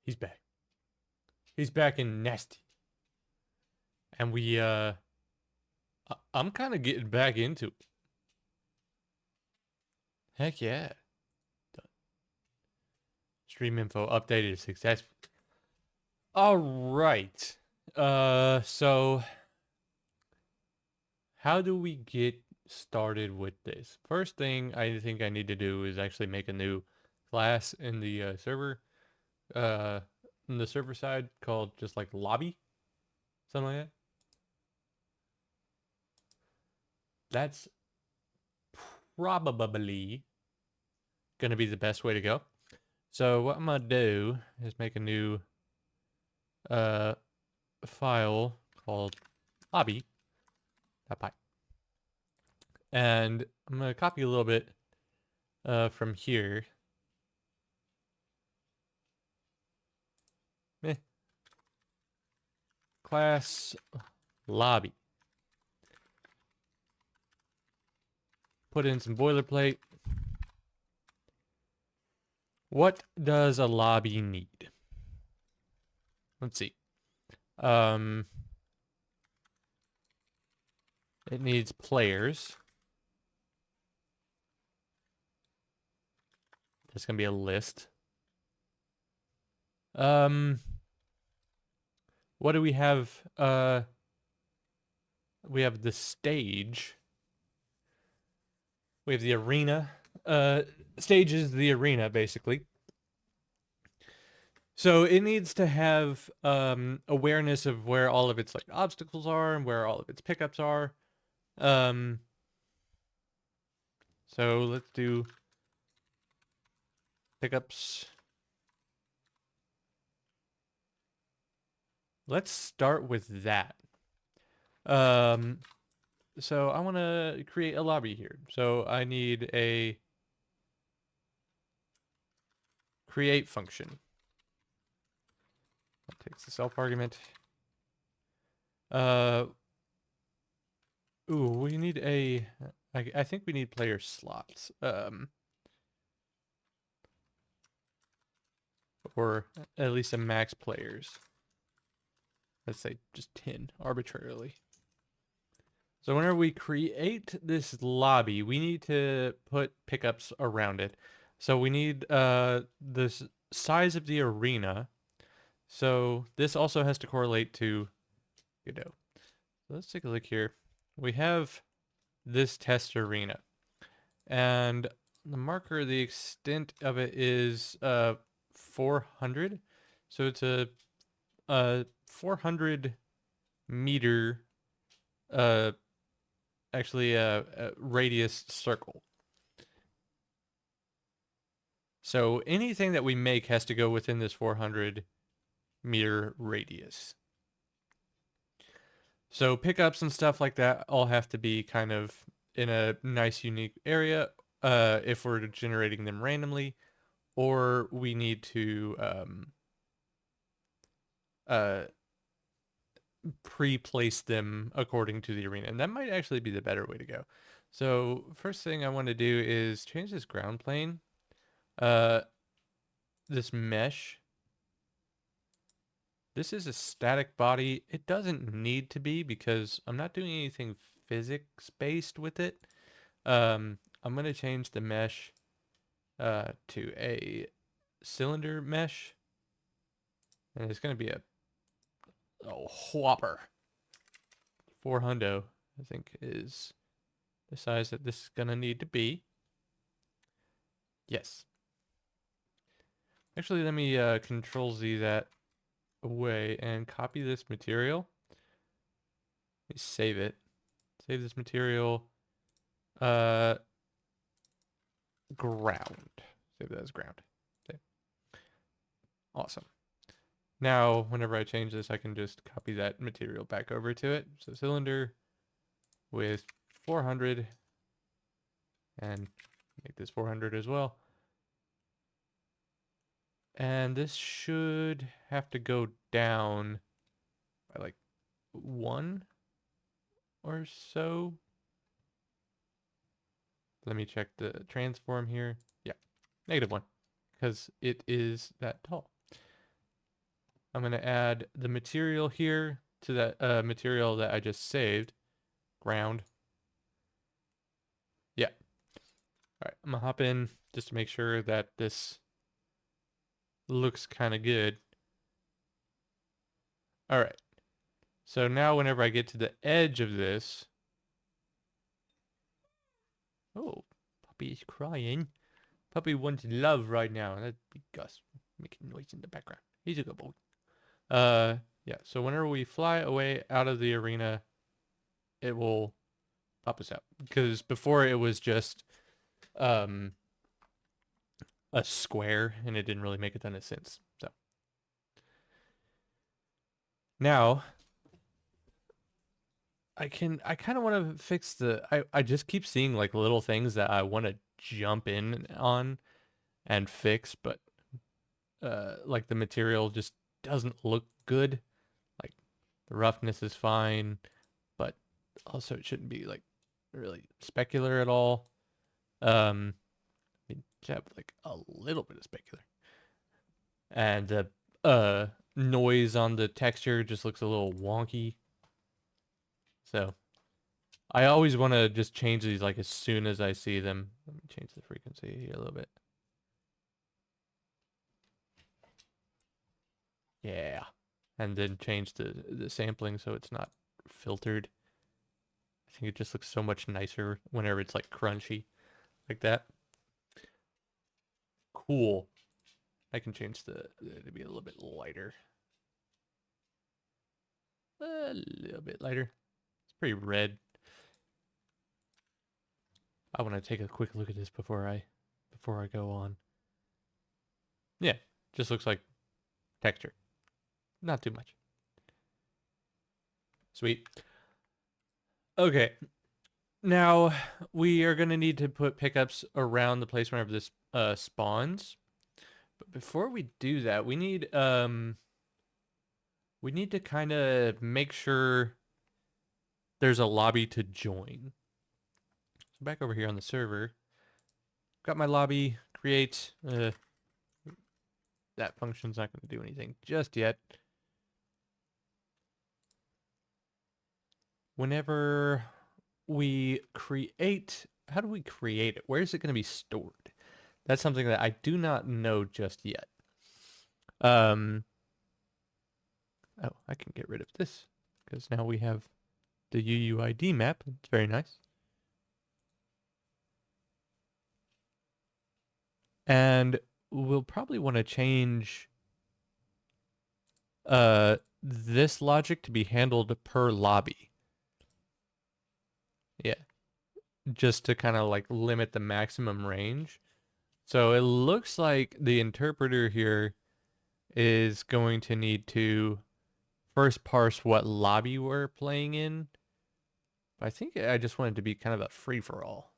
He's back. He's back and nasty. And I'm kind of getting back into it. Heck yeah. Stream info updated successfully. All right. So how do we get started with this? First thing I think I need to do is actually make a new class in the server, uh, in the server side called just like lobby, something like that. That's probably gonna be the best way to go. So what I'm gonna do is make a new uh file called lobby.py, and I'm gonna copy a little bit from here. Eh, class lobby. Put in some boilerplate. What does a lobby need? Let's see. Um, it needs players. There's gonna be a list. Um, what do we have? We have the stage. We have the arena. Stage is the arena, basically. So it needs to have awareness of where all of its like obstacles are and where all of its pickups are. Um, so let's do pickups. Let's start with that. Um, so I want to create a lobby here. So I need a create function. That takes the self argument. Uh, ooh, we need a. I think we need player slots. Or at least a max players. Let's say just 10 arbitrarily. So whenever we create this lobby, we need to put pickups around it. So we need this size of the arena. So this also has to correlate to, So let's take a look here. We have this test arena, and the marker, the extent of it is 400. So it's a 400 meter uh actually a radius circle. So anything that we make has to go within this 400-meter radius. So pickups and stuff like that all have to be kind of in a nice, unique area if we're generating them randomly, or we need to uh, pre-place them according to the arena. And that might actually be the better way to go. So first thing I want to do is change this ground plane. This mesh. This is a static body. It doesn't need to be because I'm not doing anything physics-based with it. I'm going to change the mesh to a cylinder mesh. And it's going to be a whopper. 400, I think, is the size that this is going to need to be. Yes. Actually, let me Control Z that away and copy this material. Let me save it. Save this material. Ground. Save that as ground. Okay. Awesome. Now, whenever I change this, I can just copy that material back over to it. So cylinder with 400 and make this 400 as well. And this should have to go down by like 1 or so. Let me check the transform here. Yeah, -1 because it is that tall. I'm going to add the material here to that material that I just saved. Ground. Yeah. All right, I'm going to hop in just to make sure that this looks kind of good. All right. So now whenever I get to the edge of this, oh, puppy is crying. Puppy wants love right now. That'd be Gus making noise in the background. He's a good boy. Yeah. So whenever we fly away out of the arena, it will pop us out. Because before it was just um a square, and it didn't really make a ton of sense. So now I kind of want to fix I just keep seeing like little things that I want to jump in on and fix, but like the material just doesn't look good. Like the roughness is fine, but also it shouldn't be like really specular at all. It should have like a little bit of specular. And the noise on the texture just looks a little wonky. So I always want to just change these like as soon as I see them. Let me change the frequency here a little bit. Yeah. And then change the sampling so it's not filtered. I think it just looks so much nicer whenever it's like crunchy like that. Cool. I can change to be a little bit lighter. A little bit lighter. It's pretty red. I want to take a quick look at this before I go on. Yeah, just looks like texture. Not too much. Sweet. Okay. Now we are going to need to put pickups around the place whenever this spawns. But before we do that, we need to kind of make sure there's a lobby to join. So back over here on the server, got my lobby, create. That function's not going to do anything just yet. Whenever we create, how do we create it? Where is it going to be stored? That's something that I do not know just yet. Oh, I can get rid of this because now we have the UUID map. It's very nice. And we'll probably want to change this logic to be handled per lobby. Yeah. Just to kind of like limit the maximum range. So it looks like the interpreter here is going to need to first parse what lobby we're playing in. I think I just want it to be kind of a free-for-all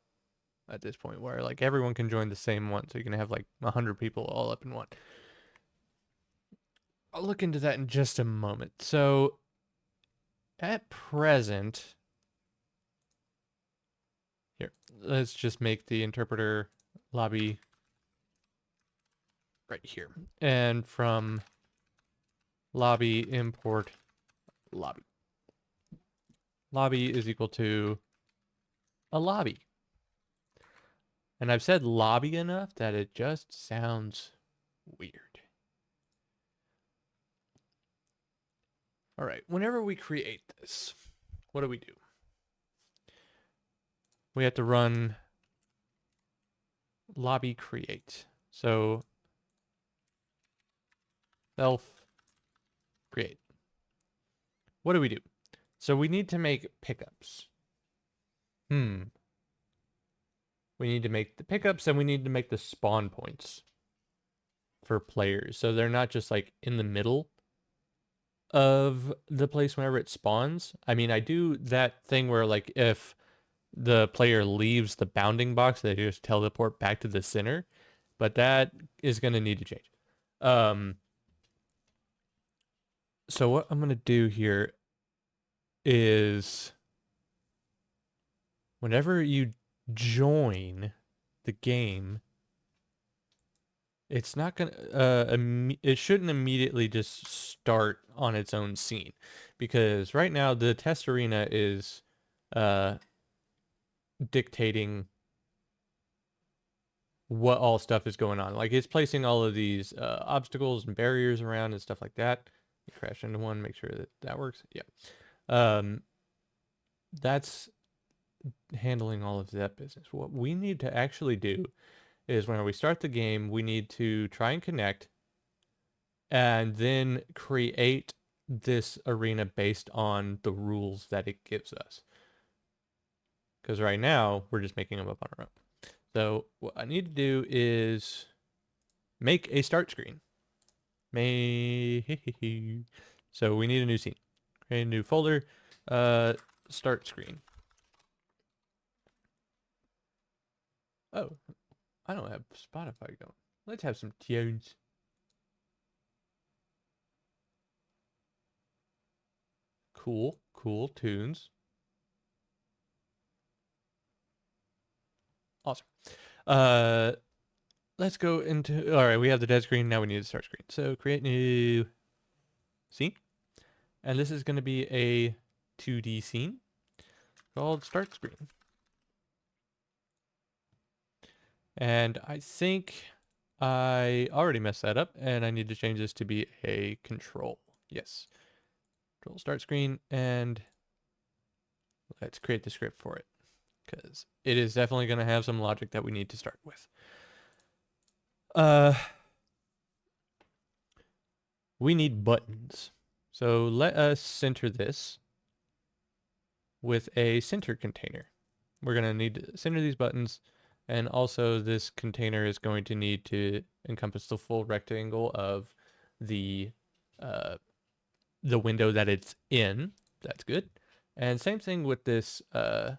at this point where like everyone can join the same one. So you can have like 100 people all up in one. I'll look into that in just a moment. So at present, here, let's just make the interpreter lobby right here. And from lobby import lobby. Lobby is equal to a lobby. And I've said lobby enough that it just sounds weird. All right, whenever we create this, what do? We have to run lobby create. So self create. What do? So we need to make pickups. We need to make the pickups and we need to make the spawn points for players. So they're not just like in the middle of the place whenever it spawns. I mean, I do that thing where like if the player leaves the bounding box, they just teleport back to the center, but that is going to need to change. So what I'm going to do here is whenever you join the game, it's not gonna it shouldn't immediately just start on its own scene, because right now the test arena is uh dictating what all stuff is going on. Like it's placing all of these obstacles and barriers around and stuff like that. You crash into one, make sure that that works. Yeah. Um, that's handling all of that business. What we need to actually do is when we start the game, we need to try and connect and then create this arena based on the rules that it gives us. Because right now, we're just making them up on our own. So what I need to do is make a start screen. So we need a new scene. Create a new folder. Start screen. Oh, I don't have Spotify going. Let's have some tunes. Cool, cool tunes. Awesome. Uh, let's go into. All right, we have the dead screen. Now we need a start screen. So create new scene, and this is going to be a 2D scene called start screen. And I think I already messed that up, and I need to change this to be a control. Yes. Control start screen, and let's create the script for it, because it is definitely going to have some logic that we need to start with. We need buttons. So let us center this with a center container. We're going to need to center these buttons, and also this container is going to need to encompass the full rectangle of the uh, window that it's in. That's good. And same thing with this little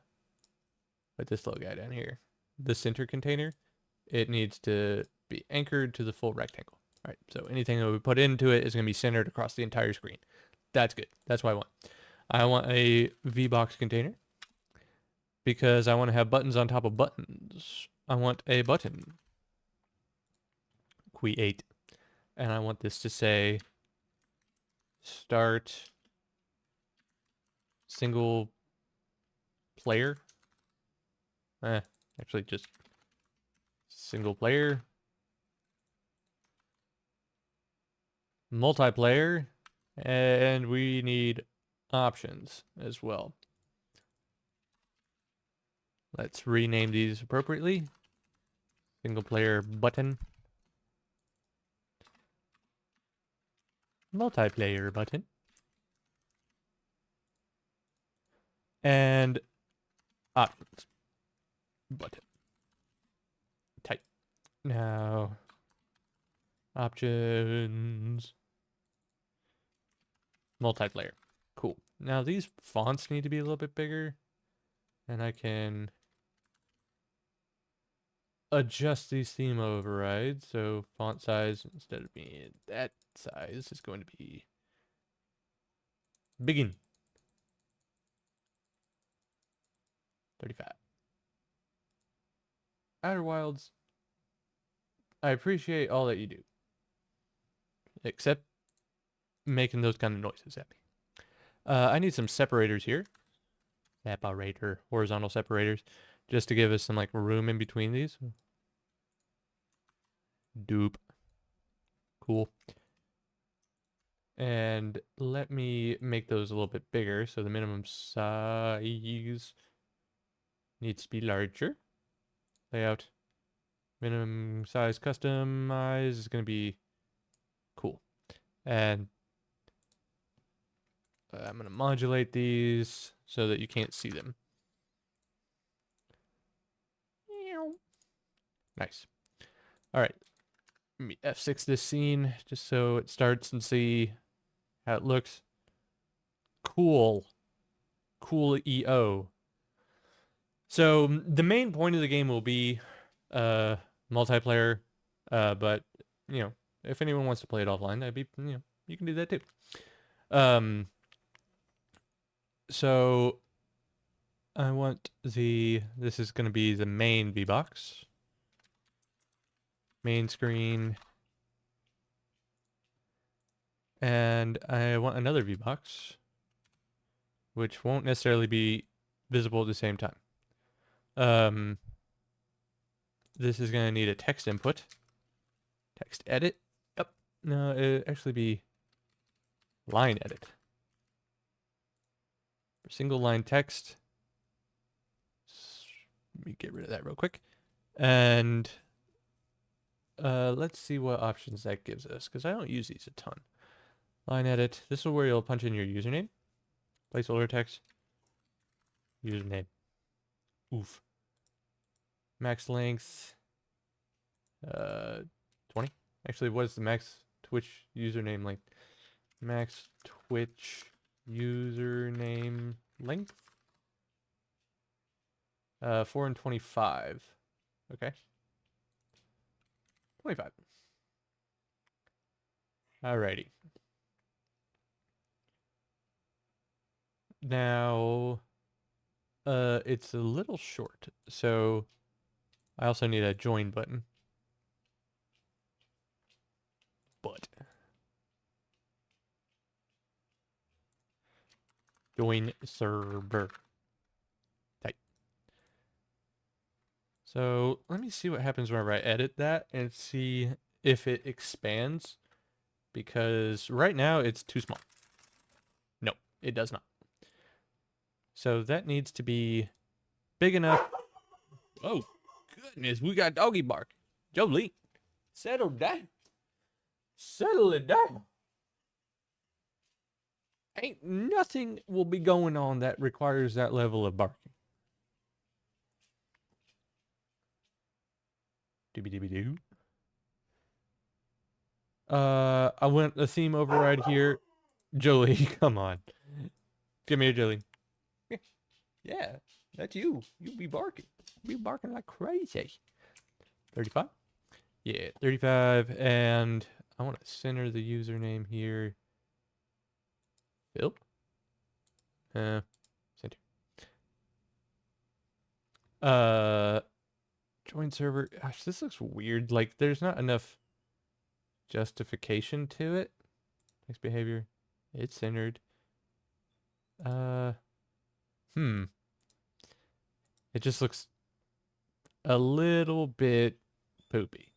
guy down here. The center container, it needs to be anchored to the full rectangle. All right, so anything that we put into it is going to be centered across the entire screen. That's good. That's what I want. I want a VBox container because I want to have buttons on top of buttons. I want a button. Create. And I want this to say start single player. Actually just single player. Multiplayer. And we need options as well. Let's rename these appropriately. Single player button. Multiplayer button. And options button. Type. Now, options. Multiplayer. Cool. Now these fonts need to be a little bit bigger. And I can adjust these theme overrides. So font size, instead of being that size, is going to be begin 35. Outer Wilds, I appreciate all that you do, except making those kind of noises at me. I need some separators here. Separator, horizontal separators, just to give us some like room in between these. Doop. Cool. And let me make those a little bit bigger. So the minimum size needs to be larger. Layout. Minimum size customize is going to be cool. And I'm going to modulate these so that you can't see them. Nice. All right. Let me F6 this scene just so it starts and see how it looks. Cool. Cool EO. So the main point of the game will be multiplayer, but you know, if anyone wants to play it offline, that'd be, you know, you can do that too. So I want this is going to be the main VBox. main screen. And I want another VBox, which won't necessarily be visible at the same time. This is going to need a text input. Text edit. Yep. No, it'd actually be line edit. For single line text. Let me get rid of that real quick. And let's see what options that gives us, because I don't use these a ton. Line edit. This is where you'll punch in your username. Placeholder text. Username. Oof. Max length. 20. Actually, what is the max Twitch username length? Max Twitch username length. 4 and 25. Okay. 25. Alrighty. Now, it's a little short, so I also need a join button. But join server. Type. So let me see what happens whenever I edit that and see if it expands, because right now it's too small. No, it does not. So that needs to be big enough. Oh, goodness, we got doggy bark. Jolie, settle down. Settle it down. Ain't nothing will be going on that requires that level of barking. Doobie-doobie-doo. I went a theme override here. Jolie, come on. Come here, Jolie. Yeah, that's you. You be barking. You be barking like crazy. 35? Yeah, 35. And I want to center the username here. Phil? Center. Join server. Gosh, this looks weird. Like, there's not enough justification to it. Next behavior. It's centered. It just looks a little bit poopy.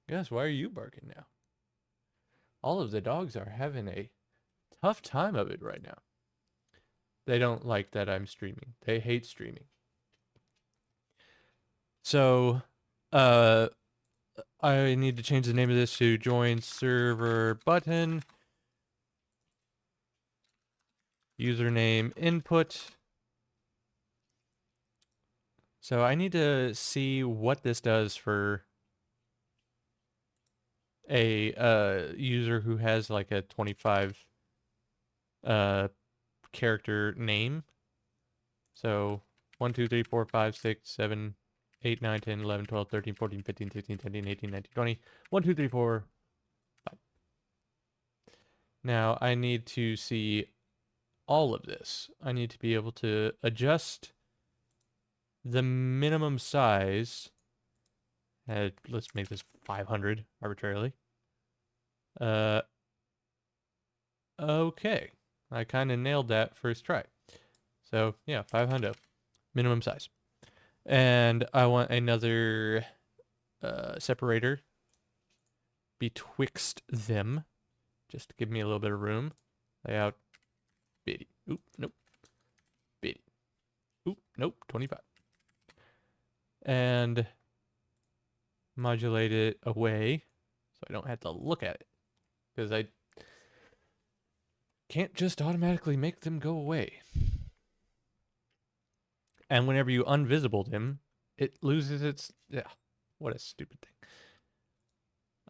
Yes, why are you barking now? All of the dogs are having a tough time of it right now. They don't like that I'm streaming. They hate streaming. So, I need to change the name of this to join server button. Username input. So I need to see what this does for a user who has like a 25 character name. So 1, 2, 3, 4, 5, 6, 7, 8, 9, 10, 11, 12, 13, 14, 15, 16, 17, 18, 19, 20. 1, 2, 3, 4, 5. Now I need to see all of this. I need to be able to adjust the minimum size. Let's make this 500 arbitrarily. Okay. I kind of nailed that first try. So yeah, 500 minimum size. And I want another separator betwixt them, just to give me a little bit of room. Layout, bitty. Oop, nope. Bitty. Oop, nope, 25. And modulate it away so I don't have to look at it, because I can't just automatically make them go away. And whenever you unvisible them, it loses its... Yeah, what a stupid thing.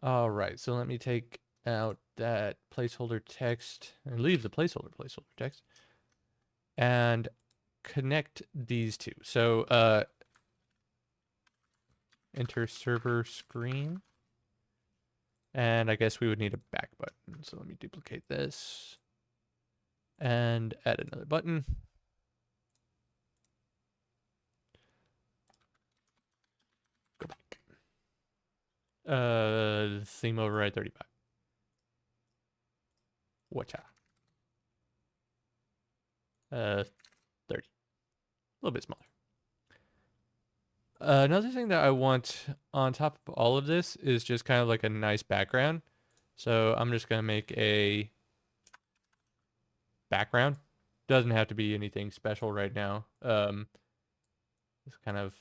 All right, so let me take out that placeholder text and leave the placeholder text and connect these two. So enter server screen, and I guess we would need a back button. So let me duplicate this and add another button. Theme override 35. Whatcha? 30. A little bit smaller. Another thing that I want on top of all of this is just kind of like a nice background. So I'm just going to make a background. Doesn't have to be anything special right now. It's kind of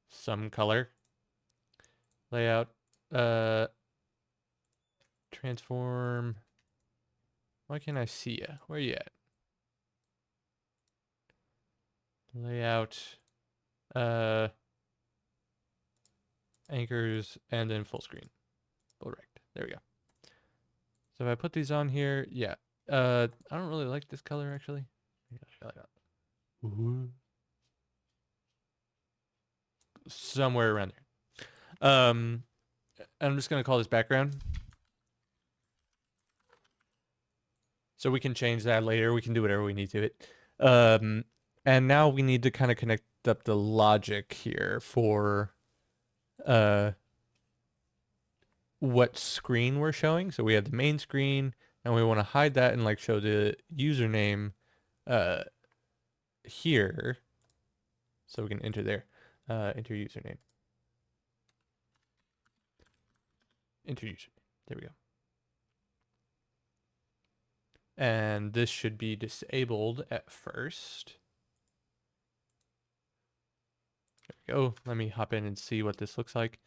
some color. Layout. Transform. Why can't I see ya? Where you at? Layout. Anchors, and then full screen. Full rect. There we go. So if I put these on here, yeah. I don't really like this color actually. Somewhere around there. I'm just gonna call this background. So we can change that later. We can do whatever we need to it. And now we need to kind of connect up the logic here for what screen we're showing. So we have the main screen, and we want to hide that and like show the username here. So we can enter there. Enter username. Enter username. There we go. And this should be disabled at first. There we go. Let me hop in and see what this looks like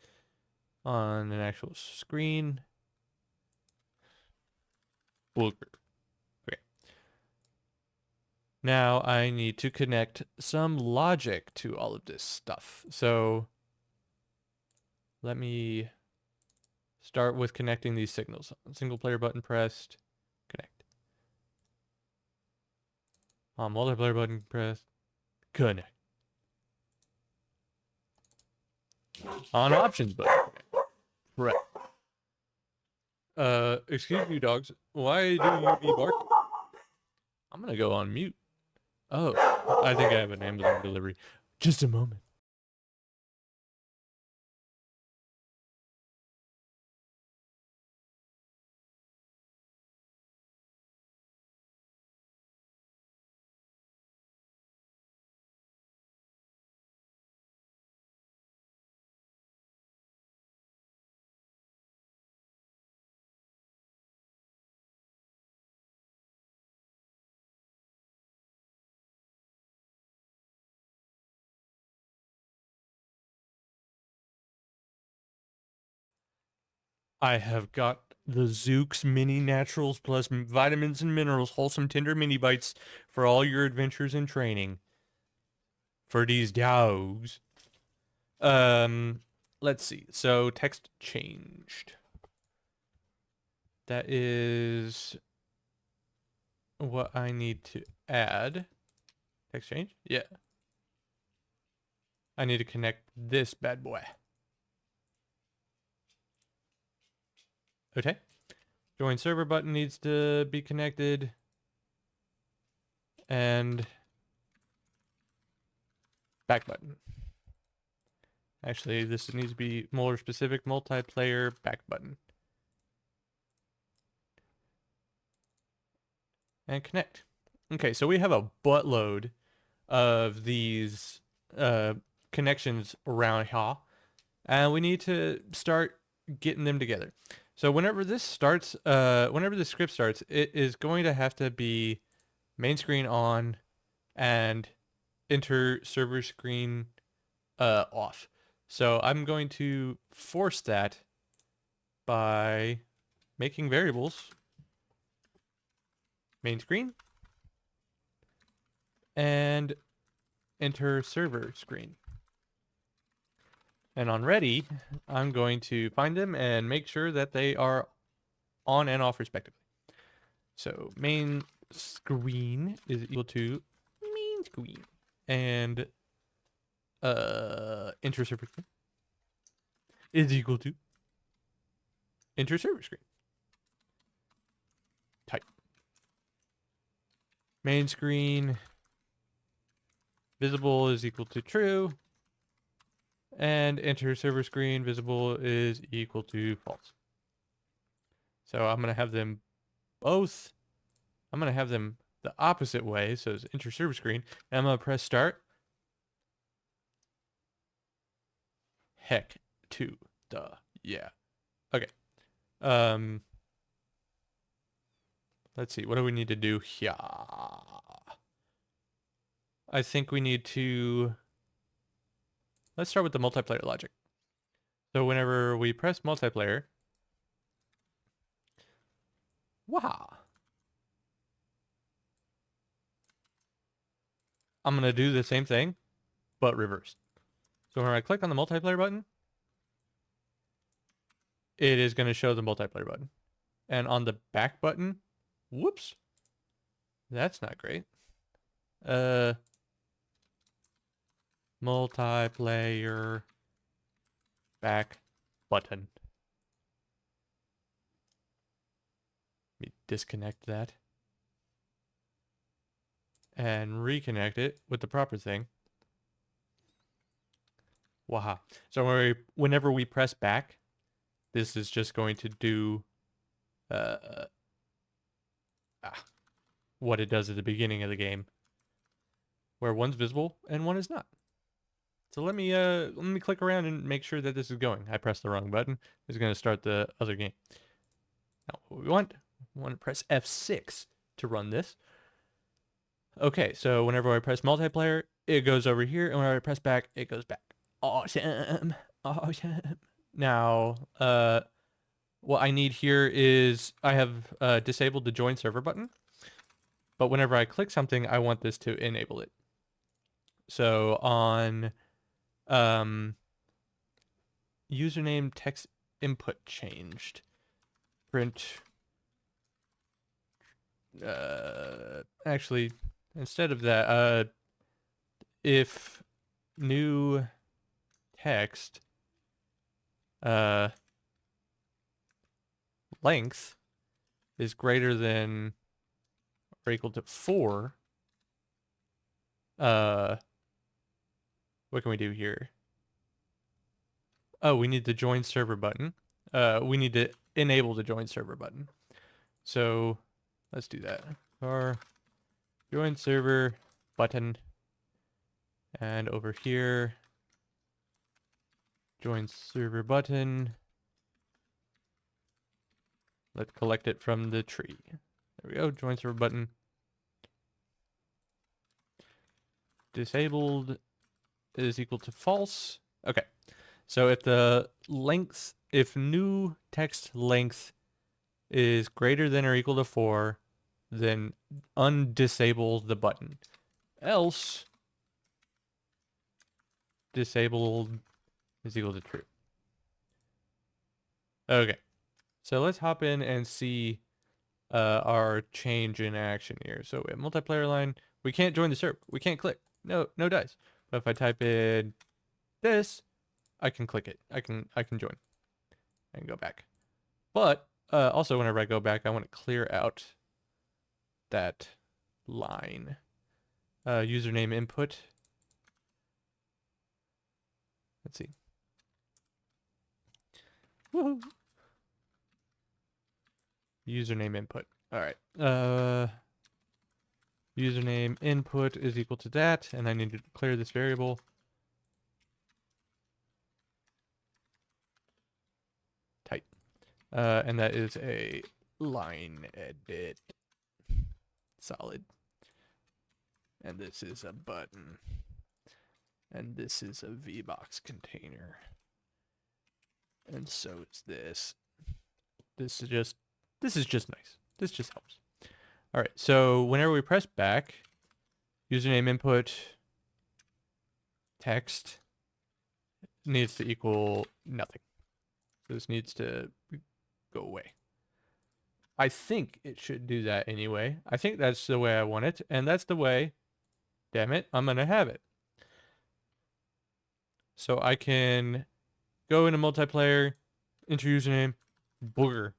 on an actual screen. Okay. Now I need to connect some logic to all of this stuff. So let me start with connecting these signals. Single player button pressed, connect. Multiplayer button pressed, connect. On options button, press. Excuse me, dogs. Why do you be barking? I'm gonna go on mute. Oh, I think I have an Amazon delivery. Just a moment. I have got the Zooks Mini Naturals plus vitamins and minerals, wholesome tender mini bites for all your adventures and training. For these dogs. Let's see. So text changed. That is what I need to add. Text change? Yeah. I need to connect this bad boy. Okay. Join server button needs to be connected. And back button. Actually, this needs to be more specific. Multiplayer back button. And connect. Okay, so we have a buttload of these connections around here. And we need to start getting them together. So whenever this starts, whenever the script starts, it is going to have to be main screen on and enter server screen off. So I'm going to force that by making variables main screen and enter server screen. And on ready, I'm going to find them and make sure that they are on and off respectively. So main screen is equal to main screen and enter server screen is equal to enter server screen. Type main screen visible is equal to true and enter server screen visible is equal to false. So I'm going to have them both. I'm going to have them the opposite way. So it's enter server screen. And I'm going to press start. Heck to the yeah. Okay. Let's see. What do we need to do here? I think we need to. Let's start with the multiplayer logic. So whenever we press multiplayer, wow. I'm going to do the same thing, but reversed. So when I click on the multiplayer button, it is going to show the multiplayer button. And on the back button, whoops, that's not great. Multiplayer back button. Let me disconnect that. And reconnect it with the proper thing. Waha. So whenever we press back, this is just going to do what it does at the beginning of the game, where one's visible and one is not. So let me click around and make sure that this is going. I pressed the wrong button. It's going to start the other game. Now what we want to press F6 to run this. Okay, so whenever I press multiplayer, it goes over here, and whenever I press back, it goes back. Awesome. Awesome. Now, what I need here is I have disabled the join server button, but whenever I click something, I want this to enable it. So on username text input changed, print, actually, instead of that, if new text length is greater than or equal to 4, what can we do here? Oh, we need the join server button. We need to enable the join server button. So let's do that. Or join server button. And over here, join server button. Let's collect it from the tree. There we go, join server button. Disabled is equal to false. Okay. So if new text length is greater than or equal to 4, then undisable the button. Else, disabled is equal to true. Okay. So let's hop in and see our change in action here. So we have multiplayer line. We can't join the server. We can't click. No dice. But if I type in this, I can click it. I can join and go back. But also whenever I go back, I want to clear out that line. Username input. Let's see. Woohoo. Username input. All right. Username input is equal to that, and I need to declare this variable. Tight. And that is a line edit. Solid. And this is a button. And this is a VBox container. And so is this. This is just nice. This just helps. All right, so whenever we press back, username input text needs to equal nothing. So this needs to go away. I think it should do that anyway. I think that's the way I want it, and that's the way, damn it, I'm gonna have it. So I can go into multiplayer, enter username, booger,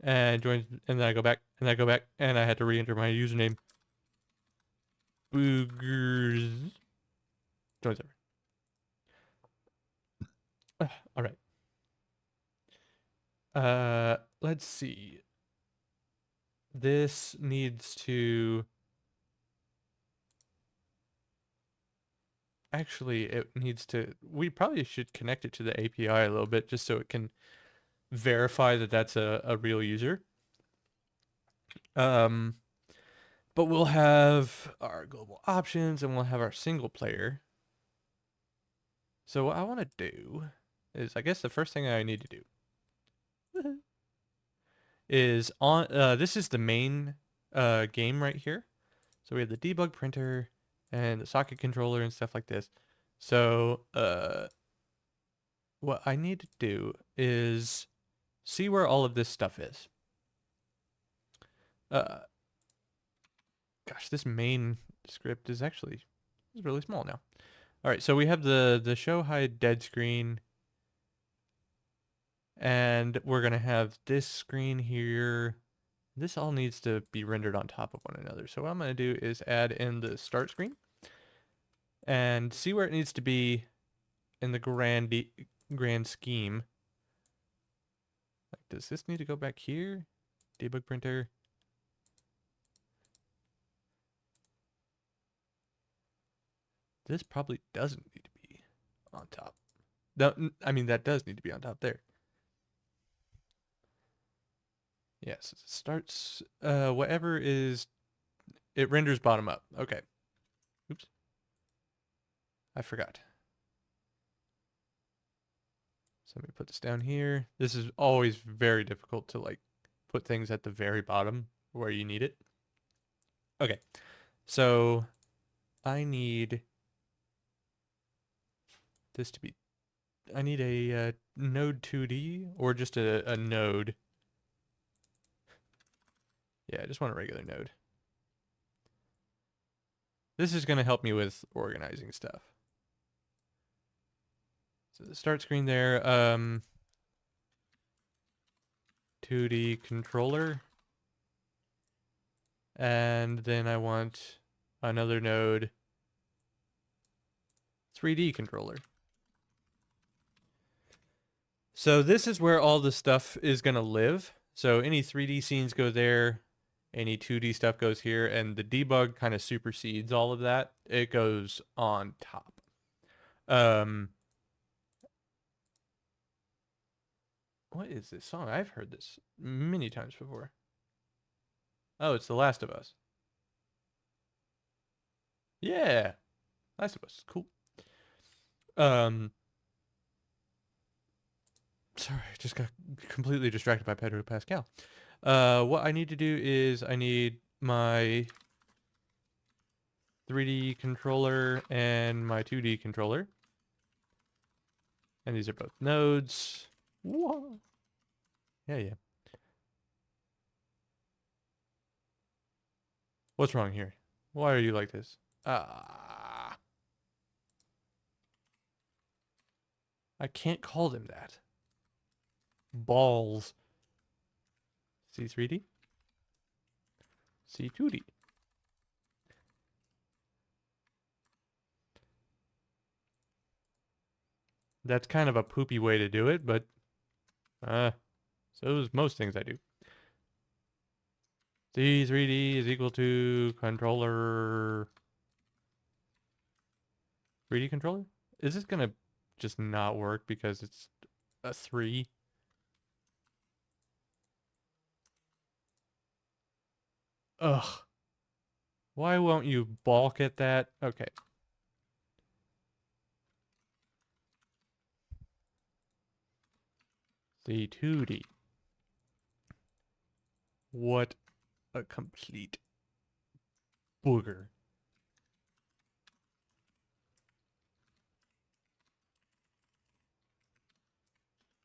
and join, and then I go back, and I go back, and I had to re-enter my username. Boogers. Join server. All right. Let's see. This needs to actually it needs to we probably should connect it to the API a little bit just so it can verify that that's a real user. Um, but we'll have our global options and we'll have our single player. So what I want to do is, I guess the first thing I need to do is on, this is the main game right here. So we have the debug printer and the socket controller and stuff like this. So what I need to do is see where all of this stuff is. Uh, Gosh, this main script is actually is really small now. All right, so we have the show hide dead screen, and we're gonna have this screen here. This all needs to be rendered on top of one another. So what I'm gonna do is add in the start screen and see where it needs to be in the grand scheme. Like, does this need to go back here? Debug printer. This probably doesn't need to be on top. No, I mean, that does need to be on top there. Yes, it starts, whatever is, it renders bottom up. Okay. Oops. I forgot. So let me put this down here. This is always very difficult to like put things at the very bottom where you need it. Okay. So I need this to be, I need a node 2D or just a node. Yeah, I just want a regular node. This is going to help me with organizing stuff. So the start screen there, 2D controller. And then I want another node, 3D controller. So this is where all the stuff is going to live. So any 3D scenes go there, any 2D stuff goes here, and the debug kind of supersedes all of that. It goes on top. What is this song? I've heard this many times before. Oh, it's The Last of Us. Yeah, Last of Us. Cool. Um, Sorry, I just got completely distracted by Pedro Pascal. What I need to do is I need my 3D controller and my 2D controller. And these are both nodes. Whoa. Yeah. What's wrong here? Why are you like this? I can't call them that. Balls. C3D? C2D. That's kind of a poopy way to do it, but so is most things I do. C3D is equal to controller 3D controller? Is this gonna just not work because it's a 3? Ugh. Why won't you balk at that? Okay. C2D. What a complete booger.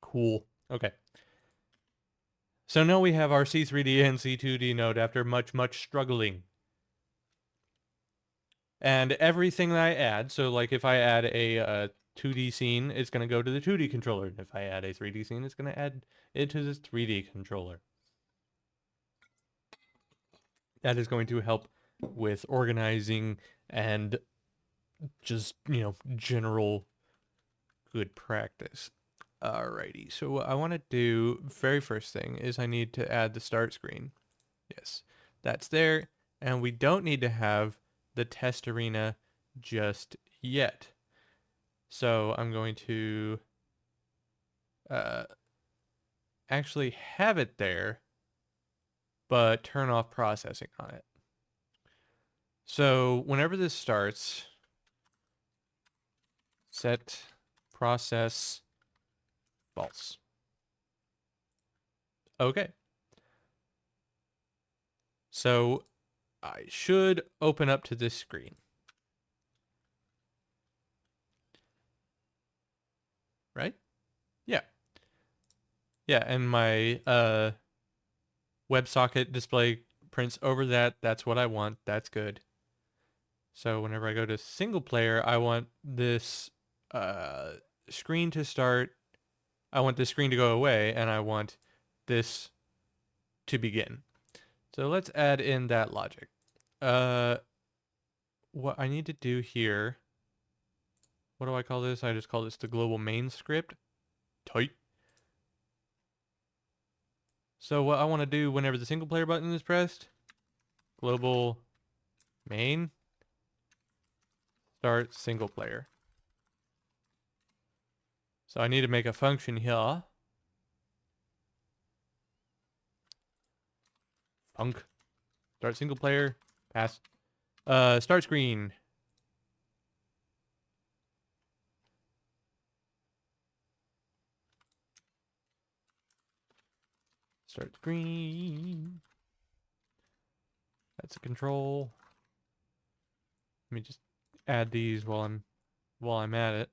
Cool. Okay. So now we have our C3D and C2D node after much struggling. And everything that I add, so like if I add a 2D scene, it's going to go to the 2D controller. And if I add a 3D scene, it's going to add it to this 3D controller. That is going to help with organizing and just, general good practice. Alrighty, so what I want to do, very first thing, is I need to add the start screen. Yes, that's there, and we don't need to have the test arena just yet. So I'm going to uh, actually have it there, but turn off processing on it. So whenever this starts, set process false. Okay. So I should open up to this screen. Right? Yeah. Yeah, and my WebSocket display prints over that. That's what I want. That's good. So whenever I go to single player, I want this screen to start. I want this screen to go away, and I want this to begin. So let's add in that logic. What I need to do here, what do I call this? I just call this the global main script. Tight. So what I want to do whenever the single player button is pressed, global main, start single player. So I need to make a function here. Func. Start single player. Pass. Start screen. Start screen. That's a control. Let me just add these while I'm at it.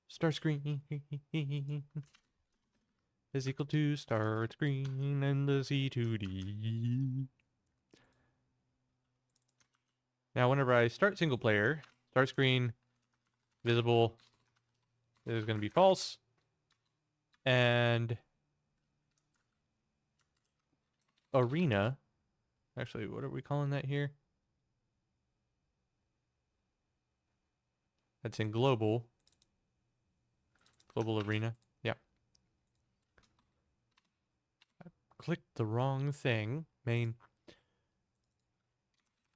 Start screen is equal to start screen and the C2D. Now, whenever I start single player, start screen, visible, is going to be false. And arena, actually, what are we calling that here? That's in global. Global arena. Yeah. I clicked the wrong thing. Main.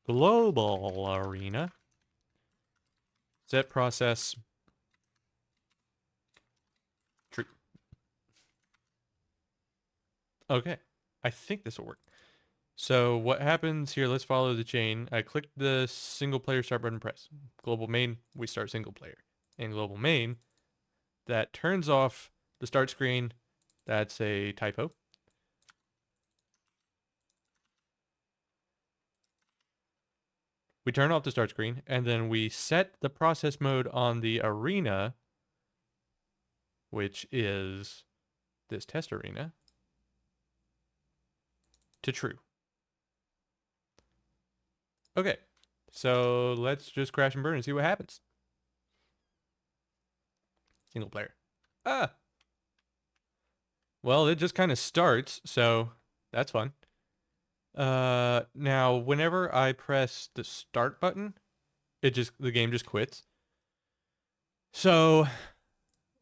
Global arena. Set process. True. Okay. I think this will work. So what happens here, let's follow the chain. I click the single player start button, press. Global main, we start single player. In global main, that turns off the start screen. That's a typo. We turn off the start screen, and then we set the process mode on the arena, which is this test arena, to true. Okay, so let's just crash and burn and see what happens. Single player. Ah! Well, it just kind of starts, so that's fun. Now, whenever I press the start button, the game just quits. So,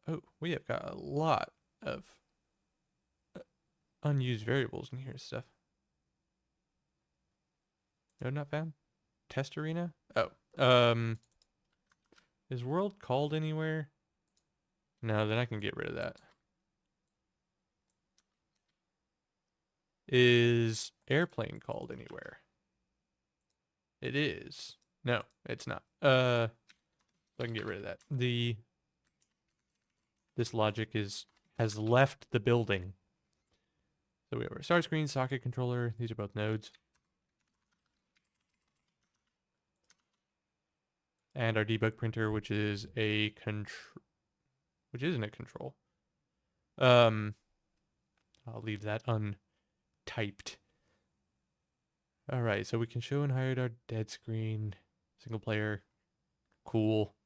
oh, we have got a lot of unused variables in here stuff. No, not found. Test arena? Oh. Is world called anywhere? No, then I can get rid of that. Is airplane called anywhere? It is. No, it's not. So I can get rid of that. This logic has left the building. So we have our start screen, socket controller. These are both nodes. And our debug printer, which is a which isn't a control. I'll leave that untyped. All right, so we can show and hide our dead screen, single player, cool.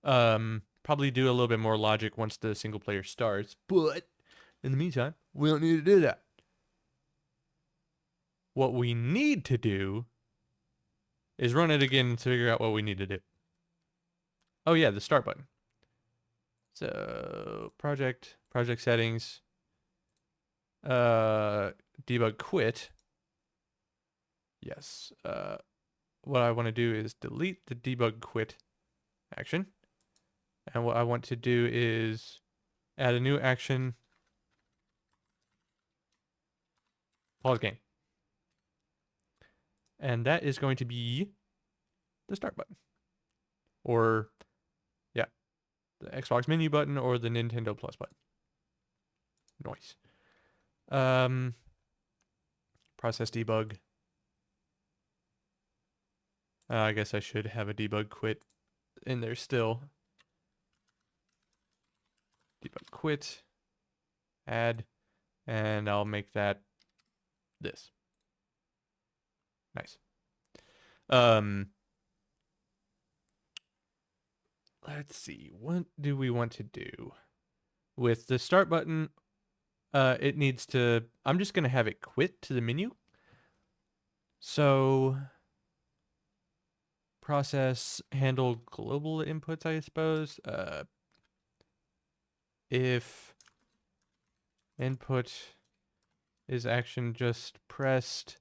Probably do a little bit more logic once the single player starts, but in the meantime, we don't need to do that. What we need to do is run it again to figure out what we need to do. Oh yeah, the start button. So project settings, debug quit. Yes. What I want to do is delete the debug quit action. And what I want to do is add a new action, pause game. And that is going to be the start button. Or, yeah, the Xbox menu button or the Nintendo Plus button. Noise. Process debug. I guess I should have a debug quit in there still. Debug quit, add, and I'll make that this. Nice. Let's see. What do we want to do? With the start button, it needs to, I'm just going to have it quit to the menu. So process handle global inputs, I suppose. If input is action just pressed,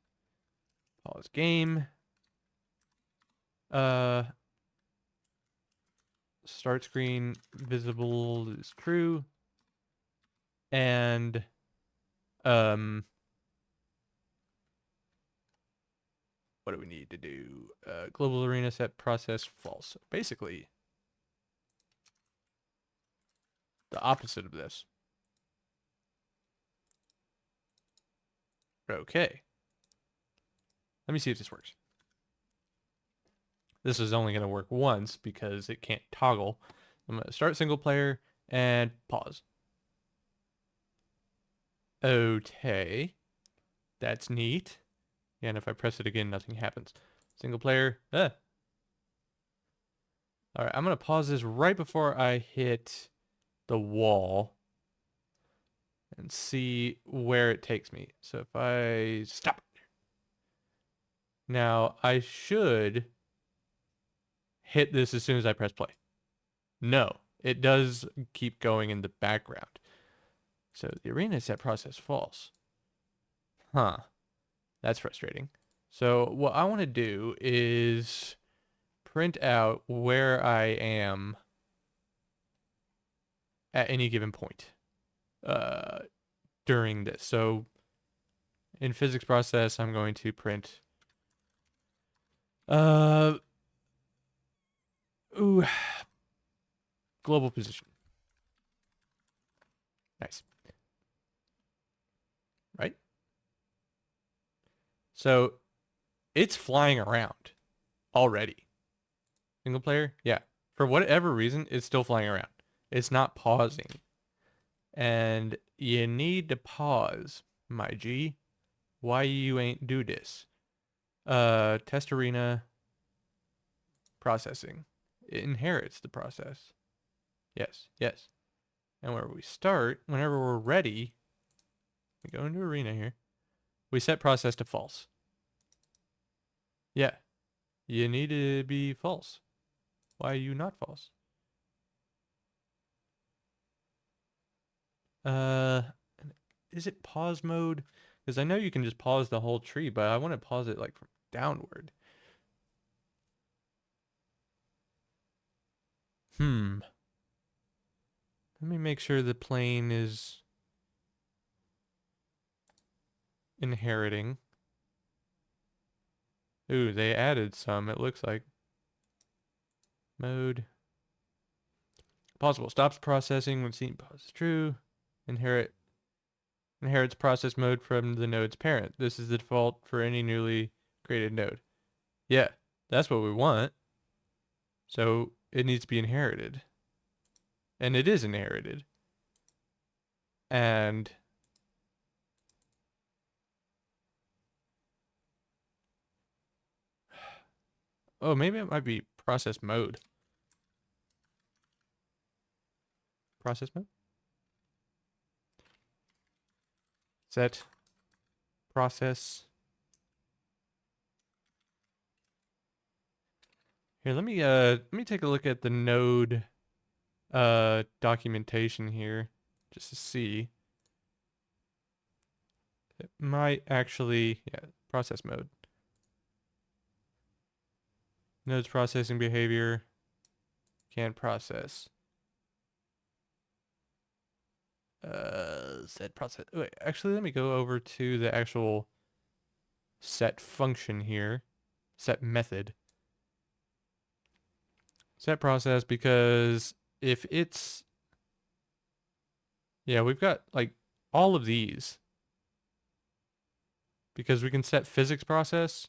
pause game. Start screen visible is true. And what do we need to do? Global arena set process false. Basically, the opposite of this. Okay. Let me see if this works. This is only going to work once because it can't toggle. I'm going to start single player and pause. Okay. That's neat. And if I press it again, nothing happens. Single player. All right, I'm going to pause this right before I hit the wall and see where it takes me. So if I stop. Now, I should hit this as soon as I press play. No, it does keep going in the background. So the arena set process false. Huh. That's frustrating. So what I want to do is print out where I am at any given point uh, during this. So in physics process, I'm going to print uh, ooh, global position. Nice. Right? So it's flying around already. Single player? Yeah. For whatever reason, it's still flying around. It's not pausing. And you need to pause, my G. Why you ain't do this? Test arena processing. It inherits the process. Yes, yes. And where we start, whenever we're ready, we go into arena here. We set process to false. Yeah. You need to be false. Why are you not false? Uh, is it pause mode? Because I know you can just pause the whole tree, but I want to pause it like from downward. Let me make sure the plane is inheriting. Ooh, they added some, it looks like. Mode. Possible. Stops processing when seen pause is true. Inherits process mode from the node's parent. This is the default for any newly created node. Yeah, that's what we want. So it needs to be inherited. And it is inherited. And oh, maybe it might be process mode. Process mode? Set process Here, let me take a look at the node documentation here just to see. It might actually, yeah, process mode. Nodes processing behavior can process. Set process. Wait, actually, let me go over to the actual set function here. Set method. Set process, because if it's, yeah, we've got like all of these because we can set physics process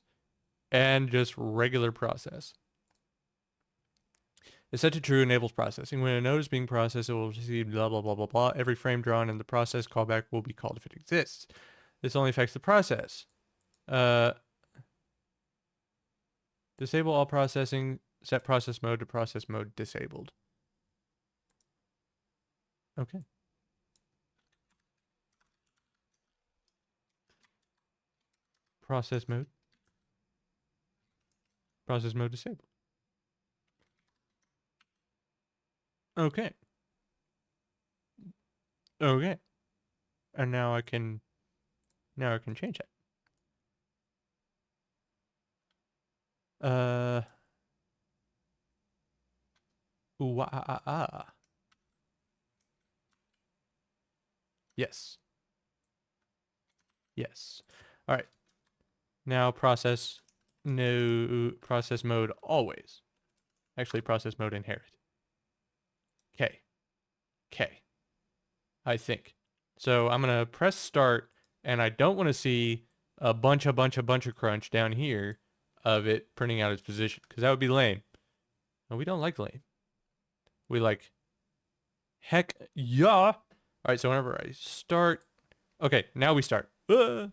and just regular process. Is set to true enables processing. When a node is being processed, it will receive blah, blah, blah, blah, blah. Every frame drawn in the process callback will be called if it exists. This only affects the process. Disable all processing, set process mode to process mode disabled. Okay. Process mode. Process mode disabled. Okay. Okay. And now I can change that. Uh ooh, ah, ah, ah. Yes. Yes. All right. Now process mode always. Actually, process mode inherit. Okay. Okay. I think. So I'm gonna press start, and I don't want to see a bunch of crunch down here of it printing out its position, because that would be lame. And we don't like lame. We like heck yeah. All right, so whenever I start, okay, now we start. And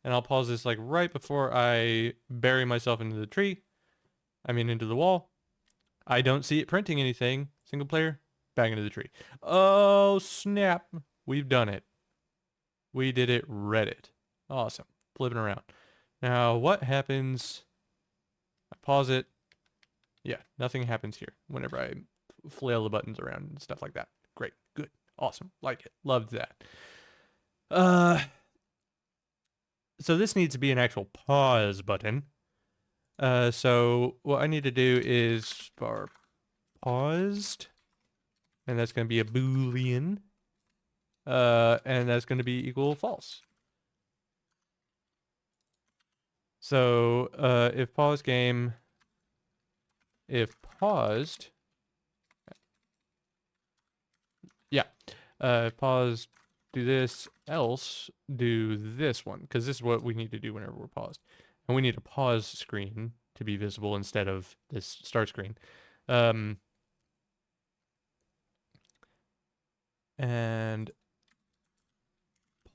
I'll pause this like right before I bury myself into the tree. I mean into the wall. I don't see it printing anything. Single player, back into the tree. Oh snap! We've done it. We did it. Reddit. Awesome. Flipping around. Now what happens? I pause it. Yeah, nothing happens here whenever I flail the buttons around and stuff like that. Great. Good. Awesome. Like it. Loved that. So this needs to be an actual pause button. So what I need to do is bar paused, and that's going to be a Boolean. And that's going to be equal false. So if pause game, if paused, yeah, pause, do this, else do this one, because this is what we need to do whenever we're paused. And we need a pause screen to be visible instead of this start screen. And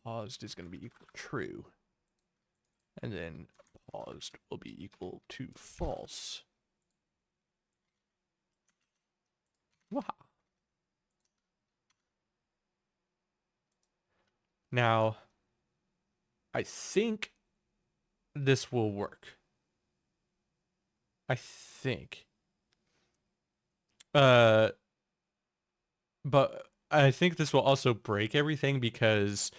paused is going to be equal to true. And then paused will be equal to false. Wow. Now, I think this will work. I think. But I think this will also break everything because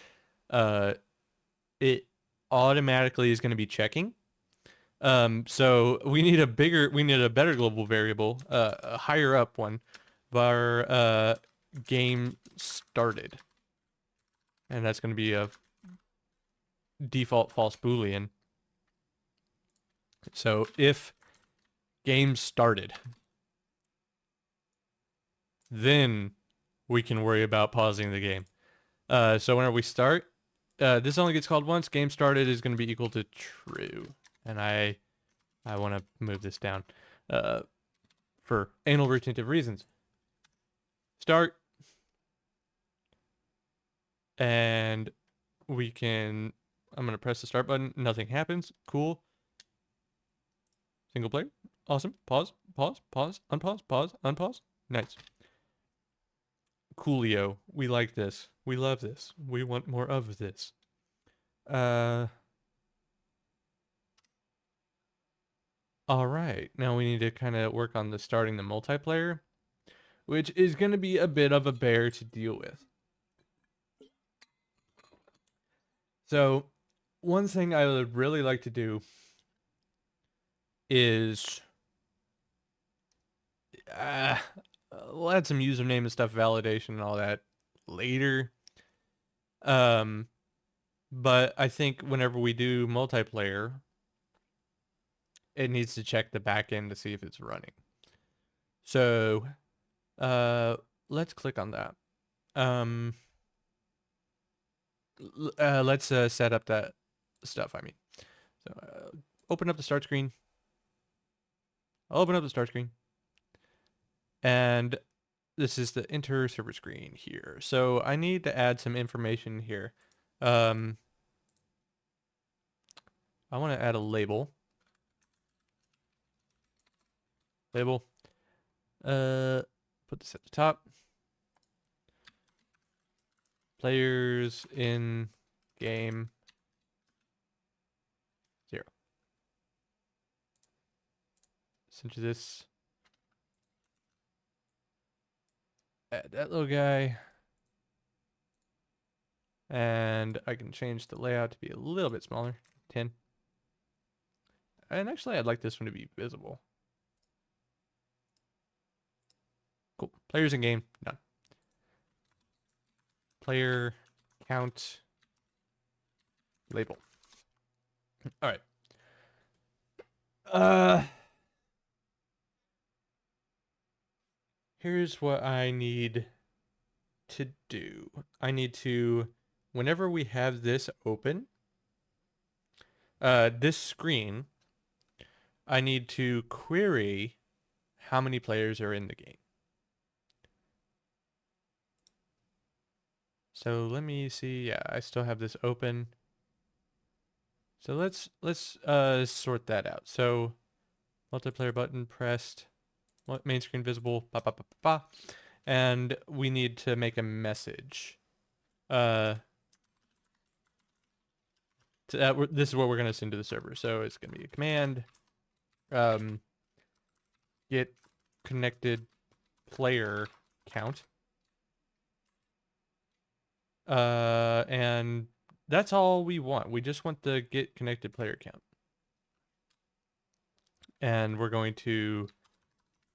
it automatically is going to be checking. So we need a better global variable, a higher up one, var game started, and that's going to be a default false Boolean. So if game started, then we can worry about pausing the game. So whenever we start, this only gets called once. Game started is going to be equal to true, and I want to move this down for anal retentive reasons. Start, and we can. I'm going to press the start button. Nothing happens. Cool. Single player. Awesome. Pause. Pause. Pause. Unpause. Pause. Unpause. Nice. Coolio. We like this. We love this. We want more of this. All right, now we need to kind of work on the starting the multiplayer, which is going to be a bit of a bear to deal with. So, one thing I would really like to do is uh, we'll add some username and stuff, validation and all that later. Um, but I think whenever we do multiplayer, it needs to check the back end to see if it's running. So, uh, let's click on that. Um, let's set up that stuff. I mean, so open up the start screen. I'll open up the start screen, and this is the enter server screen here. So I need to add some information here. Um, I want to add a label. Label. Put this at the top. Players in game 0. Center this. Add that little guy. And I can change the layout to be a little bit smaller. 10. And actually, I'd like this one to be visible. Cool. Players in game. None. Player count label. All right. Here's what I need to do. I need to, whenever we have this open, this screen, I need to query how many players are in the game. So let me see. Yeah, I still have this open. So let's sort that out. So multiplayer button pressed, main screen visible, ba, ba, ba, ba, ba. And we need to make a message. This is what we're going to send to the server. So it's going to be a command, get connected player count. And that's all we want. We just want the get connected player count. And we're going to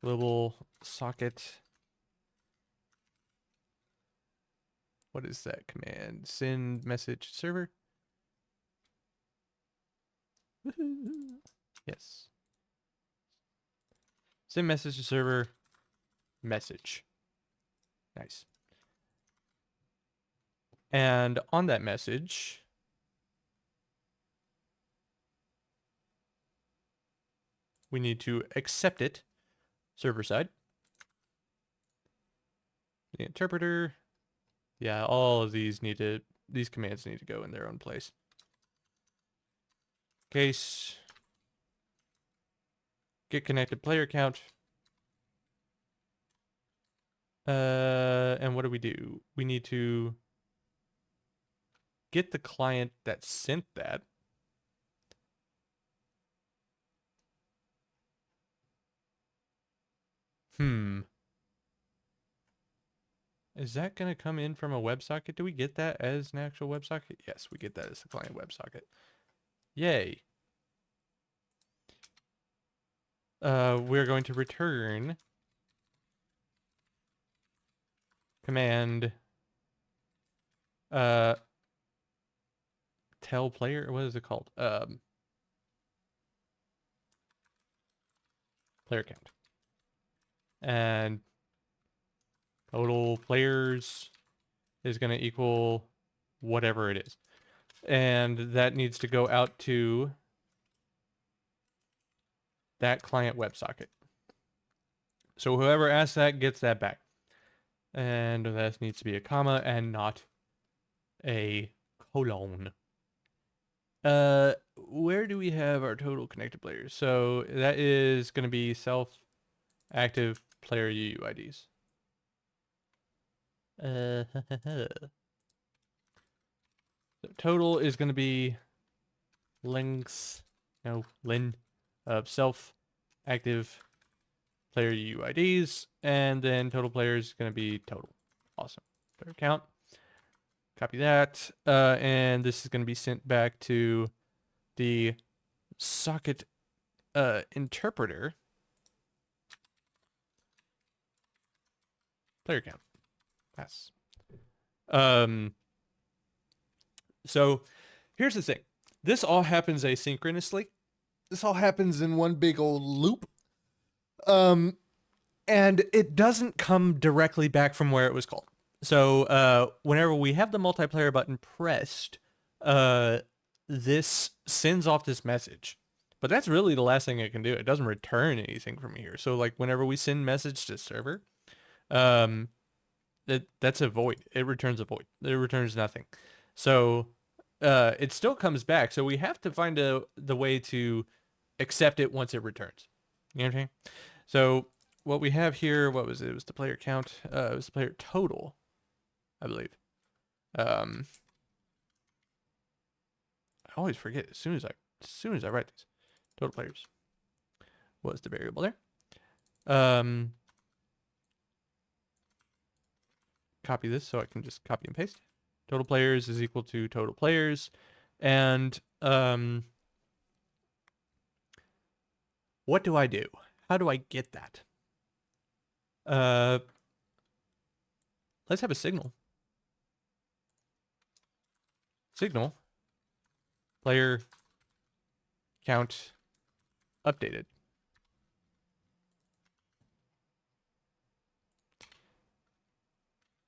global socket. What is that command? Send message server. Yes. Send message to server. Message. Nice. And on that message, we need to accept it server side. The interpreter. Yeah, all of these commands need to go in their own place. Case. Get connected player count. And what do? We need to get the client that sent that. Is that going to come in from a WebSocket? Do we get that as an actual WebSocket? Yes, we get that as the client WebSocket. Yay. We're going to return command tell player. What is it called? Player count. And total players is going to equal whatever it is. And that needs to go out to that client WebSocket. So whoever asks that gets that back. And that needs to be a comma and not a colon. Where do we have our total connected players? So that is going to be self-active player UUIDs. So total is going to be length, no, len of self active player UIDs, and then total players is going to be total. Awesome. Player count. Copy that. And this is going to be sent back to the socket interpreter. Player count. Pass. So here's the thing. This all happens asynchronously. This all happens in one big old loop. And it doesn't come directly back from where it was called. So whenever we have the multiplayer button pressed, this sends off this message. But that's really the last thing it can do. It doesn't return anything from here. So like whenever we send message to server, that's a void. It returns a void. It returns nothing. So it still comes back. So we have to find the way to accept it once it returns. You know what I'm saying? So what we have here, what was it? It was the player count. It was the player total, I believe. I always forget as soon as I write these. Total players was the variable there. Copy this so I can just copy and paste. Total players is equal to total players. And what do I do? How do I get that? Let's have a signal. Signal. Player count updated.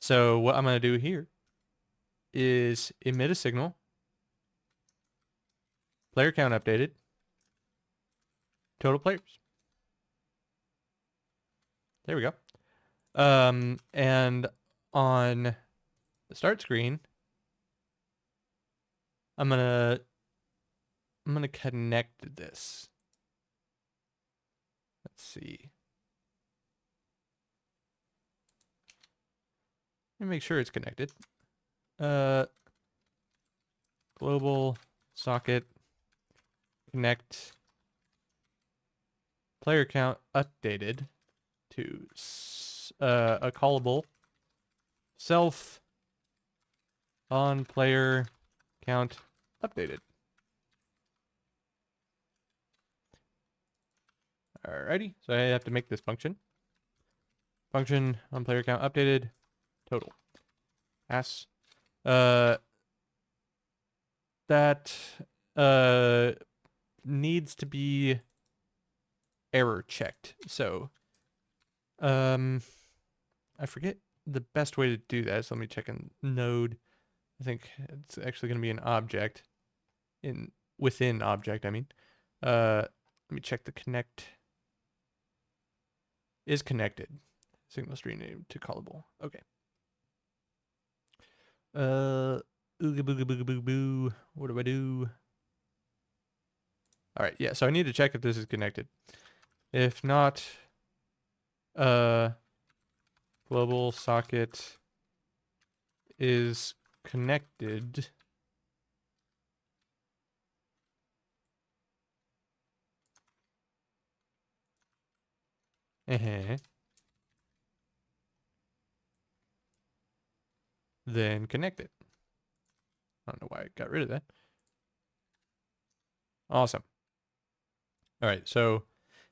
So what I'm going to do here is emit a signal. Player count updated. Total players. There we go. And on the start screen, I'm gonna connect this. Let's see. Let me make sure it's connected. Global socket connect player count updated to a callable self on player count updated. Alrighty, so I have to make this function. Function on player count updated total. Pass. That needs to be error checked. So I forget the best way to do that. So let me check in node. I think it's actually going to be an object within object. I mean, let me check the connect is connected. Signal stream name to callable. Okay. Ooga booga booga boo boo. What do I do? All right. Yeah. So I need to check if this is connected. If not, global socket is connected. Then connect it. I don't know why I got rid of that. Awesome. All right. So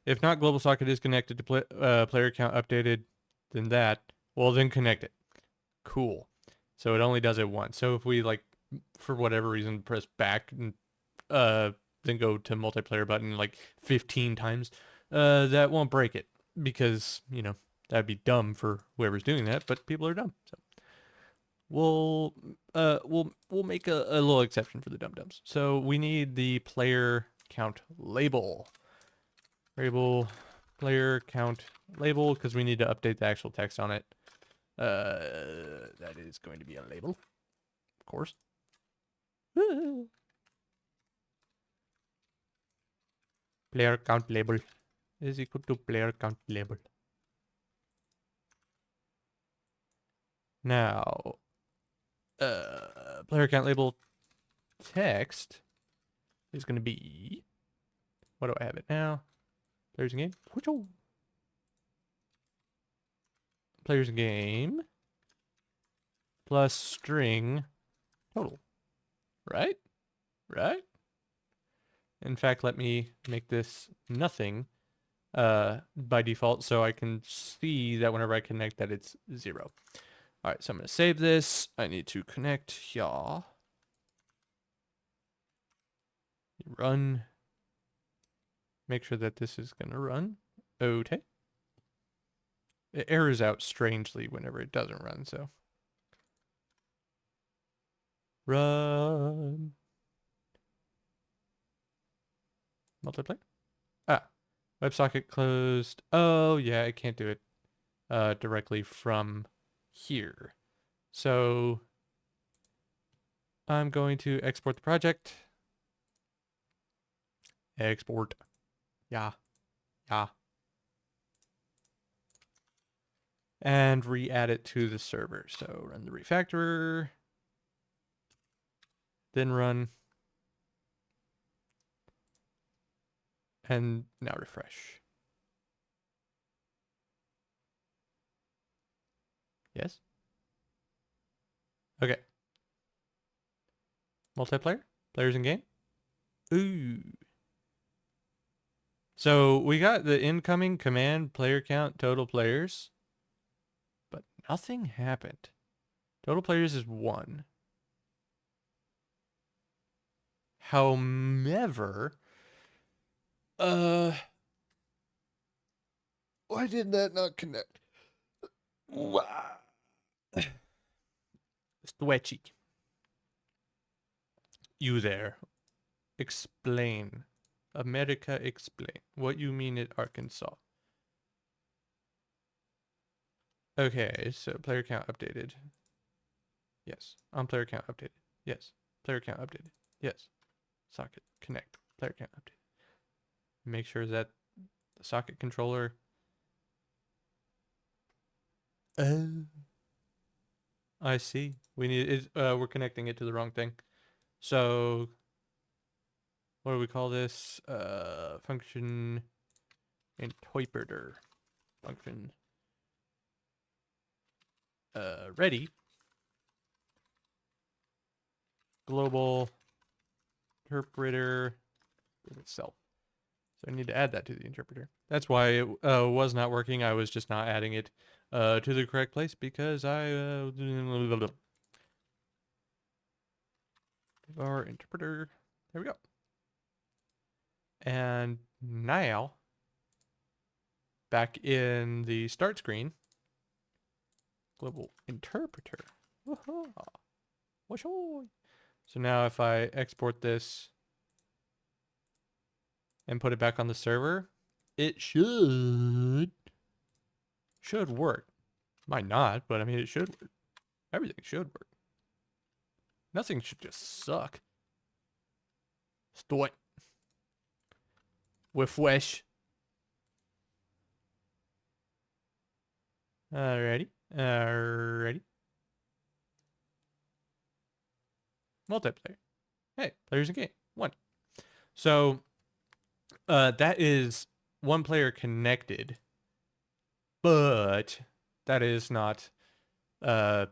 if not global socket is connected to player count updated, then then connect it. Cool. So it only does it once. So if we like, for whatever reason, press back and then go to multiplayer button like 15 times, that won't break it because, you know, that'd be dumb for whoever's doing that, but people are dumb. So we'll make a little exception for the dum-dums. So we need the player count label. Variable player count label because we need to update the actual text on it. That is going to be a label, of course. Player count label is equal to player count label. Now, player count label text is going to be, what do I have it now? Players in game. Players in game. Plus string total. Right? Right? In fact, let me make this nothing by default so I can see that whenever I connect that it's 0. All right, so I'm going to save this. I need to connect here. Run. Make sure that this is going to run. Okay. It errors out strangely whenever it doesn't run, so. Run. Multiplayer? Ah. WebSocket closed. Oh, yeah, I can't do it directly from here. So I'm going to export the project. Export. Yeah. Yeah. And re-add it to the server. So run the refactorer. Then run. And now refresh. Yes? Okay. Multiplayer? Players in game? Ooh. So we got the incoming command player count total players, but nothing happened. Total players is 1. However, why did that not connect? Wow. Stretchy. You there. Explain. America, explain. What you mean at Arkansas. Okay, so player count updated. Yes. On player count updated. Yes. Player count updated. Yes. Socket connect. Player count updated. Make sure that the socket controller. Oh. I see. We need it. We're connecting it to the wrong thing. So what do we call this? Function interpreter. Function ready. Global interpreter itself. So I need to add that to the interpreter. That's why it was not working. I was just not adding it to the correct place because I our interpreter. There we go. And now back in the start screen, global interpreter. So now if I export this and put it back on the server, it should work. Might not, but I mean, it should work. Everything should work. Nothing should just suck. Stoi. Refresh. Alrighty. Alrighty. Multiplayer. Hey, players in game. 1. So that is 1 player connected, but that is not accurate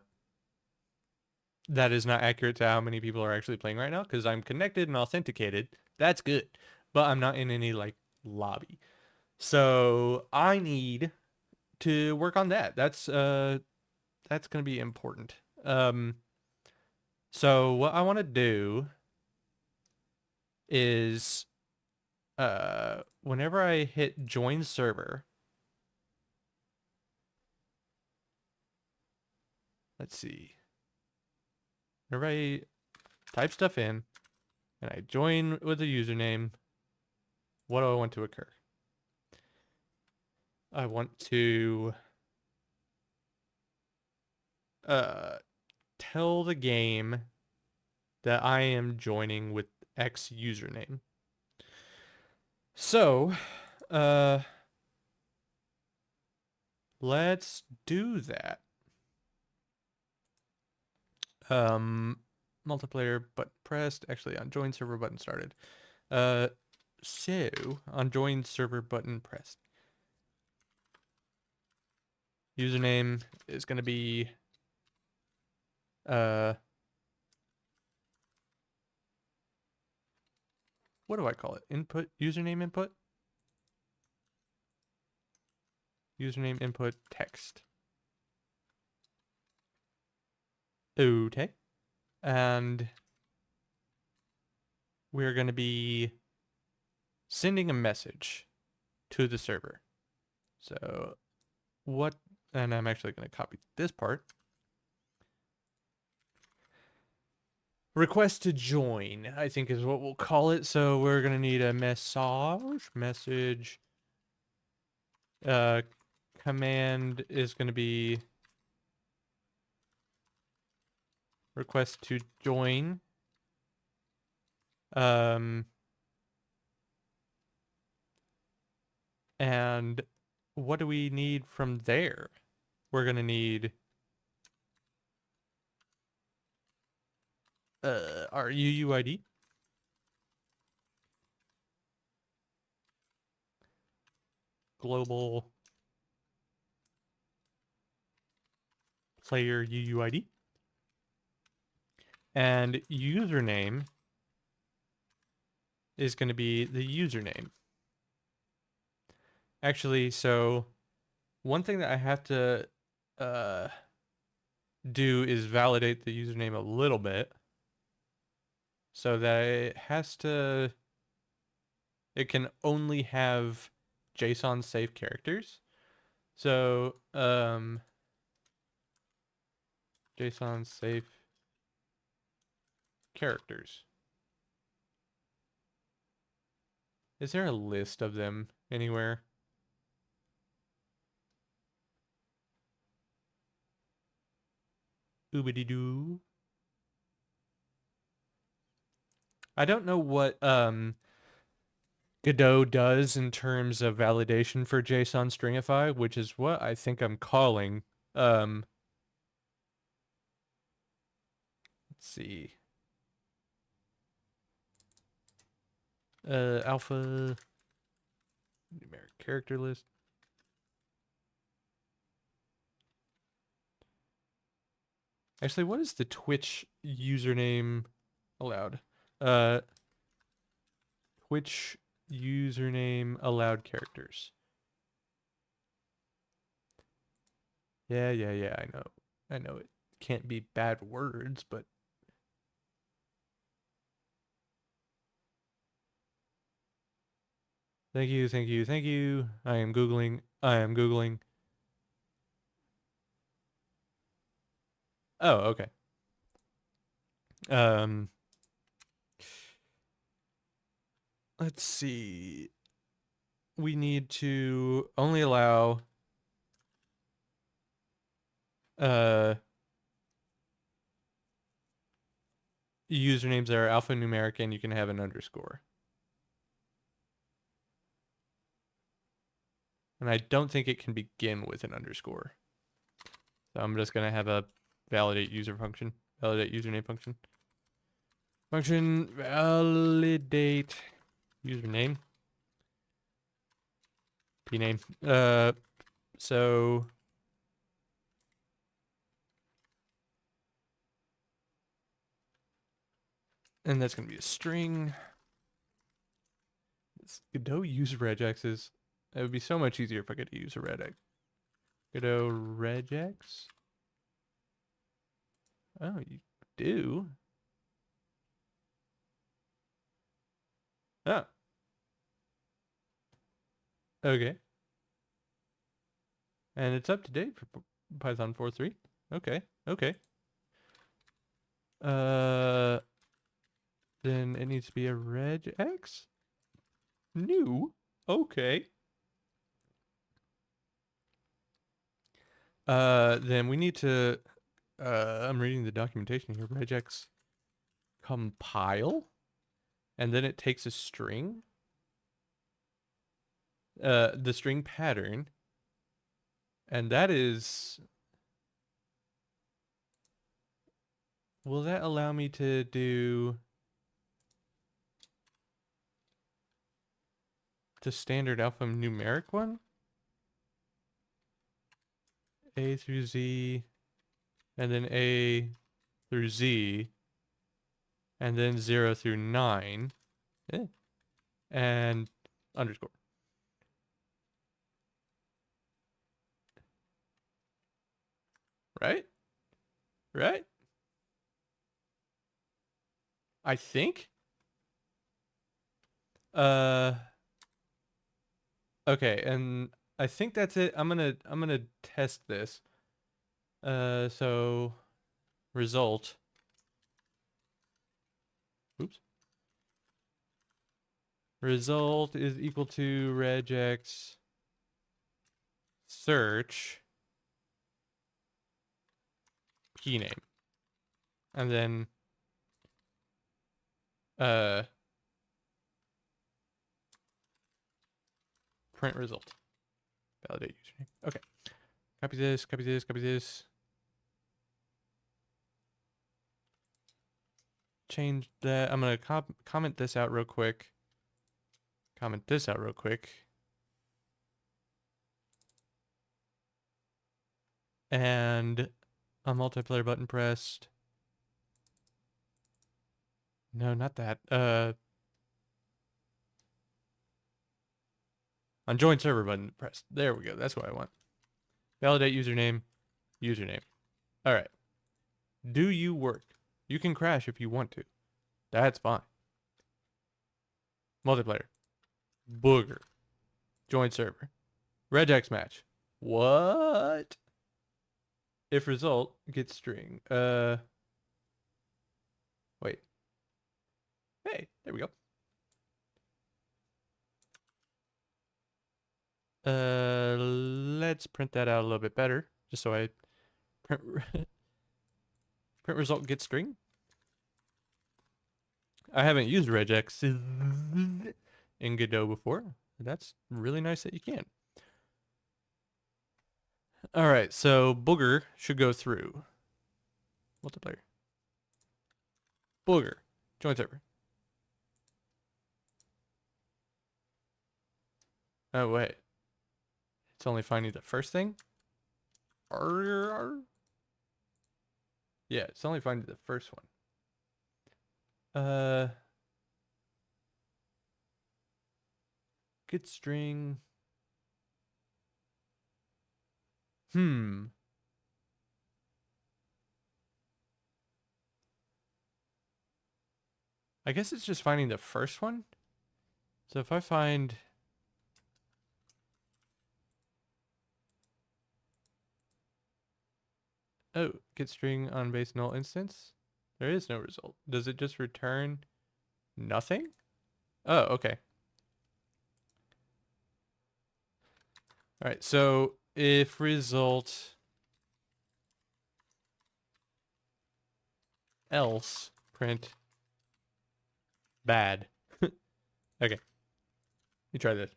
to how many people are actually playing right now because I'm connected and authenticated. That's good, but I'm not in any like lobby. So I need to work on that. That's going to be important. So what I want to do is whenever I hit join server, let's see. Whenever I type stuff in and I join with a username, what do I want to occur? I want to tell the game that I am joining with X username. So, let's do that. Multiplayer button pressed. Actually, on join server button started. So, on join server button pressed. Username is going to be what do I call it? Input, username input? Username input text. Okay. And we're going to be sending a message to the server. So what, and I'm actually going to copy this part. Request to join, I think is what we'll call it. So we're going to need a message. Command is going to be request to join. And what do we need from there? We're going to need our UUID. Global player UUID. And username is going to be the username. Actually, so one thing that I have to do is validate the username a little bit. So that it can only have JSON safe characters. So, JSON safe characters. Is there a list of them anywhere? Oobity-doo. I don't know what Godot does in terms of validation for JSON stringify, which is what I think I'm calling. Let's see. Alpha numeric character list. Actually, what is the Twitch username allowed? Twitch username allowed characters. Yeah, I know. I know it can't be bad words, but thank you. I am Googling. Oh, okay. Let's see. We need to only allow usernames that are alphanumeric, and you can have an underscore. And I don't think it can begin with an underscore. So I'm just gonna have a validate username function. Function validate username. Name. So and that's gonna be a string. Godot use regexes. It would be so much easier if I could use a regex. Godot regex. Oh, you do? Oh. Okay. And it's up to date for Python 4.3. Okay. Then it needs to be a regex. New. Okay. Then we need to. I'm reading the documentation here. Regex compile, and then it takes a string. The string pattern, and that is. Will that allow me to do? to standard alphanumeric one. A through Z, and then A through Z, and then 0 through 9, and underscore. Right? Right? I think. Okay, and I think that's it. I'm gonna test this. So result. Oops. Result is equal to regex search key name. And then uh print result. Validate username. Okay. Copy this, copy this, copy this. Change that. I'm gonna comment this out real quick. Comment this out real quick. And a multiplayer button pressed. No, not that. On join server button pressed. There we go. That's what I want. Validate username. Username. All right. Do you work? You can crash if you want to. That's fine. Multiplayer. Booger. Join server. Regex match. What? If result, get string. Wait. Hey, there we go. Let's print that out a little bit better, just so I print print result get string. I haven't used regex in Godot before. That's really nice that you can. All right, so booger should go through. Multiplayer. Booger. Join server. Oh, wait. It's only finding the first thing? Yeah, it's only finding the first one. Get string. I guess it's just finding the first one. So if I find... Oh, get string on base null instance. There is no result. Does it just return nothing? Oh, okay. All right, so if result else print bad. Okay, let me try this.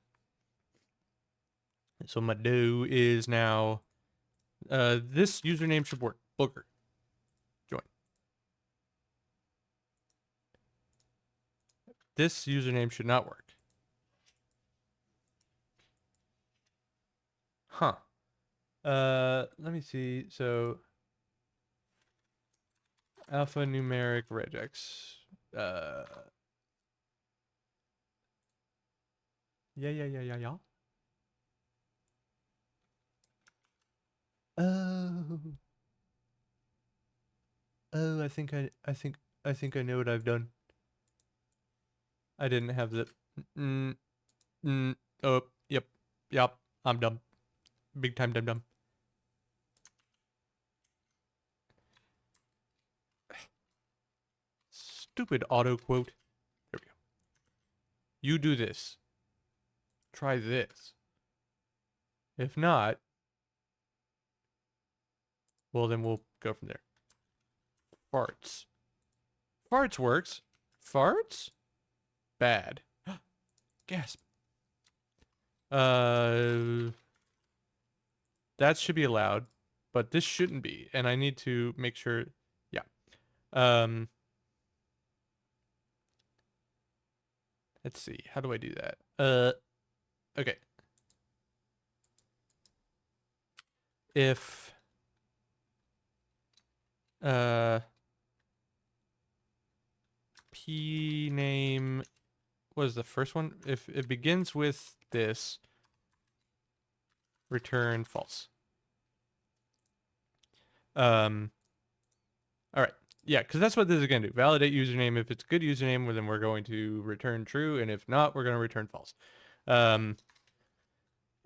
So my do is now, this username should work. Booger. Join. This username should not work. Huh. Let me see. So alphanumeric regex. Yeah. Oh. Oh, I think I know what I've done. I didn't have the oh, yep. I'm dumb. Big time dumb. Stupid auto quote. There we go. You do this. Try this. If not, well, then we'll go from there. Farts. Farts works. Farts? Bad. Gasp. That should be allowed, but this shouldn't be, and I need to make sure. Yeah. Let's see. How do I do that? Okay. If p name was the first one, if it begins with this, return false. All right. Yeah, because that's what this is going to do. Validate username. If it's a good username, well, then we're going to return true. And if not, we're going to return false.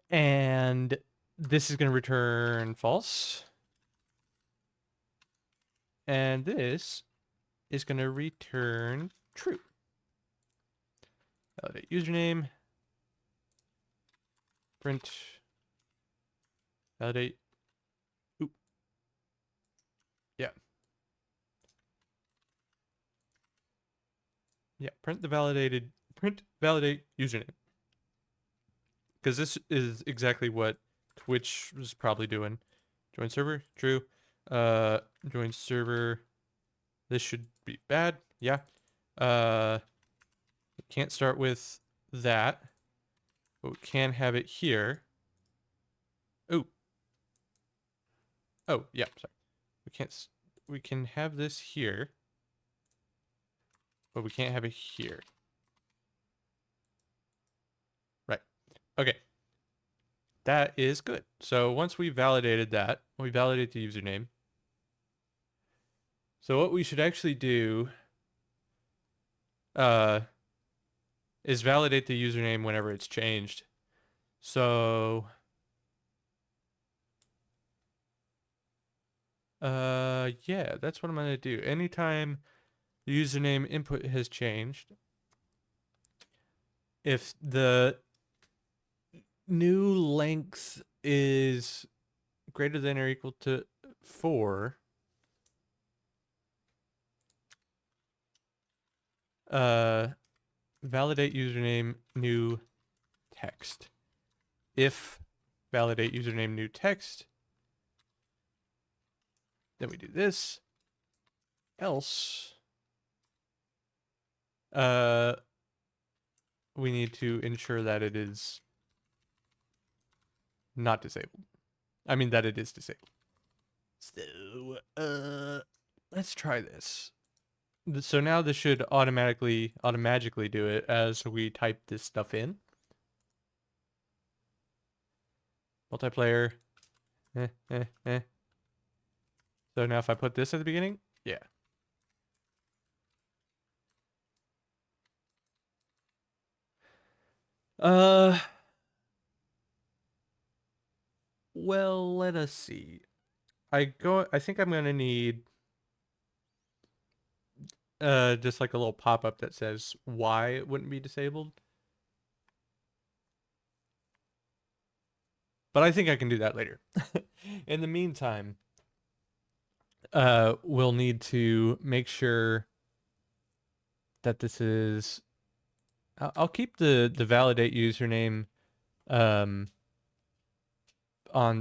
And this is going to return false. And this is going to return true. Validate username. Print. Validate. Oop. Yeah. Yeah. Print validate username. Because this is exactly what Twitch was probably doing. Join server. True. Join server. This should be bad. Yeah. We can't start with that, but we can have it here. Oh. Oh, yeah, sorry. We can have this here, but we can't have it here. Right. Okay. That is good. So once we validated that, we validate the username. So what we should actually do is validate the username whenever it's changed. So yeah, that's what I'm gonna do. Anytime the username input has changed, if the new length is greater than or equal to 4, validate username new text. If validate username new text, then we do this. Else, we need to ensure that it is not disabled. I mean that it is disabled. So, let's try this. So now this should automatically do it as we type this stuff in. Multiplayer. So now if I put this at the beginning, yeah. Well, let us see. I think I'm gonna need just like a little pop-up that says why it wouldn't be disabled. But I think I can do that later. In the meantime, we'll need to make sure that this is I'll keep the validate username on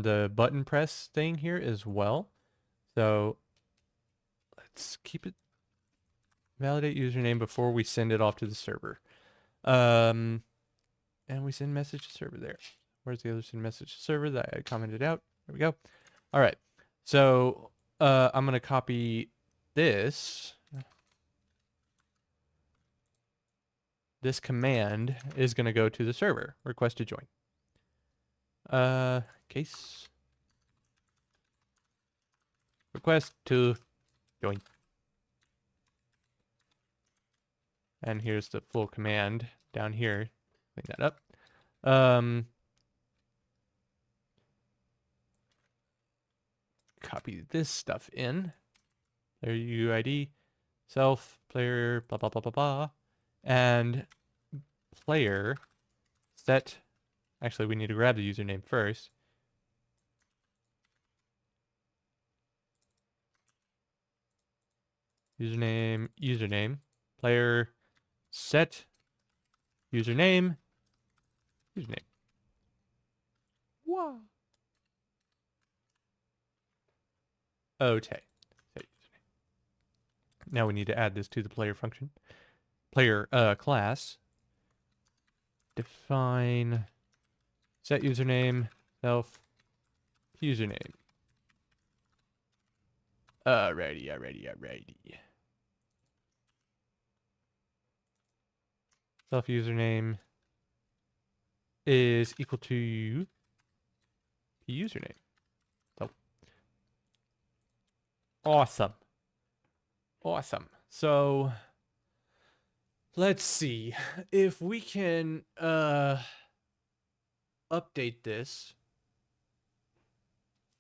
the button press thing here as well. So let's keep it validate username before we send it off to the server. And we send message to server there. Where's the other send message to server that I commented out? There we go. All right. So I'm going to copy this. This command is going to go to the server. Request to join. Case. Request to join. And here's the full command down here. Clean that up. Copy this stuff in. Player UID, self, player, blah, blah, blah, blah, blah. And player set. Actually, we need to grab the username first. Username, player set username. Wow. Okay. Now we need to add this to the player function. Player class. Define Set username, self, username. Alrighty. Self username is equal to username. So awesome. So let's see if we can update this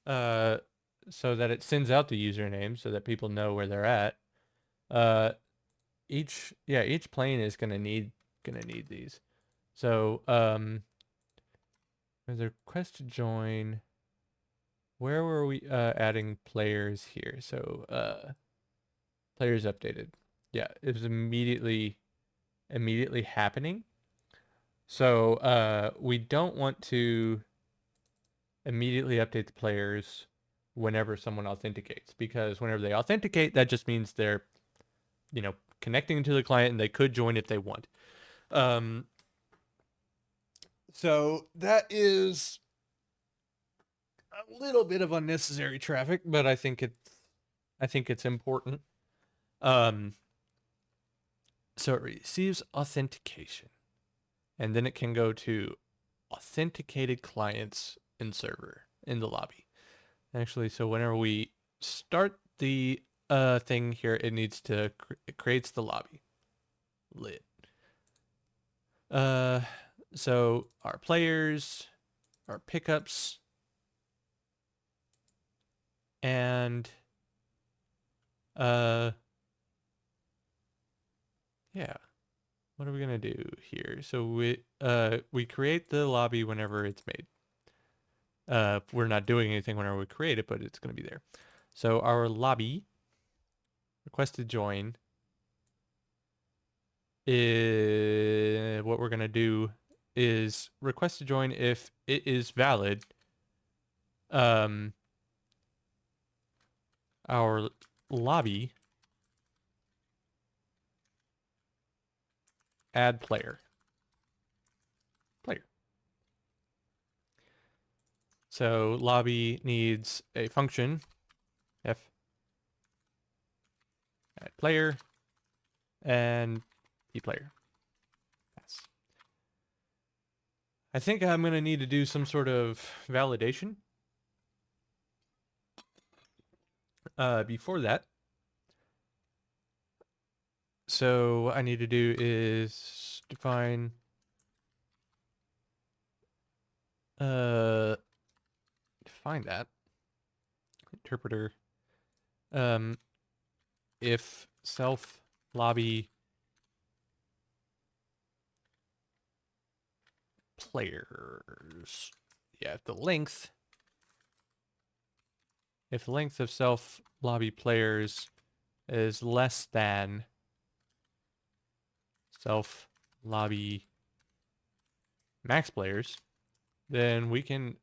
so that it sends out the username so that people know where they're at. Each plane is gonna need these. So there's a request to join. Where were we adding players here? So players updated. Yeah, it was immediately happening. So we don't want to immediately update the players whenever someone authenticates, because whenever they authenticate, that just means they're, connecting to the client and they could join if they want. So that is a little bit of unnecessary traffic, but I think it's important. So it receives authentication, and then it can go to authenticated clients in server in the lobby. Actually, so whenever we start the thing here, it needs to it creates the lobby. Lit. So our players, our pickups, and yeah. What are we gonna do here? So we create the lobby whenever it's made. We're not doing anything whenever we create it, but it's gonna be there. So our lobby request to join is what we're gonna do is request to join if it is valid. Our lobby add player. So lobby needs a function f add player and p player. Yes. I think I'm gonna need to do some sort of validation. Before that. So what I need to do is define that interpreter if self lobby players. Yeah, if the length of self lobby players is less than self lobby max players, then we can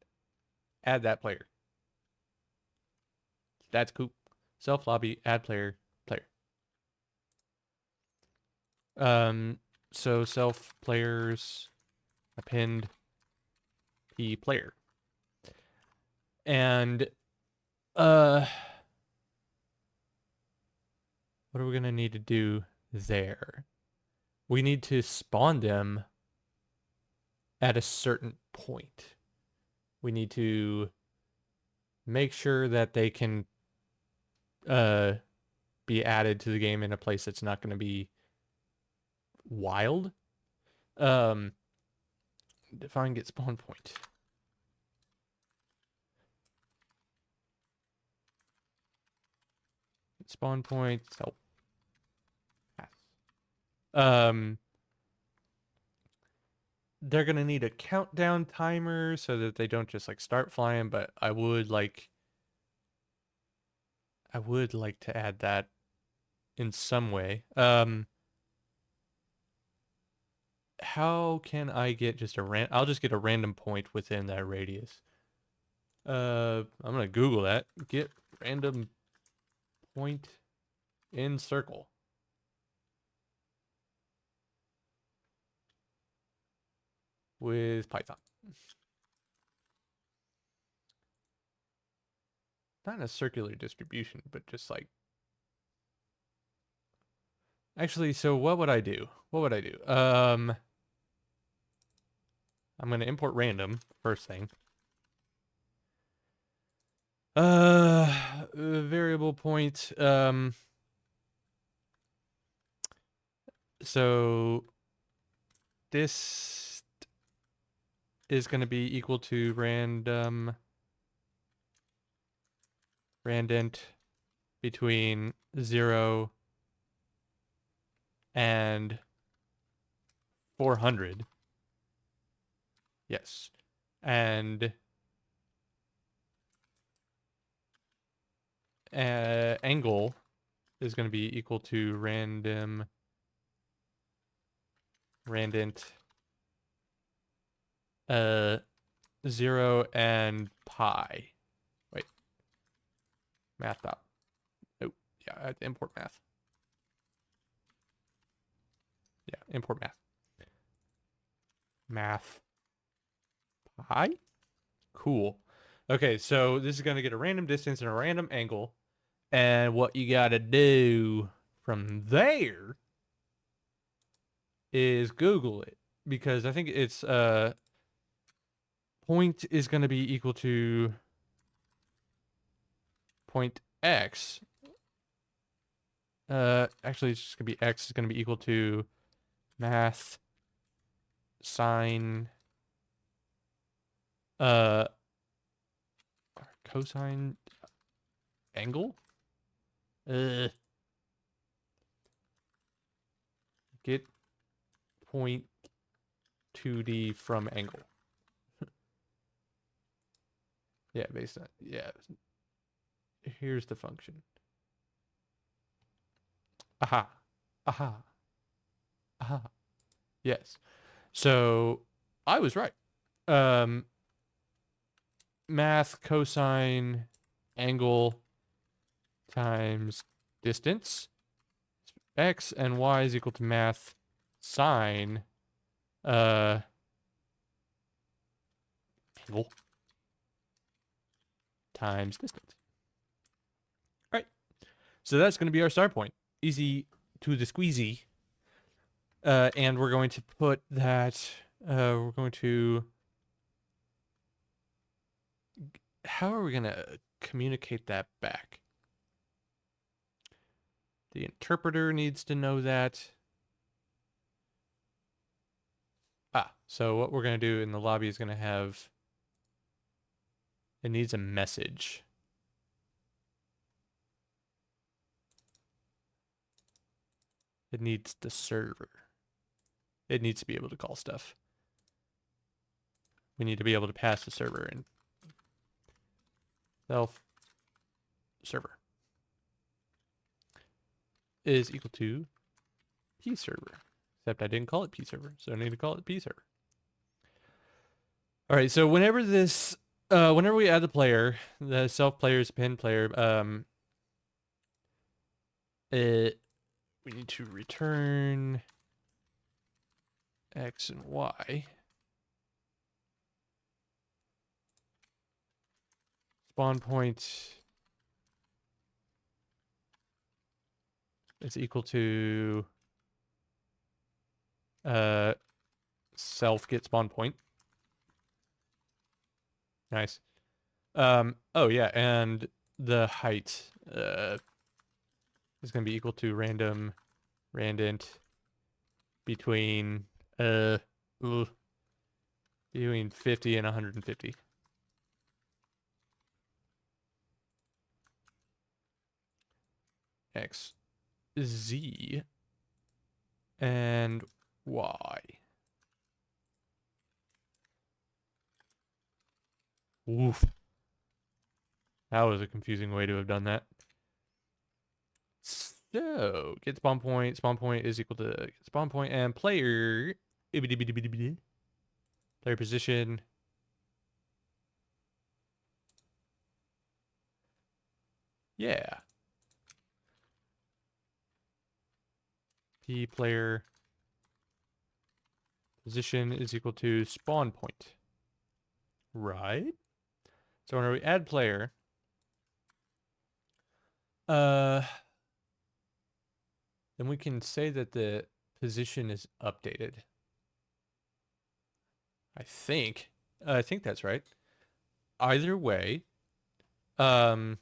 add that player. That's cool. Self lobby add player. So self players append p player. And what are we gonna need to do there? We need to spawn them at a certain point. We need to make sure that they can be added to the game in a place that's not going to be wild. Define get spawn point. Spawn point self. They're gonna need a countdown timer so that they don't just like start flying, but I would like to add that in some way. How can I get just I'll just get a random point within that radius. I'm gonna Google that. Get random point in circle. With Python. not in a circular distribution, but just like... Actually, so what would I do? What would I do? I'm going to import random, first thing. Variable point. So this is going to be equal to randint between 0 and 400. Yes. And angle is going to be equal to randint 0 and pi. Wait. Math out. Oh, yeah, I have to import math. Yeah, import math. Math pi? Cool. Okay, so this is going to get a random distance and a random angle. And what you got to do from there is Google it. Because I think it's point is going to be equal to point x. Actually, it's just going to be x is going to be equal to math sine cosine angle. Get point 2D from angle. Yeah, based on, yeah. Here's the function. Aha. Aha. Aha. Yes. So I was right. Math cosine angle times distance. X and y is equal to math sine angle times distance. All right. So that's going to be our start point. Easy to the squeezy. And we're going to put that, we're going to, how are we going to communicate that back? The interpreter needs to know that. So what we're going to do in the lobby is going to have, it needs a message. It needs the server. It needs to be able to call stuff. We need to be able to pass the server in. Self server is equal to p server. Except I didn't call it p server, so I need to call it p server. All right, so whenever this, whenever we add the player, the self player's pin player, we need to return X and Y. Spawn point is equal to self get spawn point. Nice. Oh yeah, and the height is going to be equal to randint between between 50 and 150. X, Z, and Y. Oof. That was a confusing way to have done that. So, get spawn point. Spawn point is equal to spawn point and player. Player position. Yeah. P player position is equal to spawn point. Right? So when we add player, Then we can say that the position is updated. I think. I think that's right. Either way, um,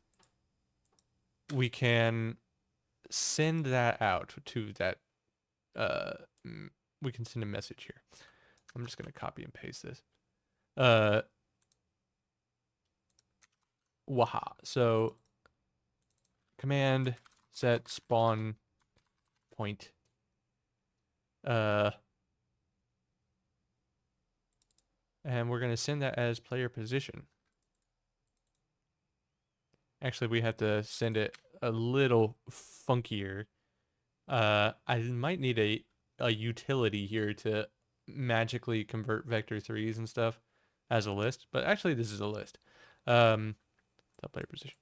we can send that out to that. Uh, we can send a message here. I'm just gonna copy and paste this. Waha. So command set spawn point. And we're gonna send that as player position. Actually, we have to send it a little funkier. I might need a utility here to magically convert vector 3s and stuff as a list, but actually this is a list. Top player position.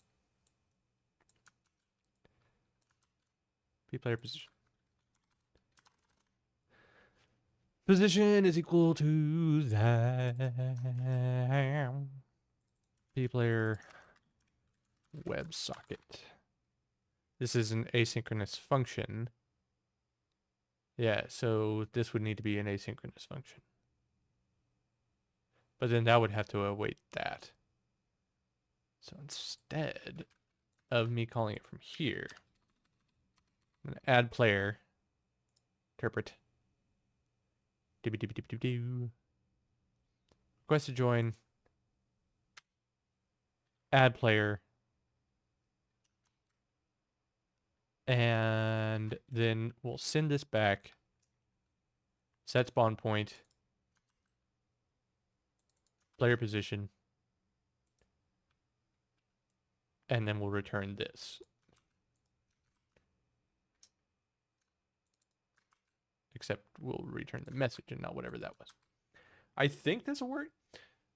P player position. Position is equal to that. P player WebSocket. This is an asynchronous function. Yeah, so this would need to be an asynchronous function. But then that would have to await that. So instead of me calling it from here, I'm going to add player, interpret, request to join, add player, and then we'll send this back, set spawn point, player position, and then we'll return this. Except we'll return the message and not whatever that was. I think this will work.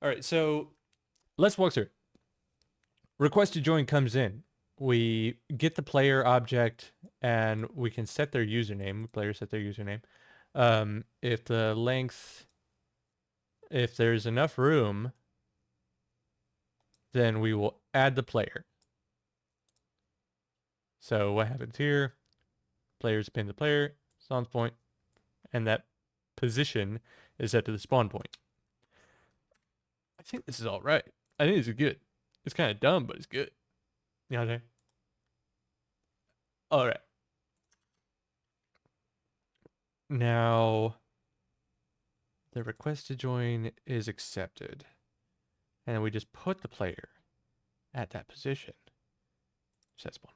All right, so let's walk through. Request to join comes in. We get the player object and we can set their username. Players set their username. If the length, if there's enough room, then we will add the player. So what happens here? Players pin the player, spawn point, and that position is set to the spawn point. I think this is all right. I think this is good. It's kind of dumb, but it's good. You know what I'm saying? All right. Now, the request to join is accepted. And then we just put the player at that position. Set spawn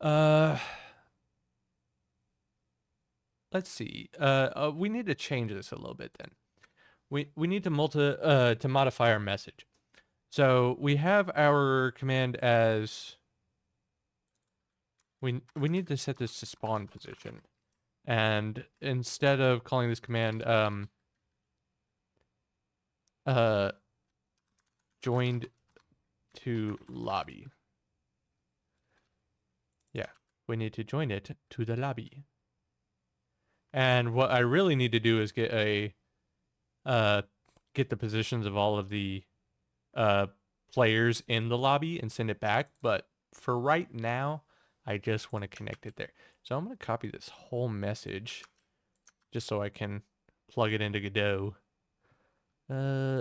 point. Let's see. We need to change this a little bit then. We need to to modify our message. So we have our command as we need to set this to spawn position. And instead of calling this command joined to lobby. Yeah, we need to join it to the lobby. And what I really need to do is get the positions of all of the players in the lobby and send it back. But for right now, I just want to connect it there. So I'm going to copy this whole message just so I can plug it into Godot.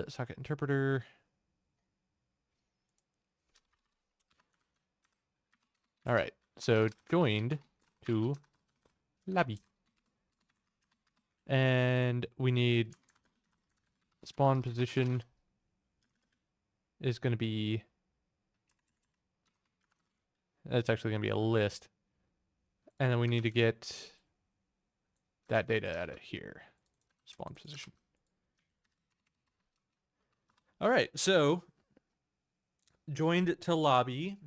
Socket interpreter. All right, so joined to lobby. And we need spawn position is going to be, that's actually going to be a list. And then we need to get that data out of here. Spawn position. All right, so joined to lobby.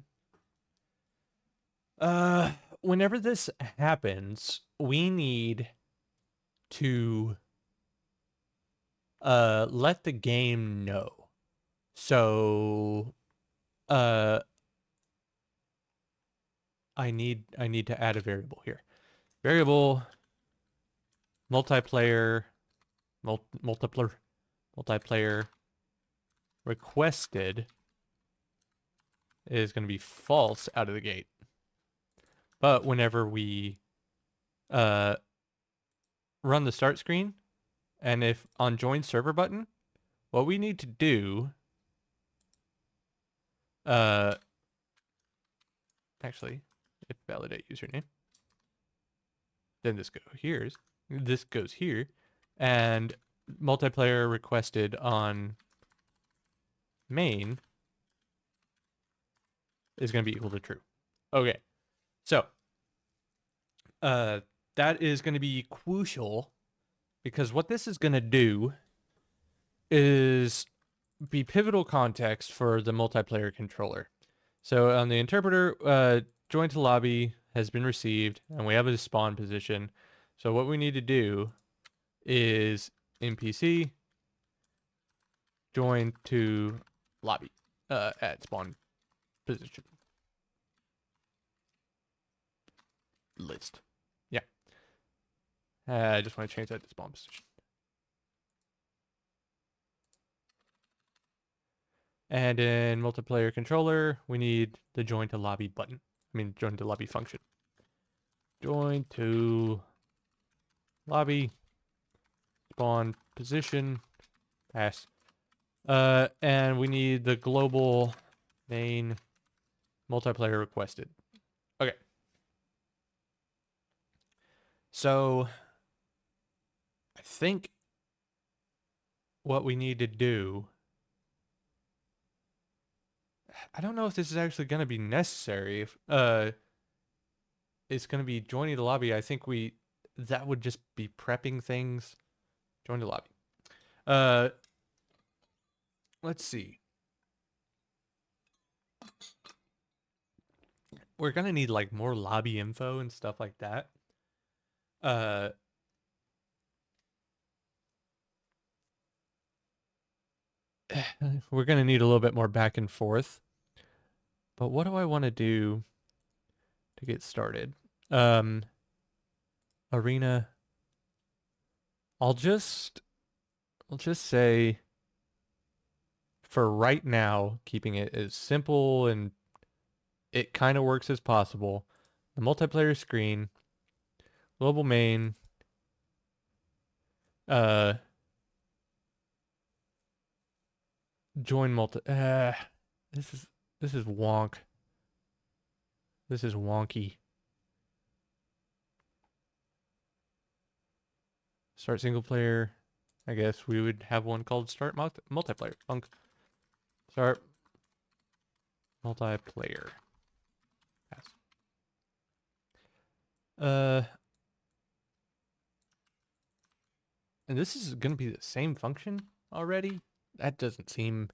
Whenever this happens, we need to let the game know. So I need to add a variable here. Variable multiplayer multiplayer requested is going to be false out of the gate. But whenever we run the start screen, and if on join server button, what we need to do, actually, if validate username, then this goes here, and multiplayer requested on main is going to be equal to true. Okay, so that is going to be crucial because what this is going to do is be pivotal context for the multiplayer controller. So on the interpreter, join to lobby has been received, and we have a spawn position. So what we need to do is NPC join to lobby at spawn position list. Yeah. I just want to change that to spawn position. And in multiplayer controller, we need the join to lobby button. I mean, join to lobby function. Join to lobby, spawn position, pass. And we need the global main multiplayer requested. Okay. So I think what we need to do, I don't know if this is actually going to be necessary. If it's going to be joining the lobby, I think that would just be prepping things. Join the lobby. Let's see. We're going to need like more lobby info and stuff like that. We're going to need a little bit more back and forth. But what do I want to do to get started? Arena. I'll just say for right now, keeping it as simple and it kind of works as possible. The multiplayer screen, global main, join multi. This is wonk. This is wonky. Start single player. I guess we would have one called start multiplayer. Start multiplayer. Pass. And this is going to be the same function already? That doesn't seem...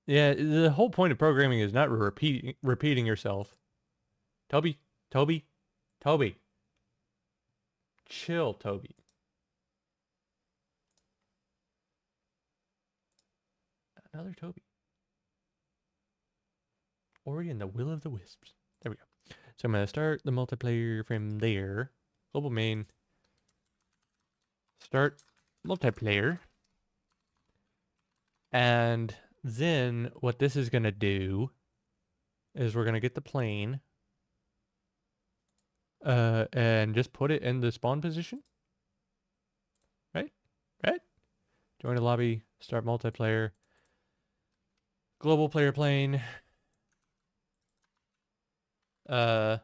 Yeah, the whole point of programming is not repeating yourself. Toby. Chill, Toby. Another Toby. Ori and the Will of the Wisps. There we go. So I'm going to start the multiplayer from there. Global main. Start multiplayer. And then what this is going to do is we're going to get the plane and just put it in the spawn position. Right? Join the lobby, start multiplayer. Global player plane. Global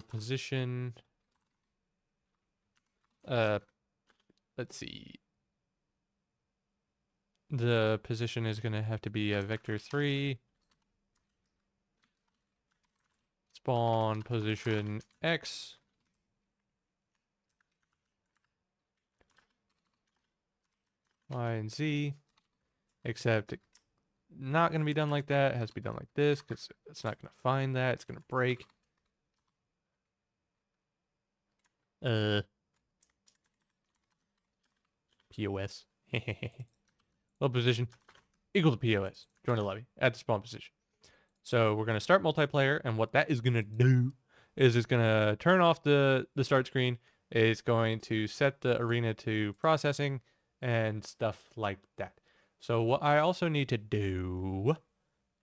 position. Let's see. The position is going to have to be a vector 3. Spawn position X. Y and Z. Except not going to be done like that. It has to be done like this because it's not going to find that. It's going to break. POS. Low position equal to POS. Join the lobby at the spawn position. So we're going to start multiplayer, and what that is going to do is it's going to turn off the start screen. It's going to set the arena to processing and stuff like that. So what I also need to do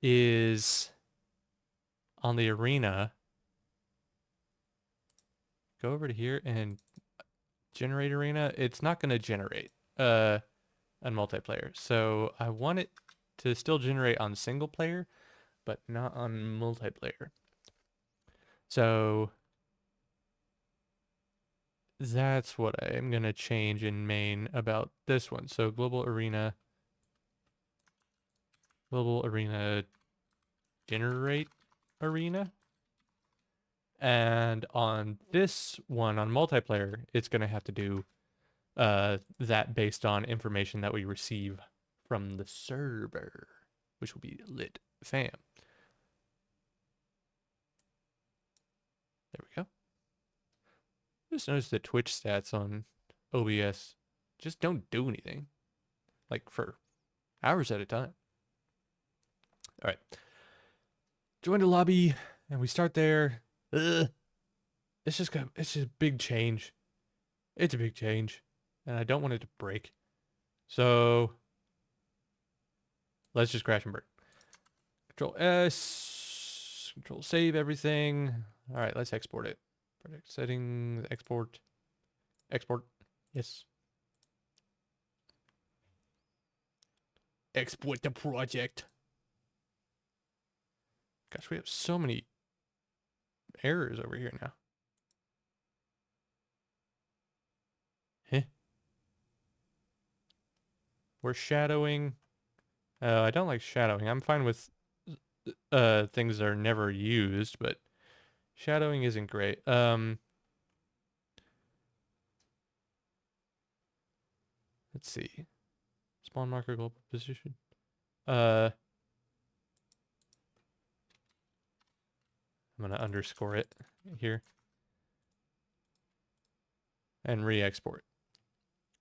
is on the arena, go over to here and generate arena. It's not going to generate on multiplayer. So I want it to still generate on single player, but not on multiplayer. So that's what I am going to change in main about this one. So global arena generate arena. And on this one, on multiplayer, it's going to have to do that based on information that we receive from the server, which will be lit fam. There we go. Just notice the Twitch stats on OBS just don't do anything, like for hours at a time. All right, join the lobby, and we start there. Ugh. It's just a big change. It's a big change, and I don't want it to break. So let's just crash and burn. Control S, Control save everything. All right, let's export it. Project settings, export, export. Yes. Export the project. Gosh, we have so many errors over here now. Huh? We're shadowing. I don't like shadowing. I'm fine with things that are never used, but shadowing isn't great. Let's see. Spawn marker global position. I'm gonna underscore it here and re-export.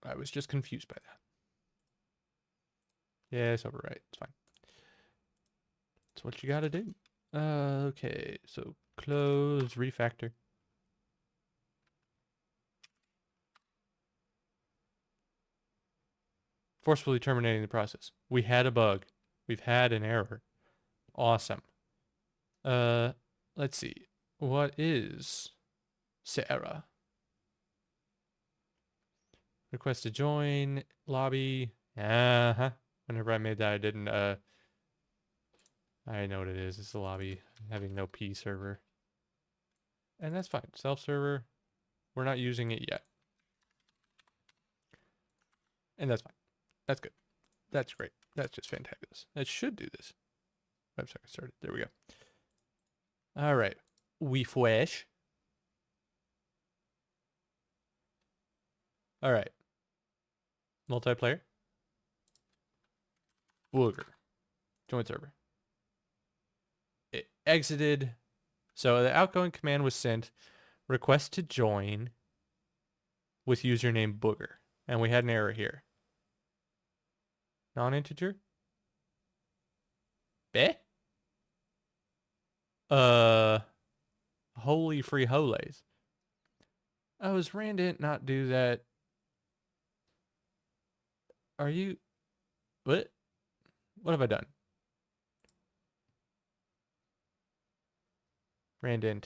I was just confused by that. Yeah, it's overwrite. It's fine. That's what you gotta do. Okay, so close, refactor. Forcefully terminating the process. We had a bug. We've had an error. Awesome. Let's see. What is Sarah? Request to join, lobby. Uh-huh. Whenever I made that, I didn't, I know what it is. It's the lobby having no P server. And that's fine. Self-server. We're not using it yet. And that's fine. That's good. That's great. That's just fantabulous. That should do this. Website started. There we go. All right. We flash. All right. Multiplayer. Wooger. Join server. It exited. So the outgoing command was sent. Request to join with username Booger. And we had an error here. Non-integer? Beh? Holy free holies. Oh, is Randint not do that? Are you... What? What have I done? Randint.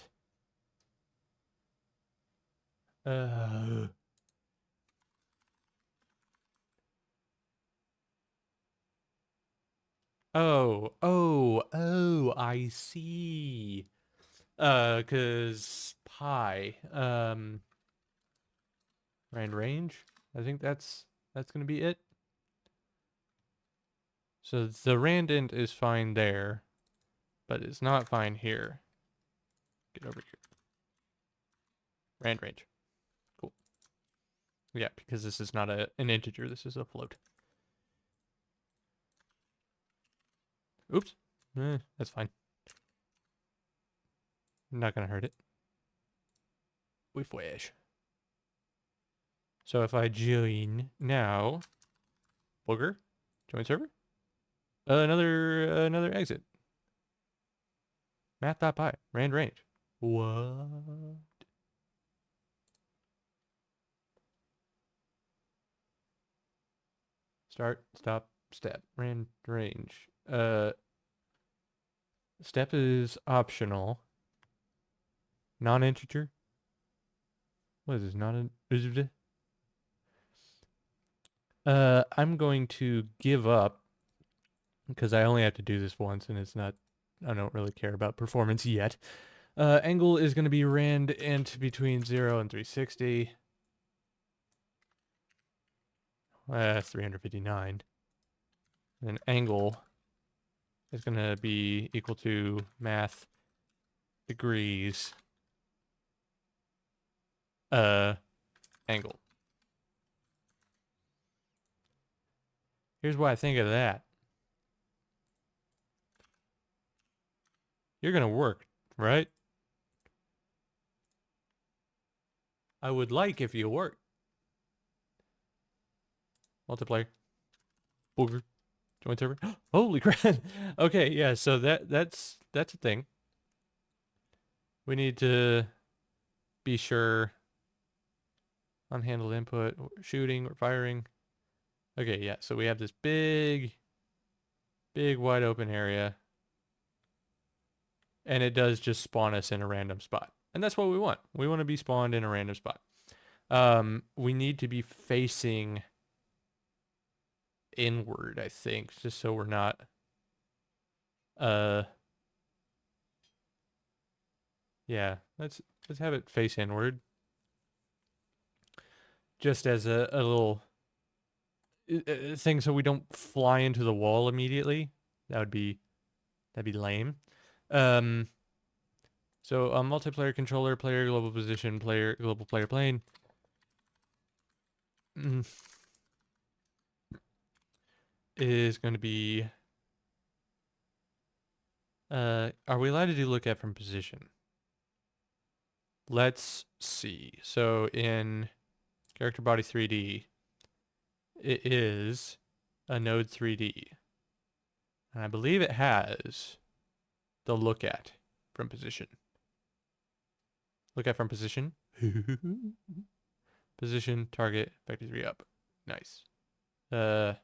Oh, I see. Cause pi. Rand range. I think that's gonna be it. So the randint is fine there, but it's not fine here. Get over here. Rand range. Cool. Yeah, because this is not an integer, this is a float. Oops. That's fine. Not gonna hurt it. We flash. So if I join now, Booger, join server. Another exit. Math.py, rand range. What? Start, stop, step, range. Step is optional. Non-integer. What is this? I'm going to give up because I only have to do this once, and it's not. I don't really care about performance yet. Angle is going to be rand int between 0 and 360. That's 359. And angle is going to be equal to math degrees angle. Here's what I think of that. You're going to work, right? I would like if you work. Multiplayer. Booger. Join server. Holy crap. Okay, yeah, so that's a thing. We need to be sure unhandled input, shooting or firing. Okay, yeah, so we have this big wide open area. And it does just spawn us in a random spot. And that's what we want. We want to be spawned in a random spot. We need to be facing inward, I think, just so we're not yeah, let's have it face inward. Just as a little thing so we don't fly into the wall immediately. That'd be lame. So a multiplayer controller, player global position, player global player plane. Is going to be are we allowed to do look at from position? Let's see. So in character body 3D, it is a node 3D. And I believe it has the look at from position. Look at from position. Position, target, vector 3 up. Nice. I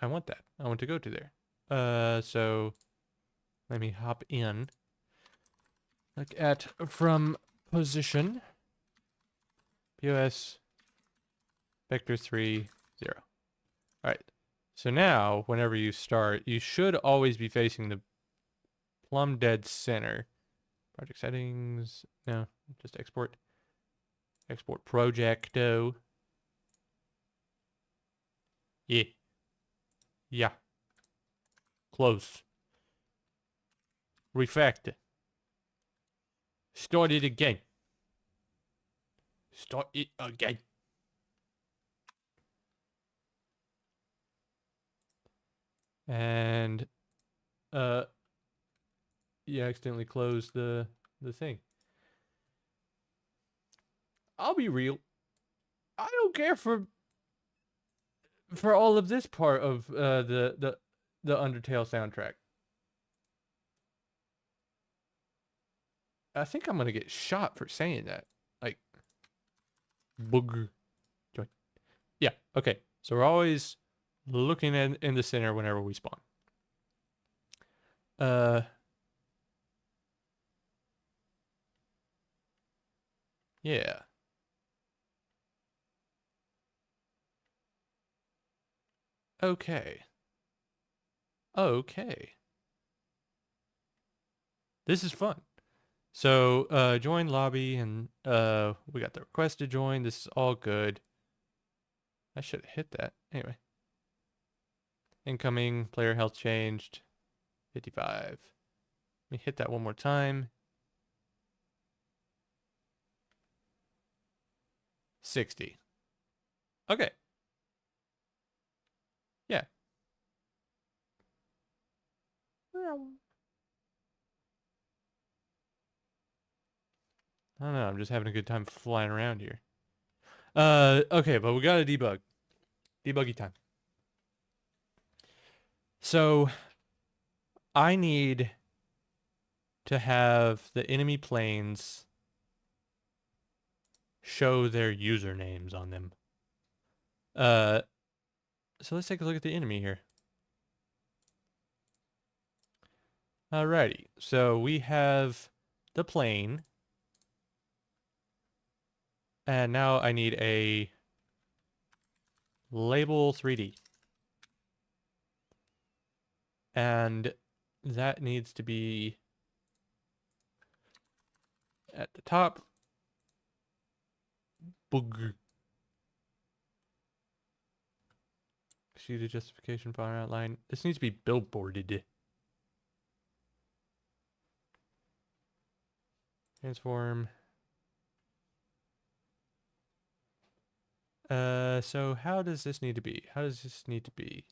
want that. I want to go to there. So let me hop in. Look at from position. POS vector 3 0. All right. So now whenever you start, you should always be facing the plumb dead center. Project settings. No, just export. Export projecto. Yeah. Yeah. Close. Refactor. Start it again. Start it again. And you accidentally closed the thing. I'll be real. I don't care for all of this part of the Undertale soundtrack. I think I'm gonna get shot for saying that. Like, booger. Yeah. Okay. So we're always looking in the center whenever we spawn. Yeah. Okay. Okay. This is fun. So join lobby and we got the request to join. This is all good. I should have hit that. Anyway. Incoming player health changed. 55. Let me hit that one more time. 60. Okay. Yeah. I don't know. I'm just having a good time flying around here. Okay, but we got to debug. Debuggy time. So I need to have the enemy planes show their usernames on them. So let's take a look at the enemy here. Alrighty, so we have the plane, and now I need a label 3D, and that needs to be at the top. Boog. See the justification for our outline. This needs to be billboarded. Transform. So how does this need to be? How does this need to be?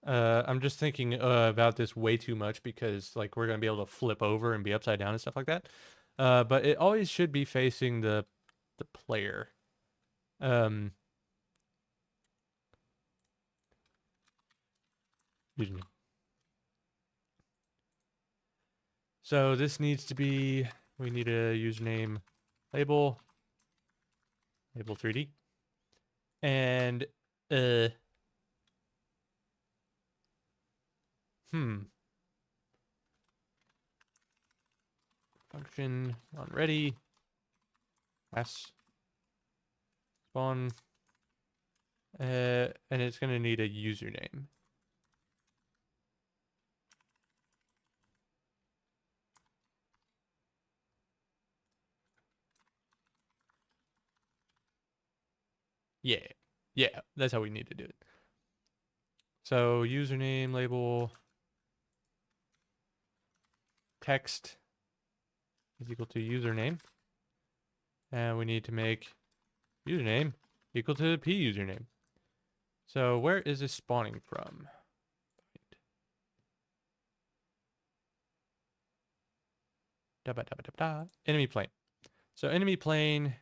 I'm just thinking about this way too much because like we're gonna be able to flip over and be upside down and stuff like that. But it always should be facing the player. Um, Excuse me. So this needs to be, we need a username label 3D. And, uh, hmm. Function on ready. Pass. Spawn. And it's going to need a username. Yeah. Yeah, that's how we need to do it. So username label text is equal to username. And we need to make username equal to p username. So where is this spawning from? Enemy plane. So enemy plane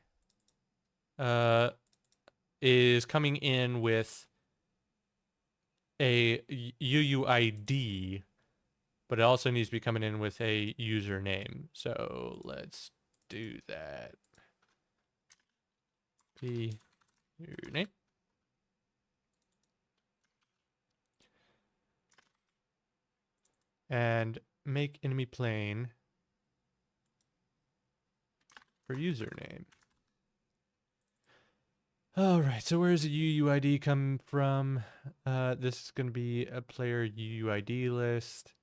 is coming in with a UUID, but it also needs to be coming in with a username. So let's do that. P username. And make enemy plane for username. All right, so where does the UUID come from? This is going to be a player UUID list.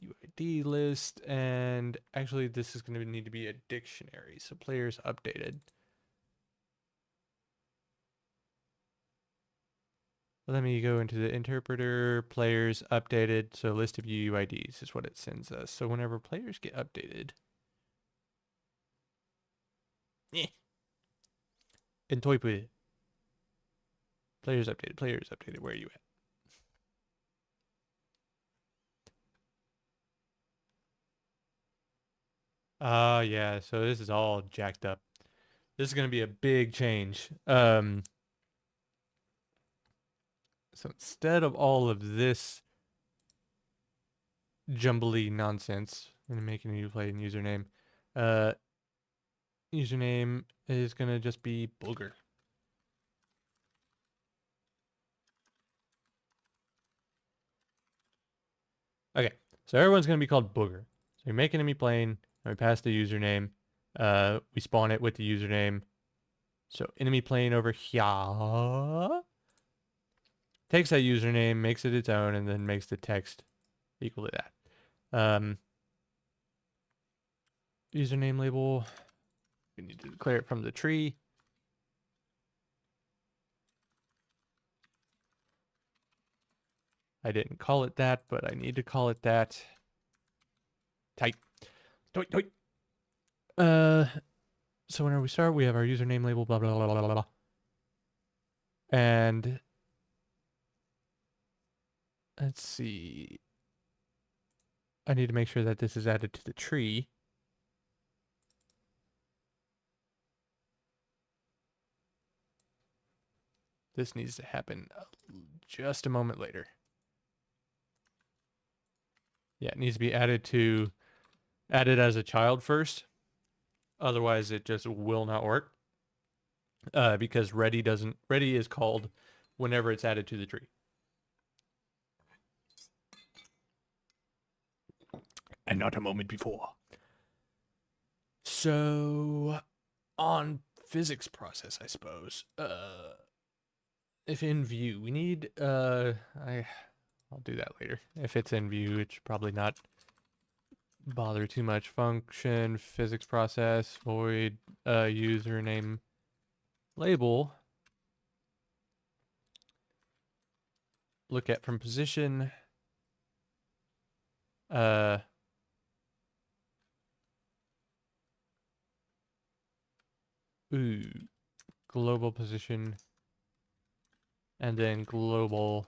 UID list, and actually this is going to need to be a dictionary, so players updated. Let me go into the interpreter, players updated, so list of UUIDs is what it sends us. So whenever players get updated, Entoipu, players updated, where are you at? Yeah, so this is all jacked up. This is going to be a big change. So instead of all of this jumbly nonsense, I'm going to make a new play and username. Username is going to just be Booger. Okay, so everyone's going to be called Booger. So we make enemy plane, and we pass the username. We spawn it with the username. So enemy plane over here takes that username, makes it its own, and then makes the text equal to that. Username label, we need to declare it from the tree. I didn't call it that, but I need to call it that. Tight. Toit, toit. So whenever we start, we have our username label, blah, blah, blah, blah, blah, blah. And let's see. I need to make sure that this is added to the tree. This needs to happen just a moment later. Yeah, it needs to be added to add it as a child first. Otherwise, it just will not work. Because ready is called whenever it's added to the tree. And not a moment before. So on physics process, I suppose. If in view, we need I'll do that later. If it's in view, it should probably not bother too much. Function, physics process, void, username, label. Look at from position. Global position, and then global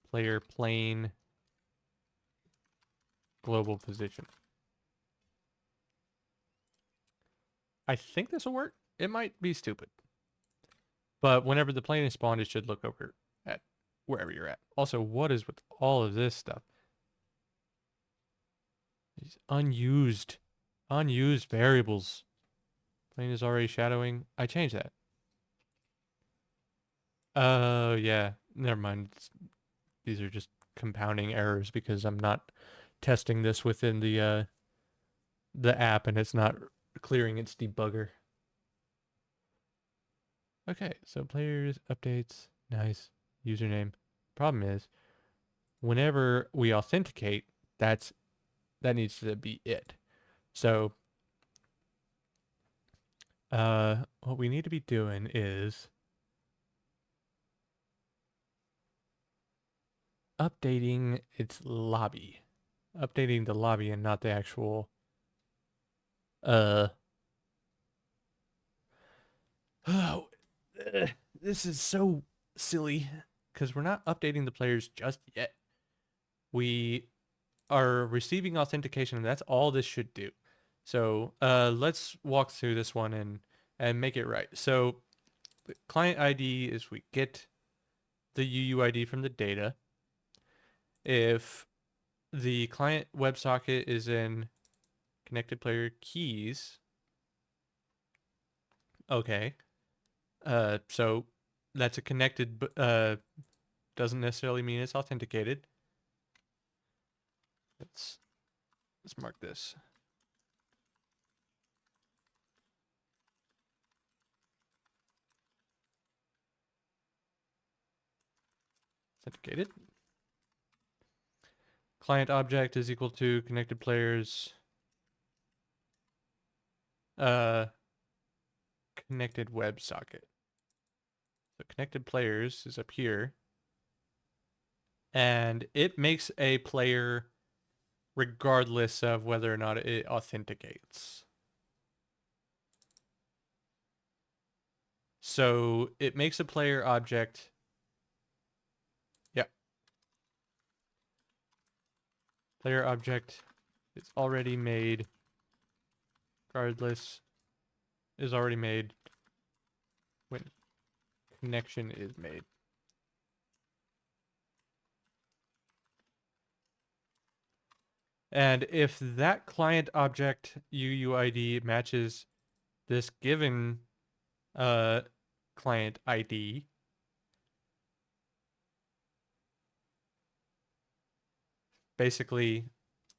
player plane, global position. I think this will work. It might be stupid. But whenever the plane is spawned, it should look over at wherever you're at. Also, what is with all of this stuff? These unused variables. Plane is already shadowing. I changed that. Oh, yeah. Never mind. These are just compounding errors because I'm not testing this within the app and it's not clearing its debugger. Okay, so players, updates, nice, username. Problem is, whenever we authenticate, that needs to be it. So, what we need to be doing is updating its lobby, updating the lobby and not the actual. Oh, this is so silly because we're not updating the players just yet. We are receiving authentication, and that's all this should do. So let's walk through this one and make it right. So the client ID is we get the UUID from the data. If the client WebSocket is in connected player keys, okay. So that's a connected, doesn't necessarily mean it's authenticated. Let's mark this. Authenticated. Client object is equal to connected players. Connected WebSocket. So connected players is up here. And it makes a player regardless of whether or not it authenticates. So it makes a player object. Yeah. Player object is already made. Regardless is already made when connection is made. And if that client object UUID matches this given client ID, basically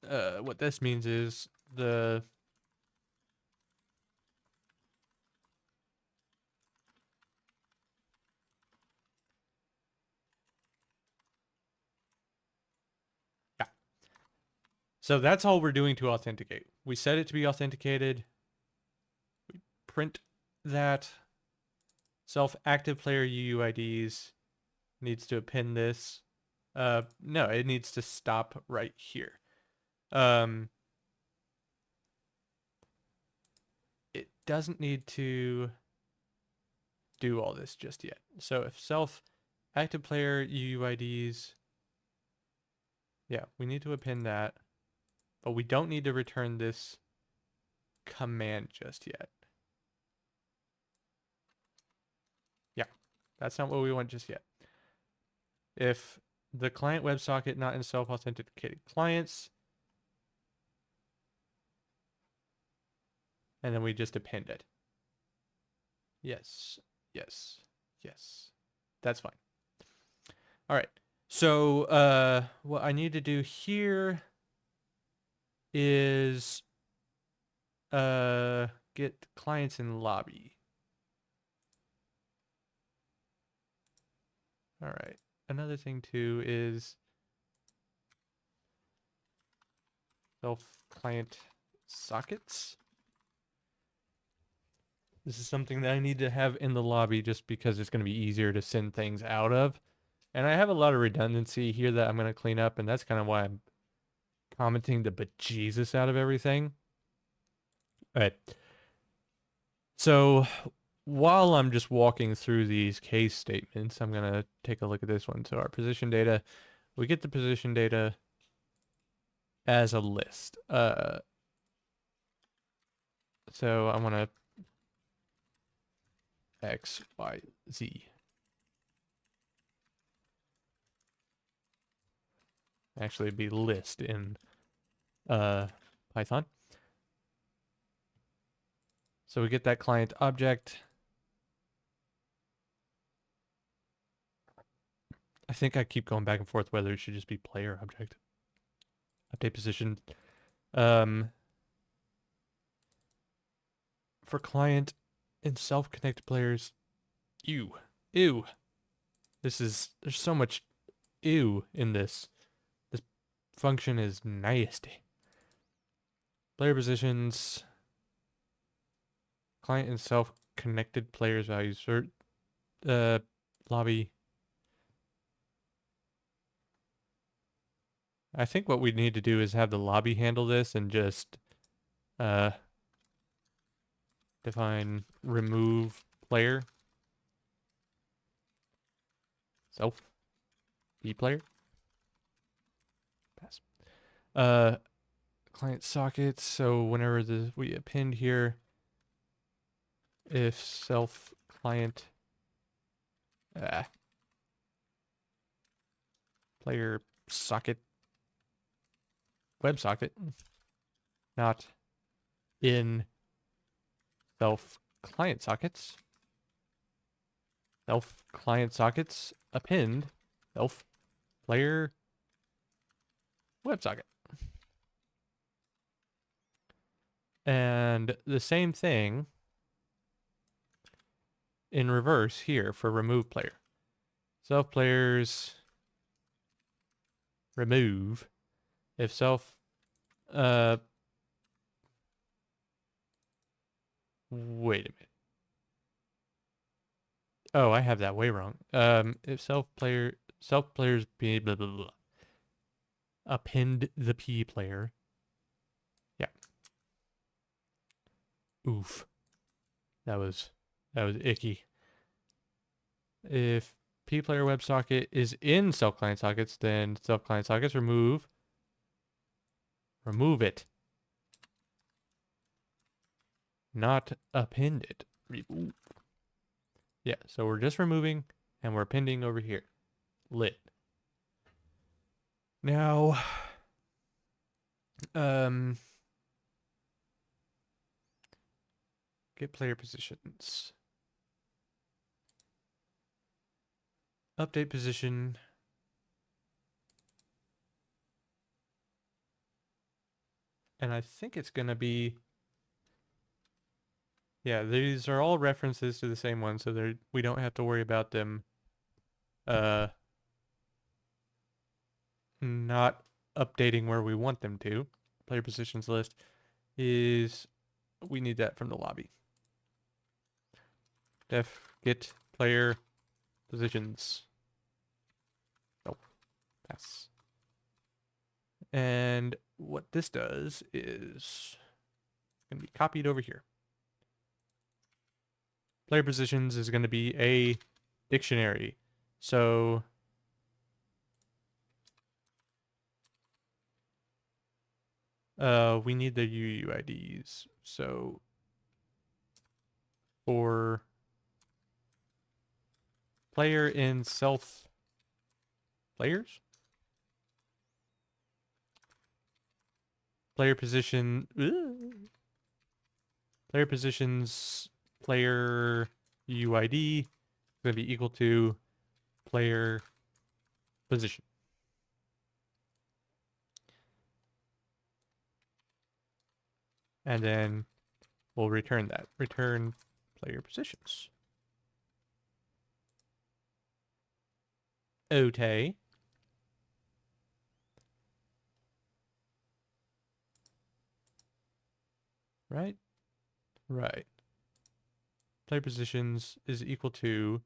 what this means is the yeah. So that's all we're doing to authenticate. We set it to be authenticated. We print that self-active player UUIDs needs to append this. No, it needs to stop right here. It doesn't need to do all this just yet. So if self-active player UUIDs, yeah, we need to append that, but we don't need to return this command just yet. Yeah, that's not what we want just yet. If the client WebSocket not in self-authenticated clients, and then we just append it. Yes, yes, yes. That's fine. All right. So what I need to do here is get clients in lobby. All right. Another thing too is self client sockets. This is something that I need to have in the lobby just because it's going to be easier to send things out of. And I have a lot of redundancy here that I'm going to clean up, and that's kind of why I'm commenting the bejesus out of everything. All right. So while I'm just walking through these case statements, I'm going to take a look at this one. So our position data, we get the position data as a list. So I want to X, Y, Z. Actually, it'd be list in Python. So we get that client object. I think I keep going back and forth whether it should just be player object. Update position. For client and self-connected players. Ew. There's so much ew in this. This function is nasty. Player positions. Client and self-connected players values. Lobby. I think what we need to do is have the lobby handle this and just define remove player. Self. B player. Pass. Client sockets. So whenever we append here, if self client player socket WebSocket not in self client sockets, self client sockets append self player WebSocket. And the same thing in reverse here for remove player. Self players remove if self wait a minute. Oh, I have that way wrong. If self players be blah blah blah. Append the P player. Yeah. Oof. That was icky. If P player WebSocket is in self client sockets, then self client sockets remove it. Not append it. Remove. Yeah, so we're just removing and we're appending over here. Lit. Now, get player positions. Update position. And I think it's going to be, yeah, these are all references to the same one, so we don't have to worry about them not updating where we want them to. Player positions list is, we need that from the lobby. Def get player positions. Nope. Pass. And what this does is going to be copied over here. Player positions is going to be a dictionary. So we need the UUIDs. So for player in self players, player position, player positions, player UID is going to be equal to player position. And then we'll return that. Return player positions. Okay. Right? Right. Player positions is equal to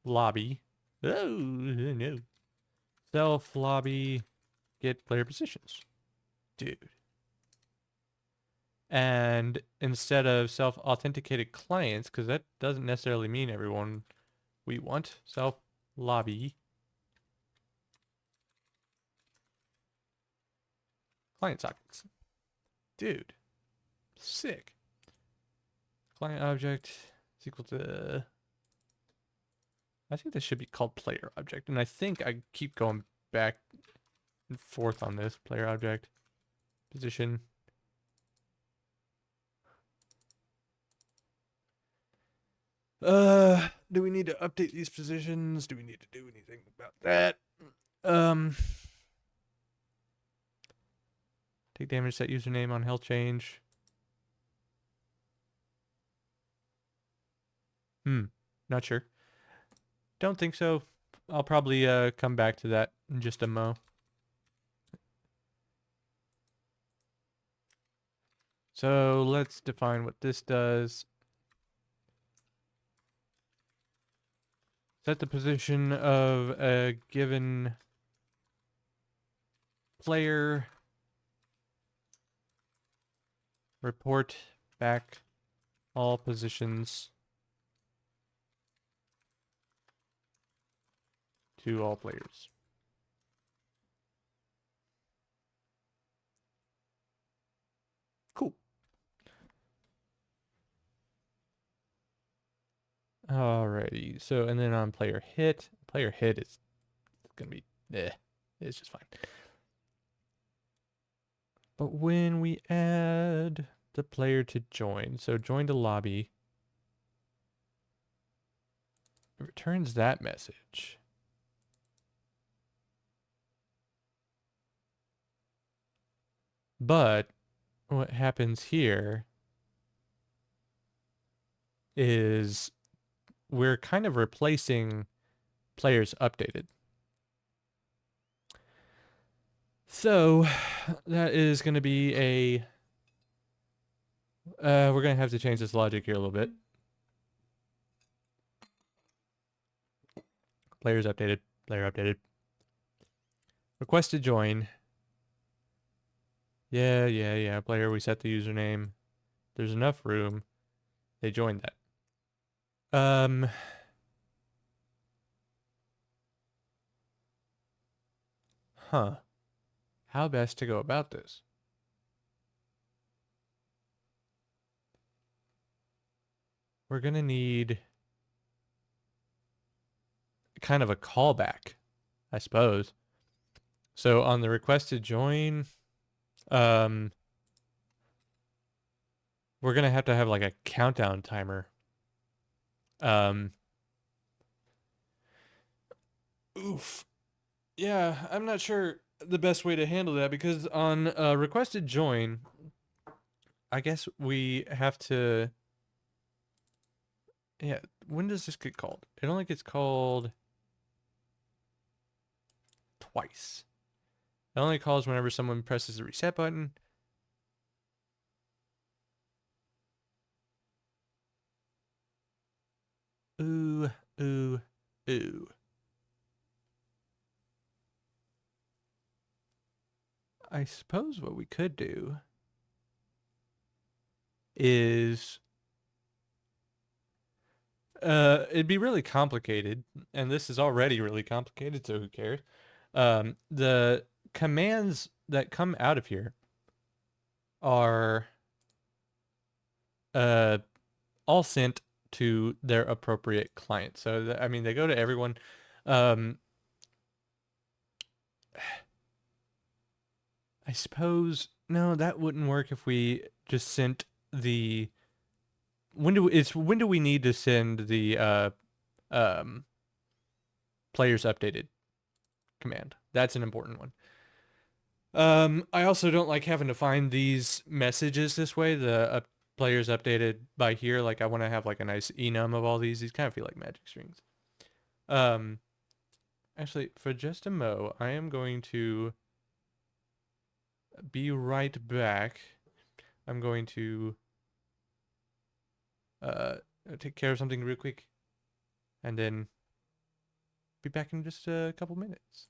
lobby. Oh, no. Self lobby get player positions. Dude. And instead of self-authenticated clients, because that doesn't necessarily mean everyone we want, self-lobby client sockets. Dude, sick. Client object is equal to... I think this should be called player object. And I think I keep going back and forth on this. Player object, position. Do we need to update these positions? Do we need to do anything about that? Take damage, set username on health change. Not sure. Don't think so. I'll probably come back to that in just a mo. So let's define what this does. Set the position of a given player. Report back all positions to all players. Cool. Alrighty. So, and then on player hit is going to be, it's just fine. But when we add the player to join, so join to lobby, it returns that message. But what happens here is we're kind of replacing players updated. So that is going to be a... we're going to have to change this logic here a little bit. Players updated. Player updated. Request to join. Yeah. Player, we set the username. There's enough room. They joined that. Huh. How best to go about this? We're going to need kind of a callback, I suppose. So on the request to join, we're going to have like a countdown timer. Oof. Yeah, I'm not sure the best way to handle that because on requested join, I guess we have to... Yeah, when does this get called? It only gets called twice. It only calls whenever someone presses the reset button. Ooh. I suppose what we could do is it'd be really complicated, and this is already really complicated, so who cares? The commands that come out of here are all sent to their appropriate client. So I mean, they go to everyone. I suppose no, that wouldn't work if we just sent the when do we need to send the um players updated command? That's an important one. I also don't like having to find these messages this way. The players updated by here. Like I want to have like a nice enum of all these. These kind of feel like magic strings. Um, actually, for just a mo, I am going to be right back. I'm going to uh take care of something real quick, and then be back in just a couple minutes.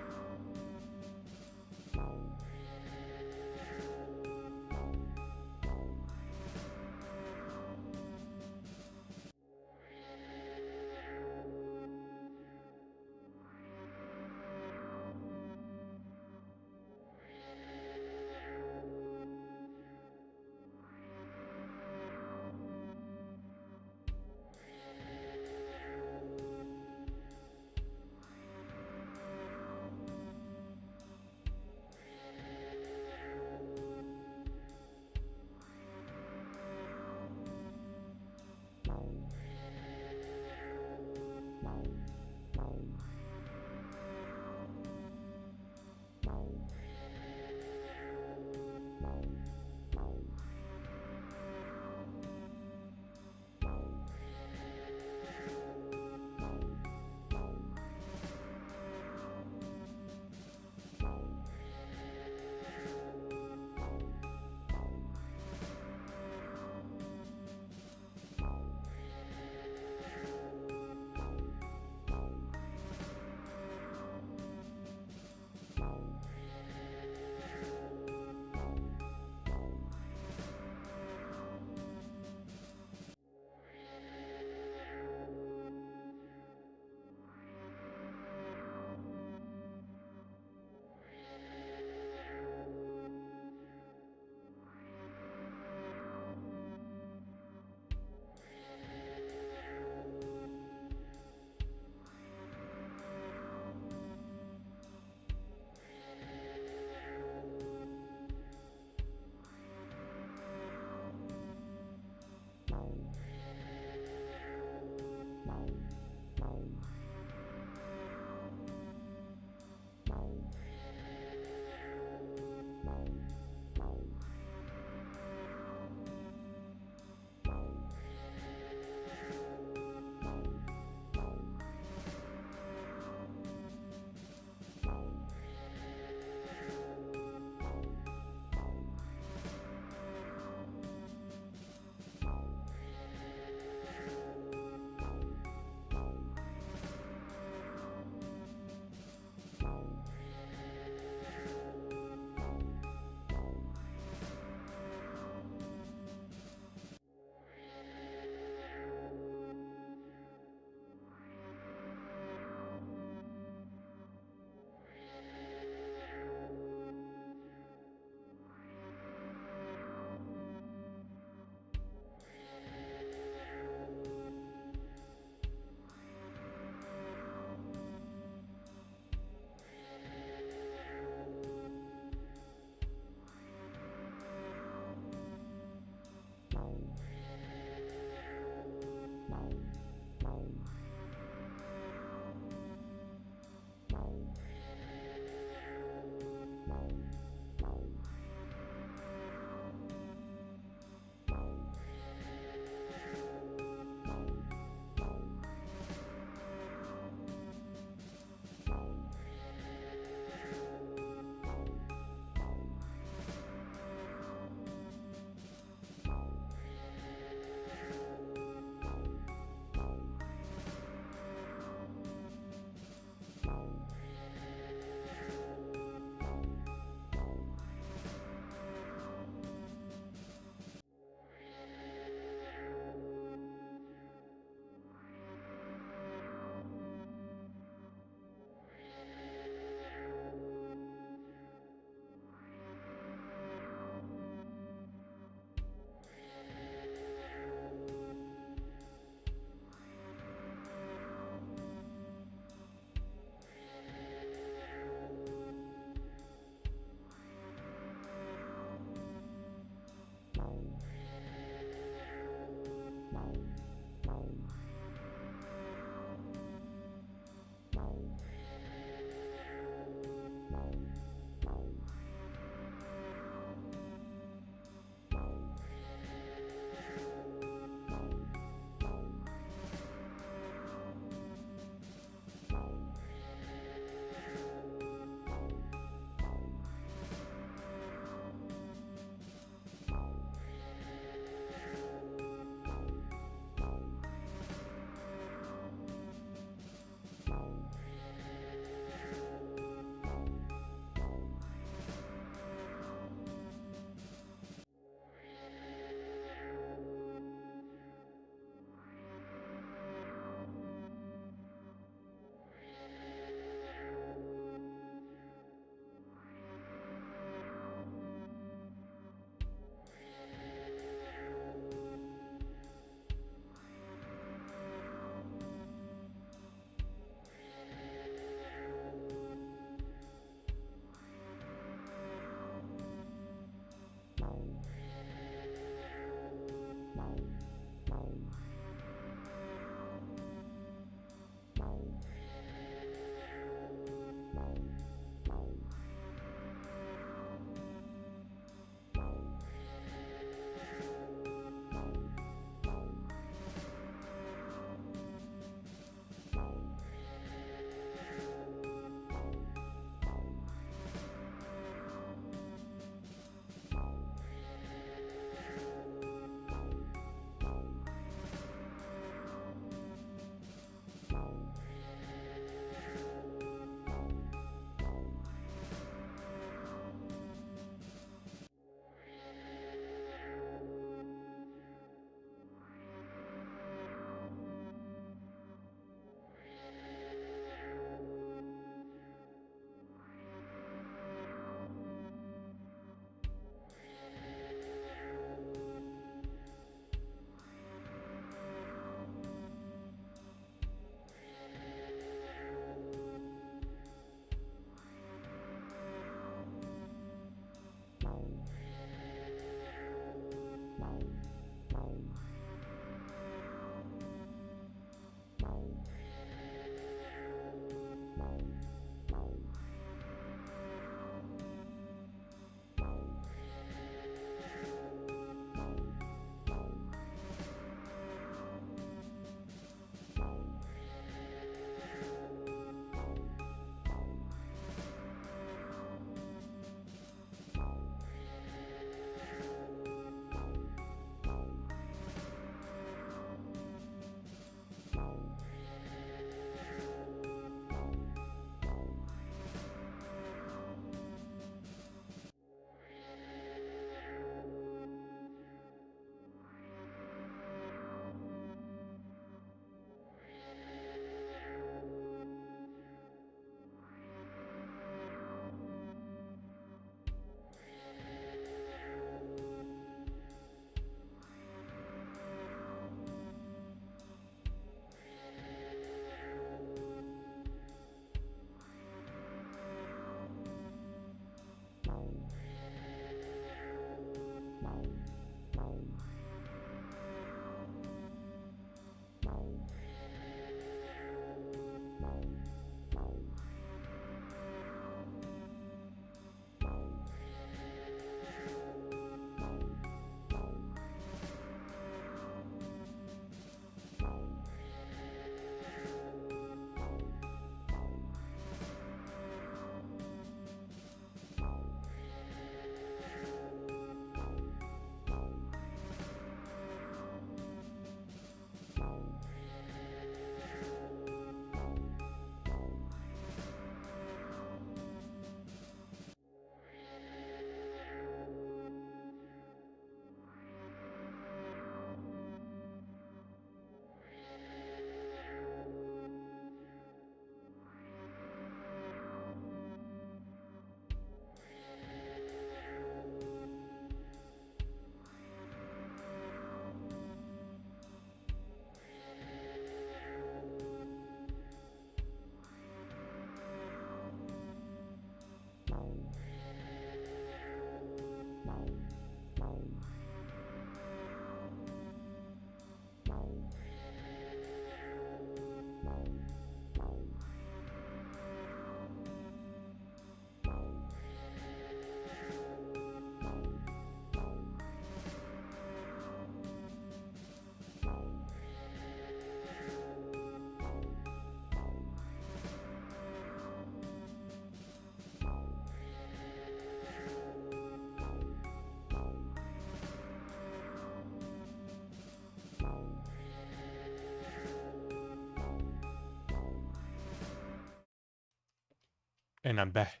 And I'm back.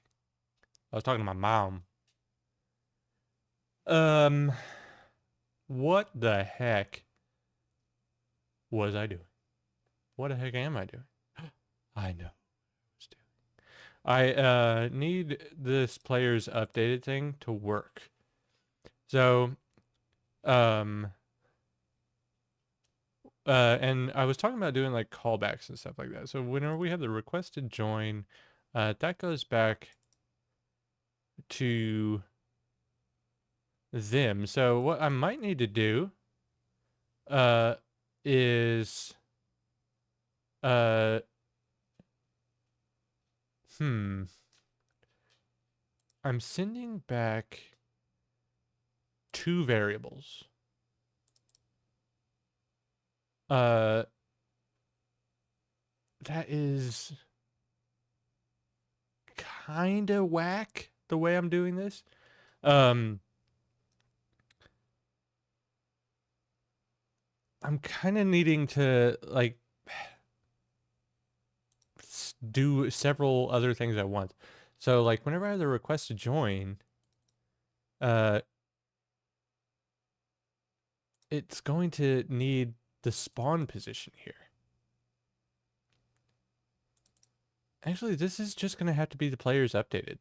I was talking to my mom. Um, what the heck was I doing? What the heck am I doing? I know. I need this player's updated thing to work. So, um, and I was talking about doing like callbacks and stuff like that. So whenever we have the request to join, that goes back to them. So what I might need to do, uh, is, uh, hmm, I'm sending back two variables. Uh, that is kind of whack the way I'm doing this. I'm kind of needing to like do several other things at once. So like whenever I have the request to join, uh, it's going to need the spawn position here. Actually, this is just going to have to be the players updated.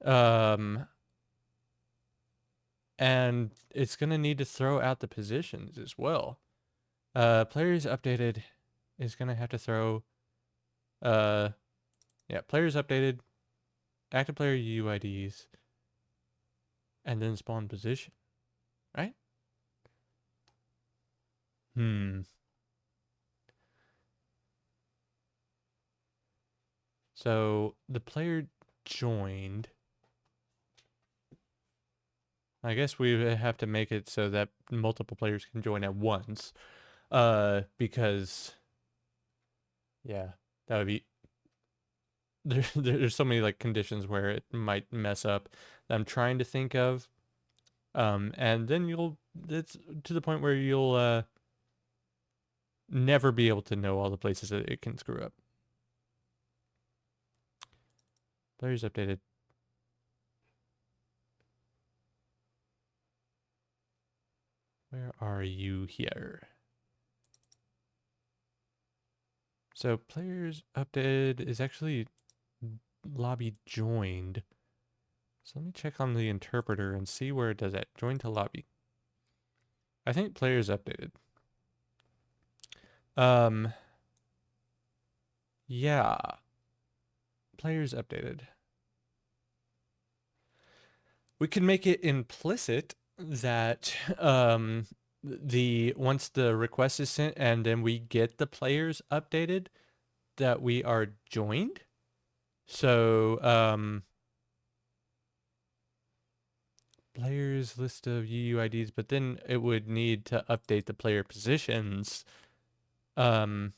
Um, and it's going to need to throw out the positions as well. Players updated is going to have to throw, yeah, players updated, active player UIDs, and then spawn position, right? So the player joined. I guess we have to make it so that multiple players can join at once. Because yeah, that would be there's so many like conditions where it might mess up that I'm trying to think of. And then it's to the point where you'll never be able to know all the places that it can screw up. Players updated. Where are you here? So players updated is actually lobby joined. So let me check on the interpreter and see where it does that. Join to lobby. I think players updated. Yeah. Players updated. We can make it implicit that the once the request is sent and then we get the players updated that we are joined. So players list of UUIDs, but then it would need to update the player positions. But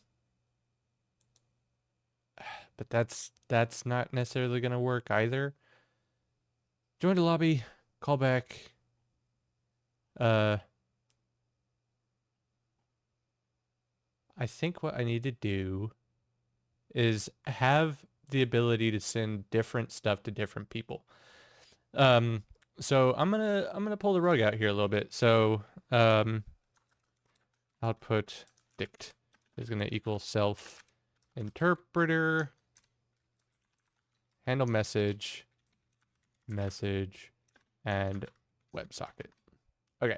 that's not necessarily going to work either. Join the lobby, call back. I think what I need to do is have the ability to send different stuff to different people. So I'm gonna pull the rug out here a little bit. So output dict is gonna equal self interpreter handle message and WebSocket. Okay,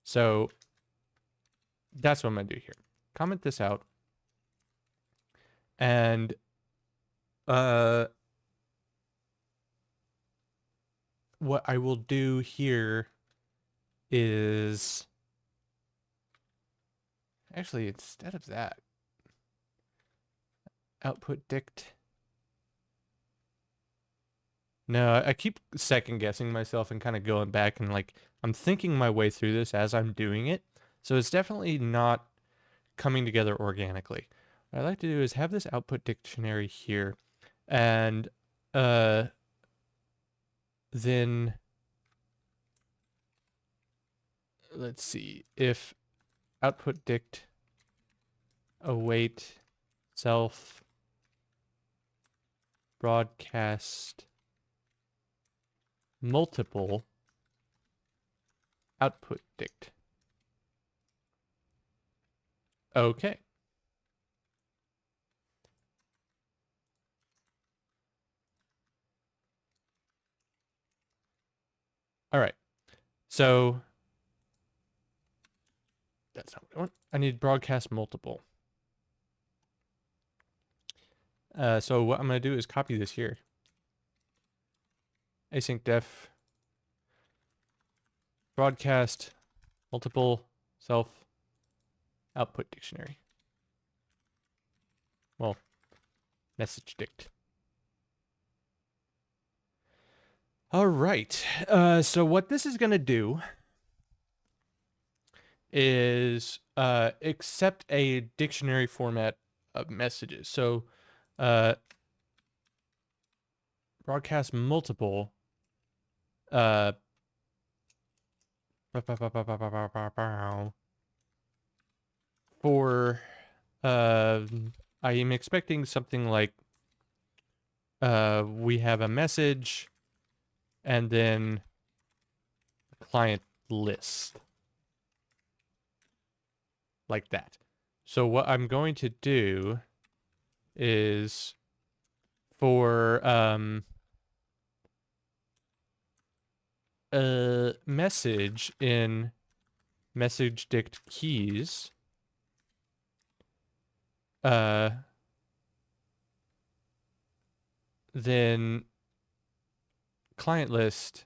so that's what I'm gonna do here. Comment this out, and what I will do here is actually, instead of that, output dict. No, I keep second guessing myself and kind of going back and like I'm thinking my way through this as I'm doing it. So it's definitely not coming together organically. What I like to do is have this output dictionary here and then let's see if output dict await self broadcast multiple output dict. Okay. All right. So that's not what I want. I need broadcast multiple. So what I'm going to do is copy this here. Async def broadcast multiple self output dictionary. Well, message dict. All right. So what this is going to do is accept a dictionary format of messages. So broadcast multiple for I am expecting something like we have a message and then client list like that. So what I'm going to do is for a message in message dict keys, then client list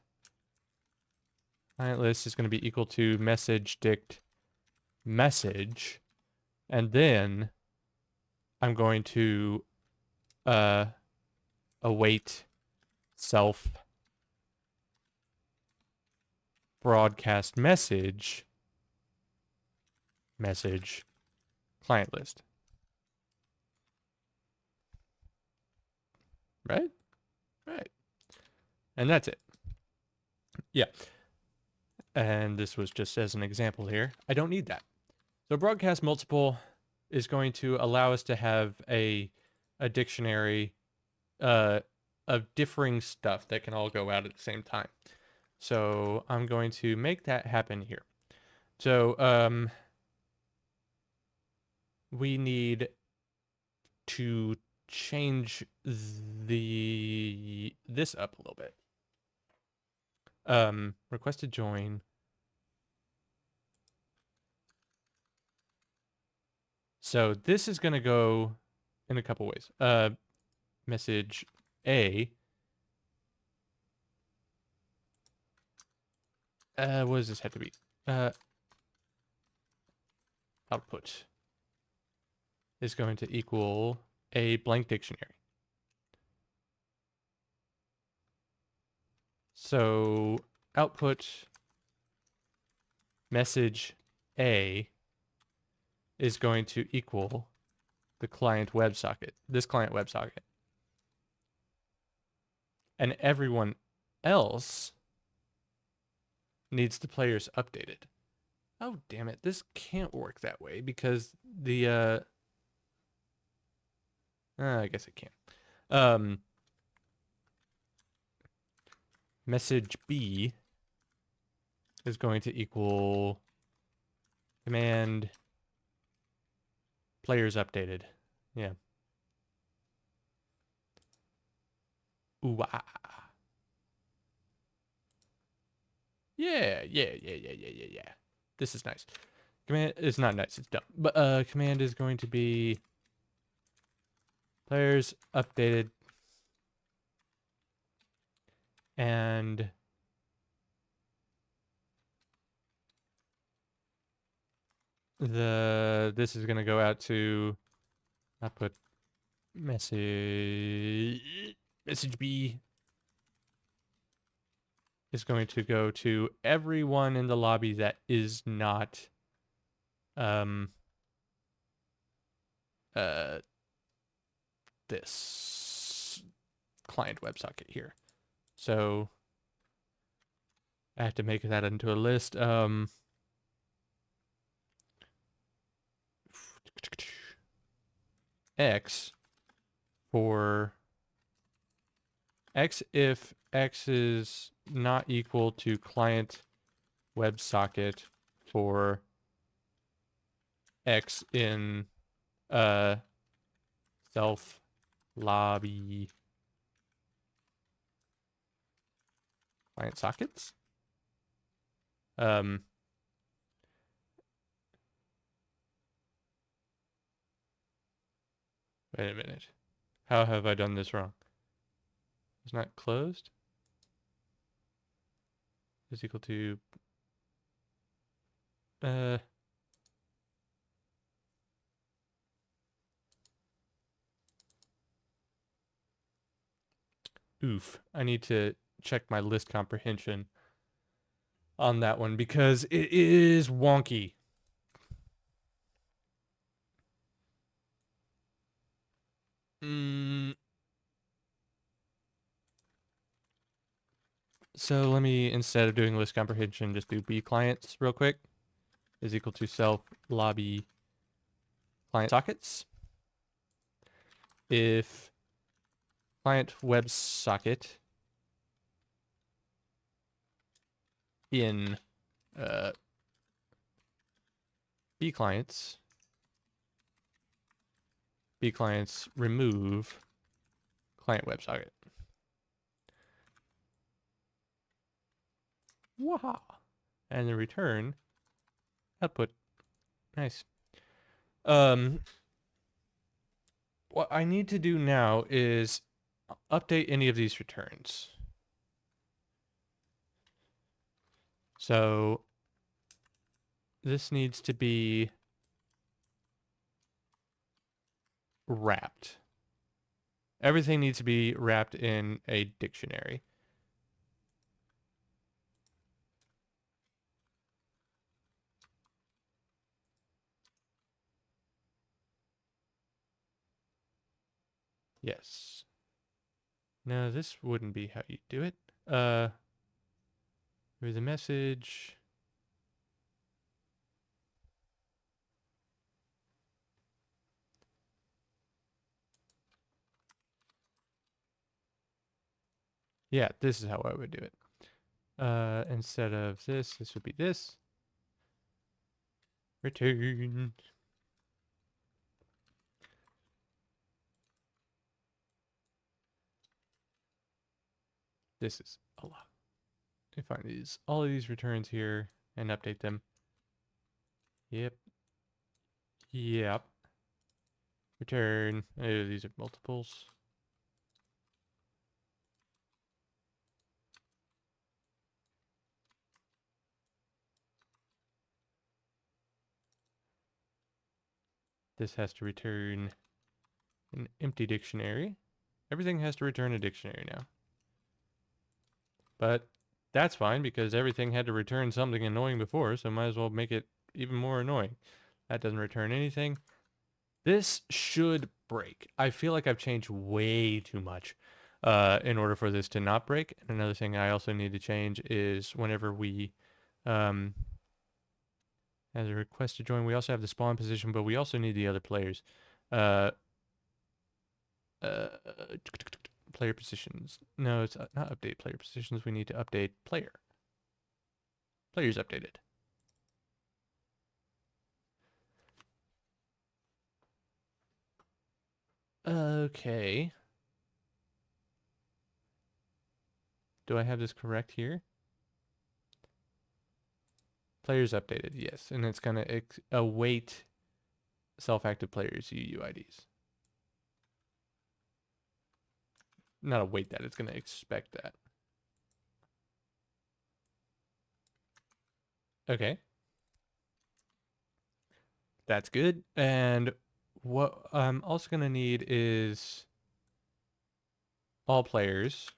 is going to be equal to message dict message, and then I'm going to await self broadcast message client list. Right? Right. And that's it. Yeah. And this was just as an example here. I don't need that. So broadcast multiple is going to allow us to have a dictionary of differing stuff that can all go out at the same time. So I'm going to make that happen here. So we need to change this up a little bit. Request to join. So this is going to go in a couple ways. Message A. What does this have to be? Output is going to equal a blank dictionary. So output message A is going to equal the client WebSocket, this client WebSocket. And everyone else needs the players updated. Oh, damn it. This can't work that way because the, I guess it can. Message B is going to equal command players updated. Yeah. Ooh, ah. Yeah. This is nice. Command is not nice, it's dumb. But command is going to be players updated and this is gonna go out to, I put message B is going to go to everyone in the lobby that is not um uh this client WebSocket here. So I have to make that into a list. X for X if X is not equal to client WebSocket for X in self lobby client sockets. Um, Wait a minute. How have I done this wrong? It's not closed. Is equal to uh oof. I need to check my list comprehension on that one because it is wonky. So let me, instead of doing list comprehension, just do B clients real quick. Is equal to self lobby client sockets. If client WebSocket in B clients remove client WebSocket. Wow. And the return output. Nice. What I need to do now is update any of these returns. So this needs to be wrapped. Everything needs to be wrapped in a dictionary. Yes. No, this wouldn't be how you do it. Here's a message. Yeah, this is how I would do it. Instead of this would be this. Return. This is a lot. I find all of these returns here and update them. Yep. Yep. Return. Oh, these are multiples. This has to return an empty dictionary. Everything has to return a dictionary now. But that's fine because everything had to return something annoying before, so might as well make it even more annoying. That doesn't return anything. This should break. I feel like I've changed way too much in order for this to not break. And another thing I also need to change is whenever we as a request to join, we also have the spawn position, but we also need the other players. Uh, uh, Player positions. No, it's not update player positions. We need to update player. Players updated. Okay. Do I have this correct here? Players updated, yes. And it's going to await self-active players UUIDs. Not await that, it's going to expect that. Okay. That's good. And what I'm also going to need is all players.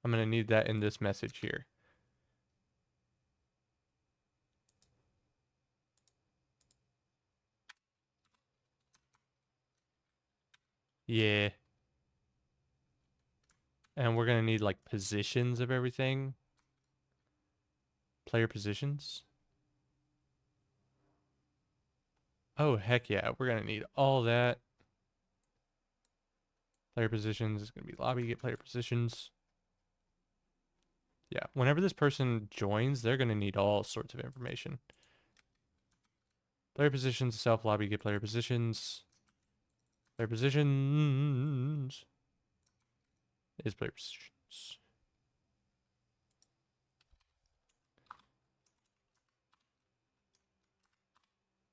I'm going to need that in this message here. Yeah. And we're going to need like positions of everything. Player positions. Oh, heck yeah. We're going to need all that. Player positions is going to be lobby, get player positions. Yeah, whenever this person joins, they're going to need all sorts of information. Player positions, self lobby, get player positions. Player positions is player positions.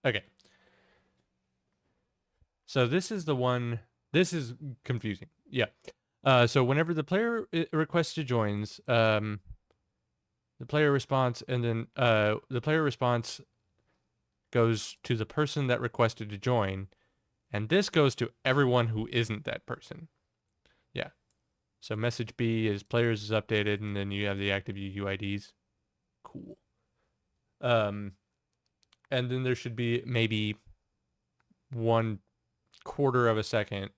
Okay. So this is the one. This is confusing. Yeah. So whenever the player requests to joins, the player response, and then the player response goes to the person that requested to join, and this goes to everyone who isn't that person. Yeah. So message B is players is updated, and then you have the active UUIDs. Cool. And then there should be maybe 1/4 of a second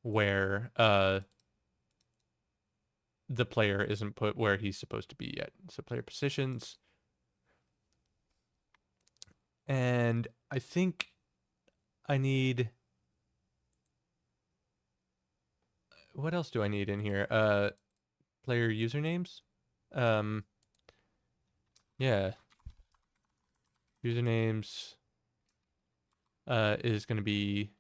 where the player isn't put where he's supposed to be yet. So player positions. And I think I need, what else do I need in here? Player usernames. Um yeah. Usernames is going to be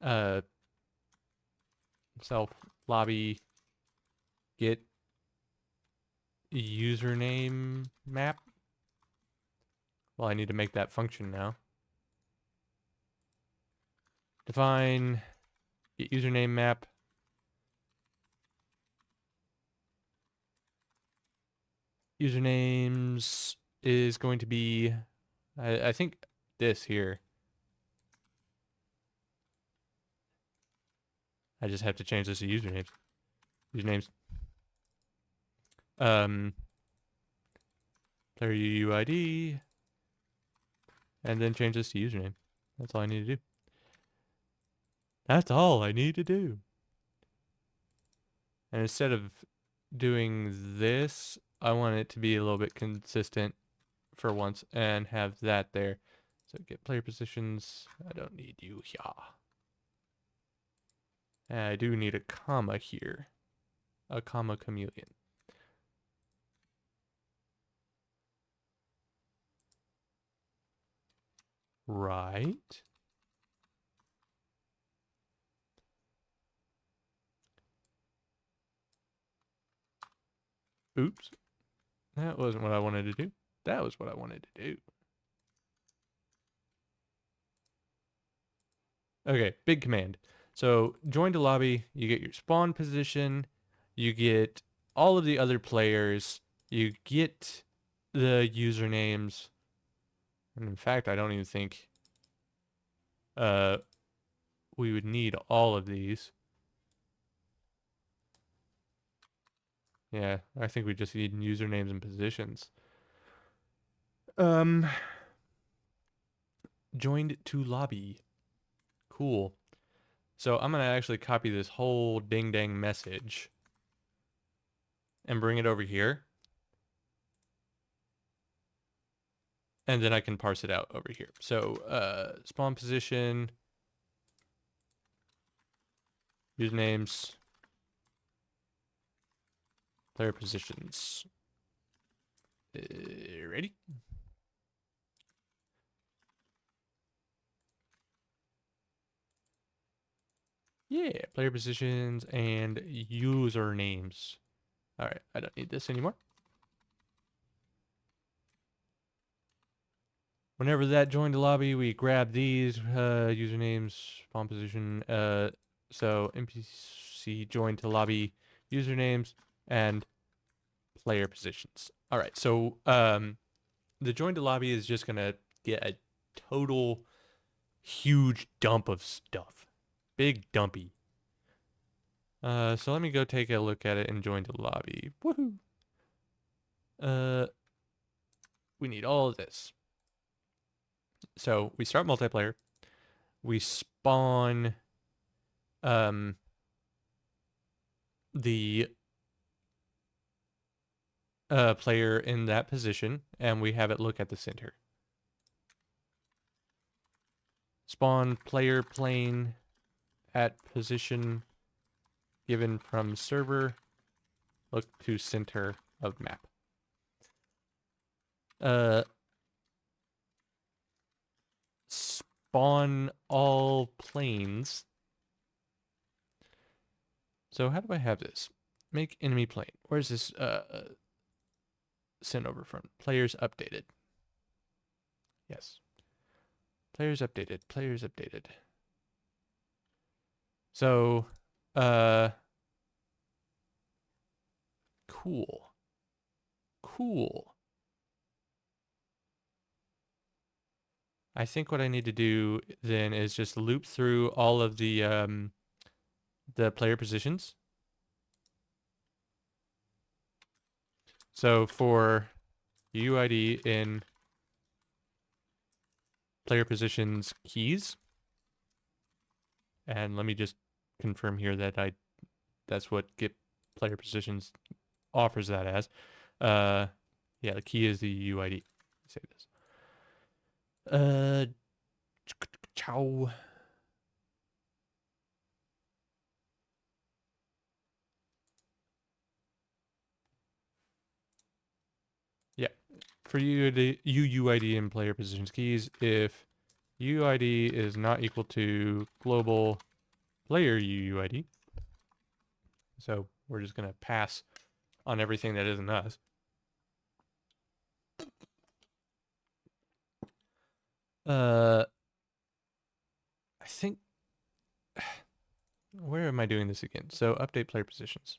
uh self lobby get username map. Well, I need to make that function now. Define get username map. Usernames is going to be, I think this here. I just have to change this to usernames. Usernames. Player UUID. And then change this to username. That's all I need to do. That's all I need to do. And instead of doing this, I want it to be a little bit consistent for once and have that there. So get player positions. I don't need you here. And I do need a comma here. A comma chameleon. Right. Oops. That wasn't what I wanted to do. That was what I wanted to do. Okay, big command. So join the lobby, you get your spawn position, you get all of the other players, you get the usernames. And in fact, I don't even think uh we would need all of these. Yeah, I think we just need usernames and positions. Um Joined to lobby. Cool. So I'm gonna actually copy this whole ding dang message and bring it over here. And then I can parse it out over here. So spawn position, usernames, player positions. Ready? Yeah, player positions and usernames. All right, I don't need this anymore. Whenever that joined the lobby, we grab these usernames, spawn position. So NPC joined to lobby, usernames, and player positions. All right, so the join to lobby is just gonna get a total huge dump of stuff. Big dumpy. So let me go take a look at it and join the lobby. Woohoo! We need all of this. So we start multiplayer. We spawn the player in that position, and we have it look at the center. Spawn player plane at position given from server, look to center of map. Spawn all planes. So how do I have this? Make enemy plane. Where's this sent over from? Players updated. Yes. Players updated. Players updated. So, cool. Cool. I think what I need to do then is just loop through all of the player positions. So for UUID in player positions keys, and let me just confirm here that that's what get player positions offers that as. Yeah, the key is the UUID. Say this. Ciao. Yeah, for UUID in player positions keys, if UUID is not equal to global player UUID, so we're just gonna pass on everything that isn't us. I think, where am I doing this again? So update player positions.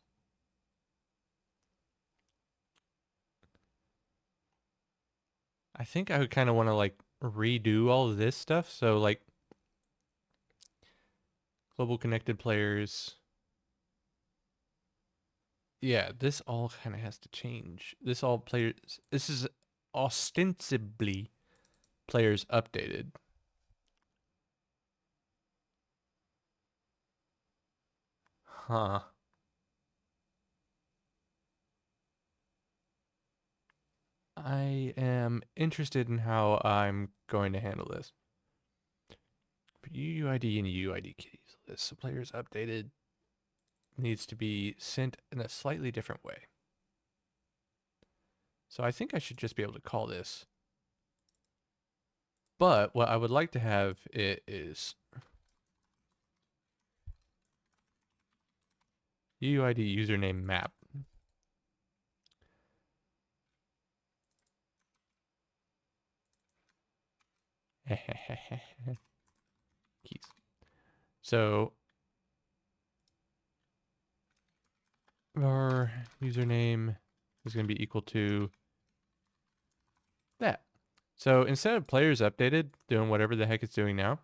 I think I would kind of want to like redo all of this stuff. So like global connected players. Yeah, this all kind of has to change. This all players, this is ostensibly players updated. Huh. I am interested in how I'm going to handle this. For UUID and UUID keys list, so players updated needs to be sent in a slightly different way. So I think I should just be able to call this. But what I would like to have it is UUID username map. Keys. So our username is going to be equal to that. So instead of players updated doing whatever the heck it's doing now,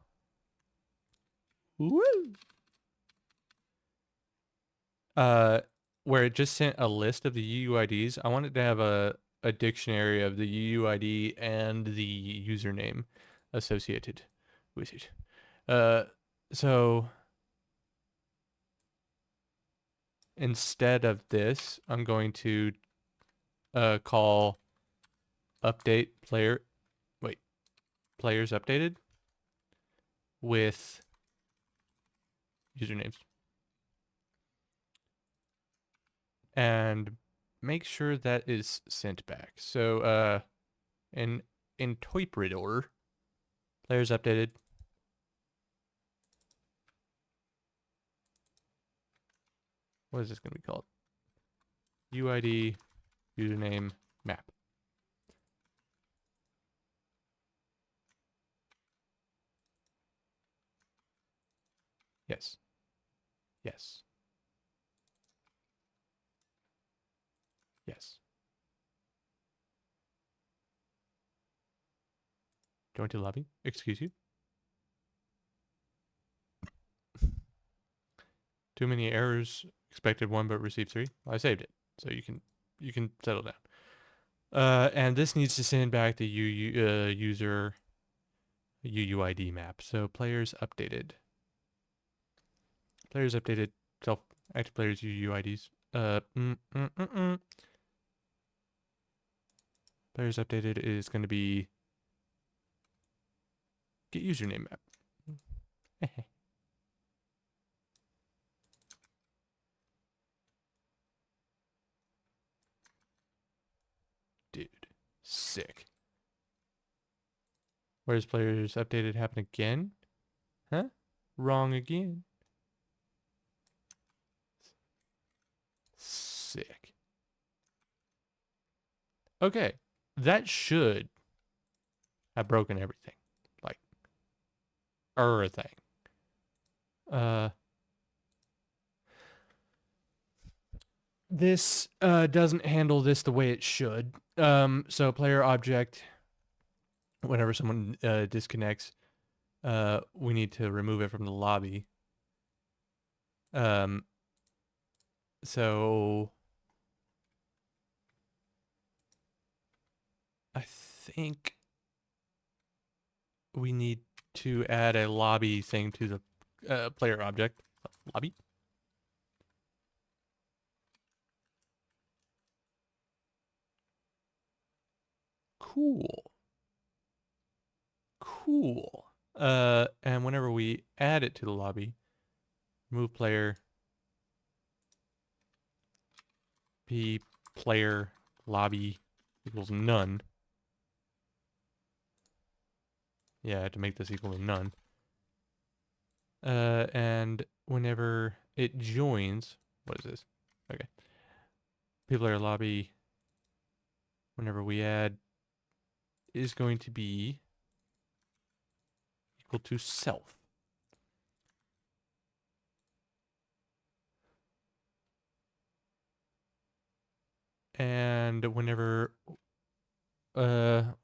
woo, where it just sent a list of the UUIDs, I wanted to have a dictionary of the UUID and the username associated with it. So instead of this, I'm going to call update player, wait, players updated with usernames. And make sure that is sent back. So in interpreter, players updated. What is this going to be called? UID username map. Yes. Yes. Yes. Join to lobby. Excuse you. Too many errors. Expected 1 but received 3. Well, I saved it, so you can settle down. And this needs to send back the user UUID map. So players updated. Players updated self active players UUIDs. Players updated is going to be get username map. Dude, sick. Where's players updated happen again? Huh? Wrong again. Sick. Okay, that should have broken everything. Like, everything. This doesn't handle this the way it should. So player object, whenever someone disconnects, we need to remove it from the lobby. So I think we need to add a lobby thing to the player object. Lobby. Cool. Cool. And whenever we add it to the lobby, remove player p player lobby equals none. Yeah, to make this equal to none. And whenever it joins, what is this? Okay. Player lobby, whenever we add, is going to be equal to self. And whenever that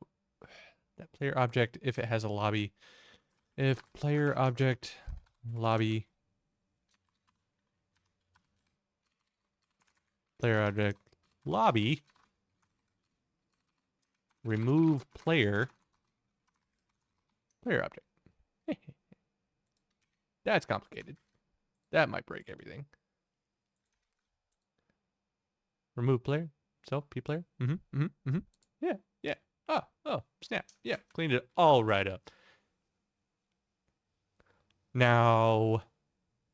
player object, if it has a lobby, if player object lobby player object lobby remove player object. That's complicated. That might break everything. Remove player. Self p player. Yeah, yeah. Oh, snap. Yeah, cleaned it all right up. Now,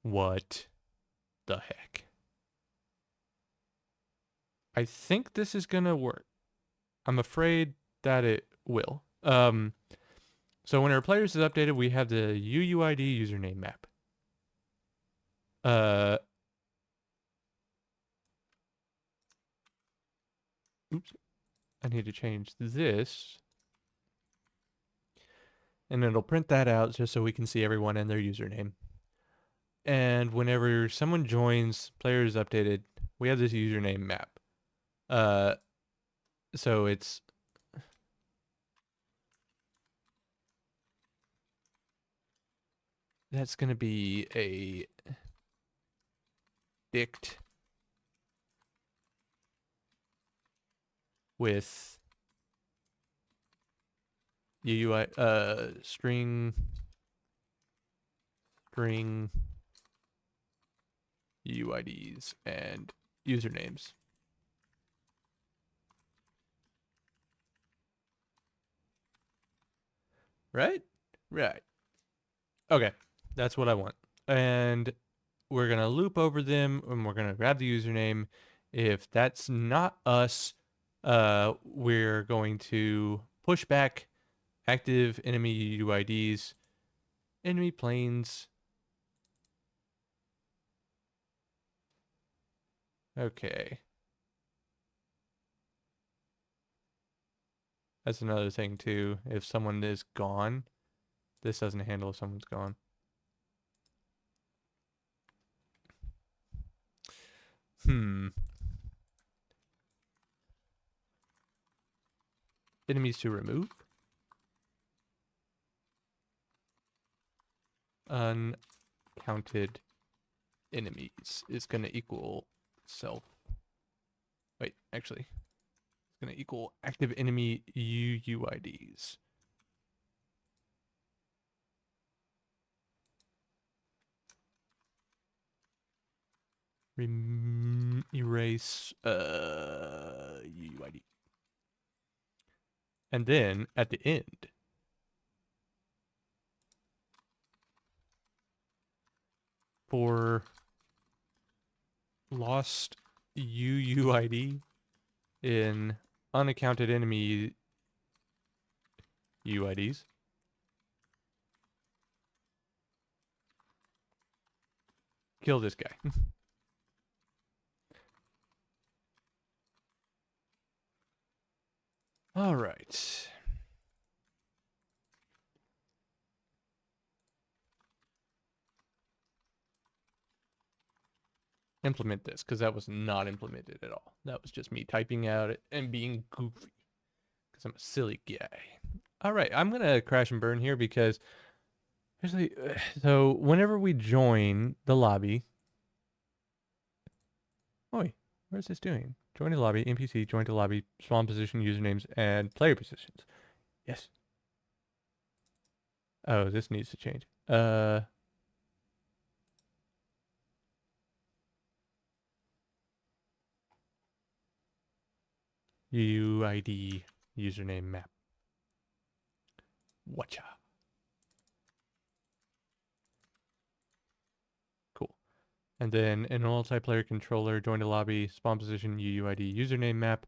what the heck? I think this is gonna work. I'm afraid that it will. So when our players is updated, we have the UUID username map. Oops. I need to change this. And it'll print that out just so we can see everyone and their username. And whenever someone joins, player is updated, we have this username map. So that's going to be a dict with UUI string UIDs and usernames. Right? Right. Okay. That's what I want. And we're going to loop over them and we're going to grab the username. If that's not us, we're going to push back active enemy UIDs, enemy planes. Okay. That's another thing too. If someone is gone, this doesn't handle if someone's gone. Enemies to remove. uncounted enemies is going to equal self. Wait, actually, it's going to equal active enemy UUIDs. Erase UUID. And then at the end, for lost UUID in unaccounted enemy UIDs, kill this guy. All right. Implement this, because that was not implemented at all. That was just me typing out it and being goofy, because I'm a silly guy. All right, I'm going to crash and burn here because, actually, so whenever we join the lobby, oi, what is this doing? Join the lobby, NPC, join the lobby, spawn position, usernames, and player positions. Yes. Oh, this needs to change. UID username map. Watcha. Cool. And then in multiplayer controller, join the lobby, spawn position, UUID username map.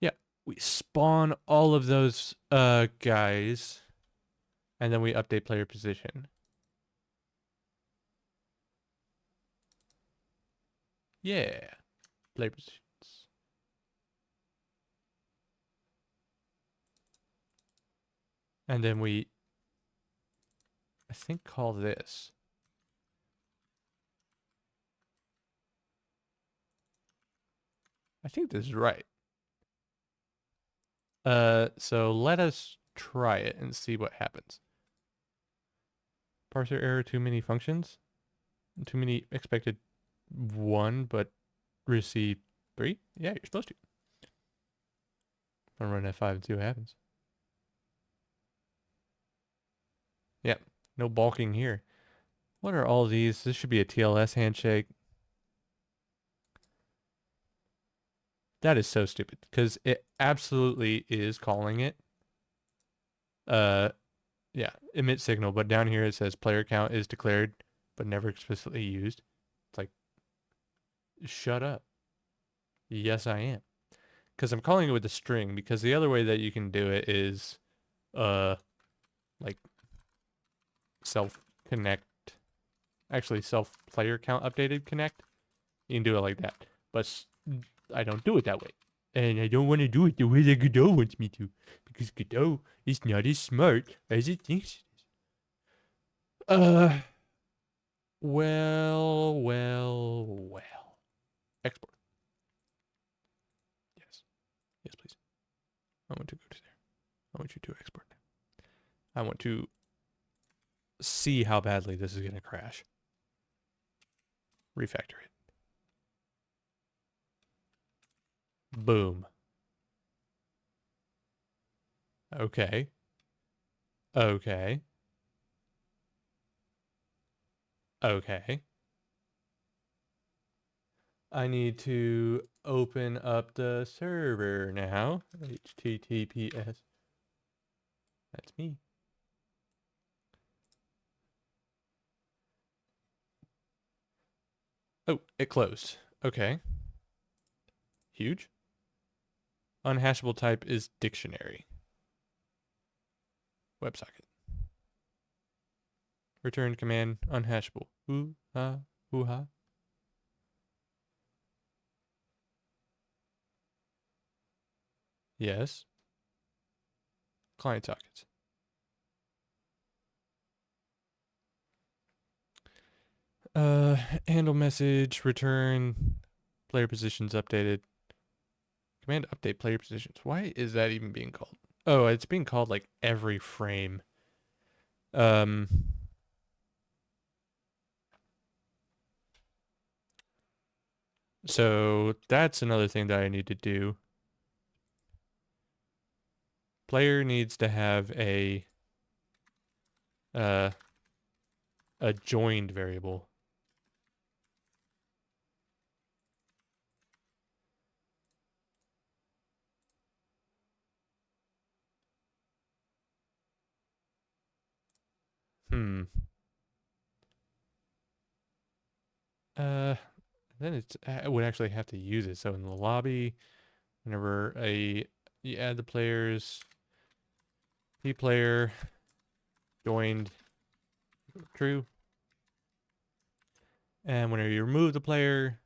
Yeah, we spawn all of those guys, and then we update player position. Yeah, player positions. And then we, I think, call this. I think this is right. So let us try it and see what happens. Parser error, too many functions. Too many expected 1, but receive 3. Yeah, you're supposed to. I'm gonna run F5 and see what happens. Yep, no balking here. What are all these? This should be a TLS handshake. That is so stupid because it absolutely is calling it. Yeah, emit signal, but down here it says player count is declared but never explicitly used. It's like, shut up. Yes, I am. Because I'm calling it with a string, because the other way that you can do it is, like, self connect. Actually, self player count updated connect. You can do it like that. But I don't do it that way. And I don't want to do it the way that Godot wants me to. Because Godot is not as smart as it thinks it is. Well. Export. Yes. Yes, please. I want to go to there. I want you to export. I want to see how badly this is going to crash. Refactor it. Boom. Okay. Okay. Okay. I need to open up the server now. HTTPS. That's me. Oh, it closed. Okay. Huge. Unhashable type is dictionary. WebSocket. Return command unhashable. Ooh ha, ooh ha. Yes. Client sockets. Handle message, return, player positions updated. Command update player positions. Why is that even being called? Oh, it's being called like every frame. Um, So that's another thing that I need to do. Player needs to have uh, a joined variable. Hmm. Uh, then I would actually have to use it. So in the lobby, whenever you add the players, the player joined true, and whenever you remove the player,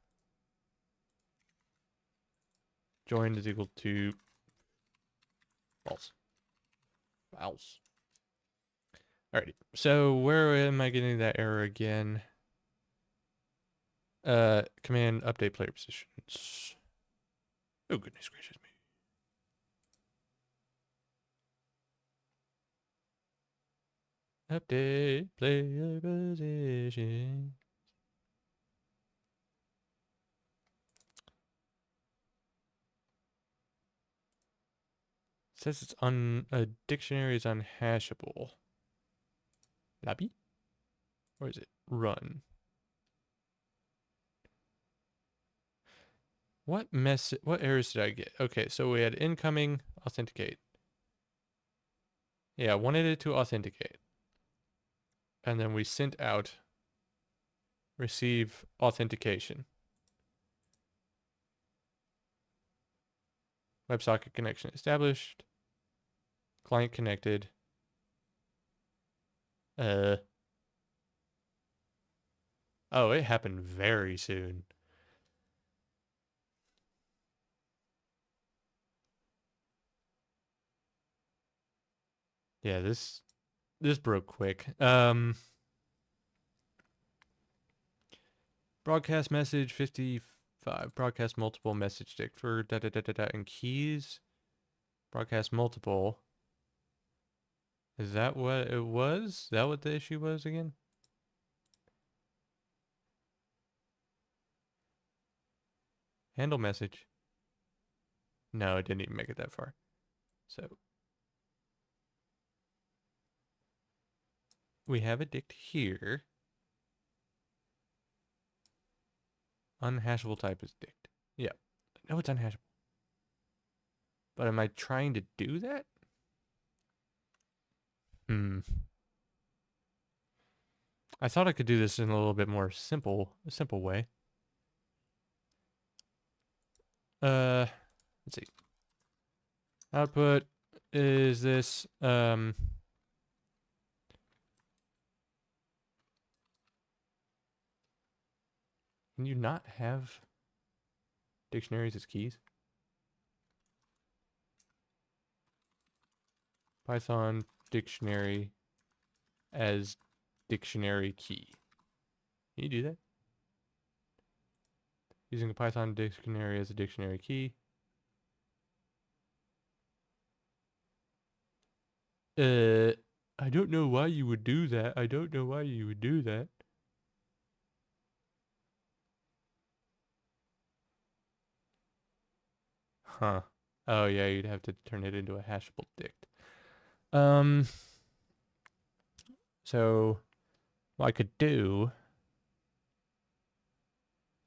joined is equal to false. False. Alrighty. So where am I getting that error again? Command update player positions. Oh goodness gracious me. Update player position. Says it's on a dictionary is unhashable. Lobby? Or is it run? What errors did I get? Okay, so we had incoming, authenticate. Yeah, I wanted it to authenticate. And then we sent out receive authentication. WebSocket connection established. Client connected. Oh, it happened very soon. Yeah, this broke quick. Broadcast message 55. Broadcast multiple message stick for da da da da da and keys. Broadcast multiple. Is that what it was? Is that what the issue was again? Handle message. No, it didn't even make it that far. So we have a dict here. Unhashable type is dict. Yeah. No, it's unhashable. But am I trying to do that? I thought I could do this in a little bit more simple way. Let's see. Output is this, can you not have dictionaries as keys? Python dictionary as dictionary key. Can you do that? Using a Python dictionary as a dictionary key. I don't know why you would do that. I don't know why you would do that. Huh. Oh yeah, you'd have to turn it into a hashable dict. So what I could do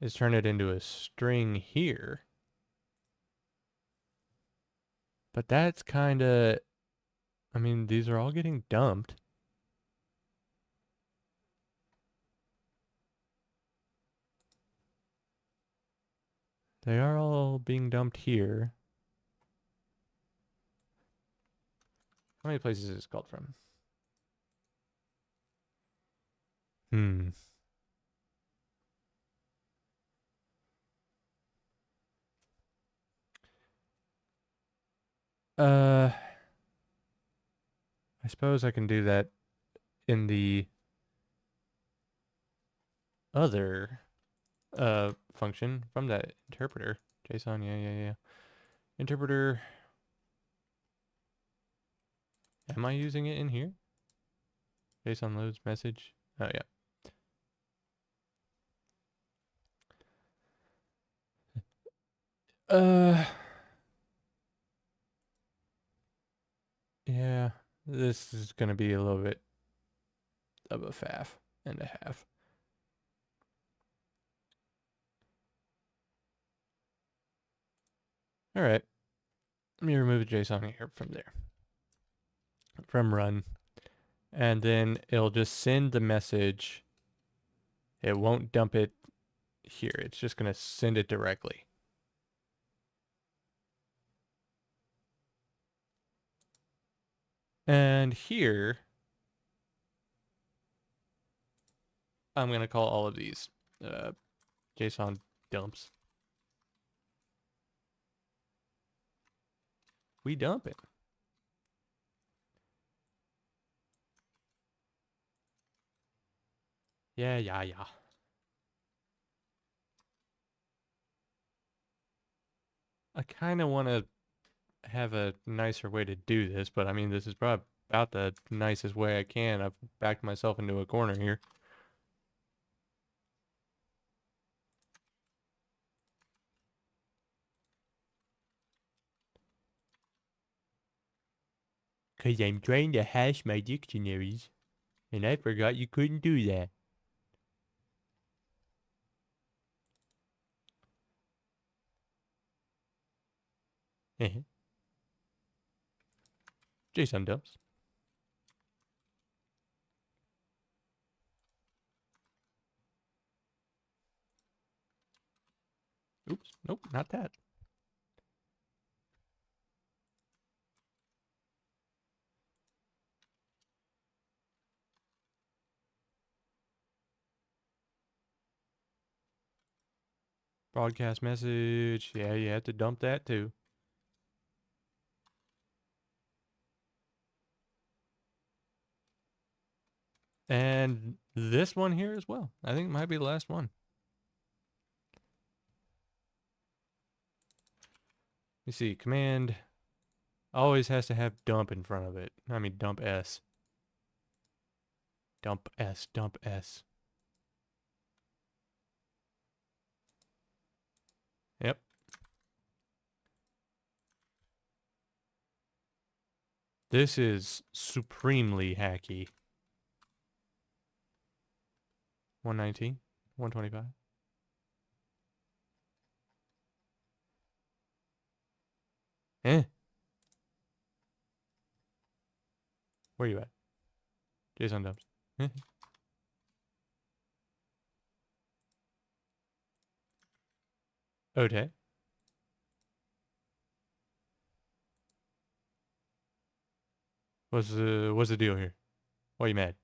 is turn it into a string here. But that's kind of, I mean, these are all getting dumped. They are all being dumped here. How many places is it called from? Hmm. I suppose I can do that in the other function from that interpreter. JSON, yeah. Interpreter. Am I using it in here? JSON loads message. Oh yeah. Uh, yeah, this is gonna be a little bit of a faff and a half. All right, let me remove the JSON here from there, from run, and then it'll just send the message. It won't dump it here. It's just gonna send it directly. And here, I'm gonna call all of these JSON dumps. We dump it. Yeah, yeah, yeah. I kind of want to have a nicer way to do this, but I mean, this is probably about the nicest way I can. I've backed myself into a corner here. Because I'm trying to hash my dictionaries, and I forgot you couldn't do that. JSON dumps. Oops, nope, not that. Broadcast message. Yeah, you have to dump that too. And this one here as well. I think it might be the last one. You see, command always has to have dump in front of it. I mean, dump S. Dump S, dump S. Yep. This is supremely hacky. 119, 125. Eh, where you at? JSON dumps. Eh. Okay. What's the deal here? Why are you mad?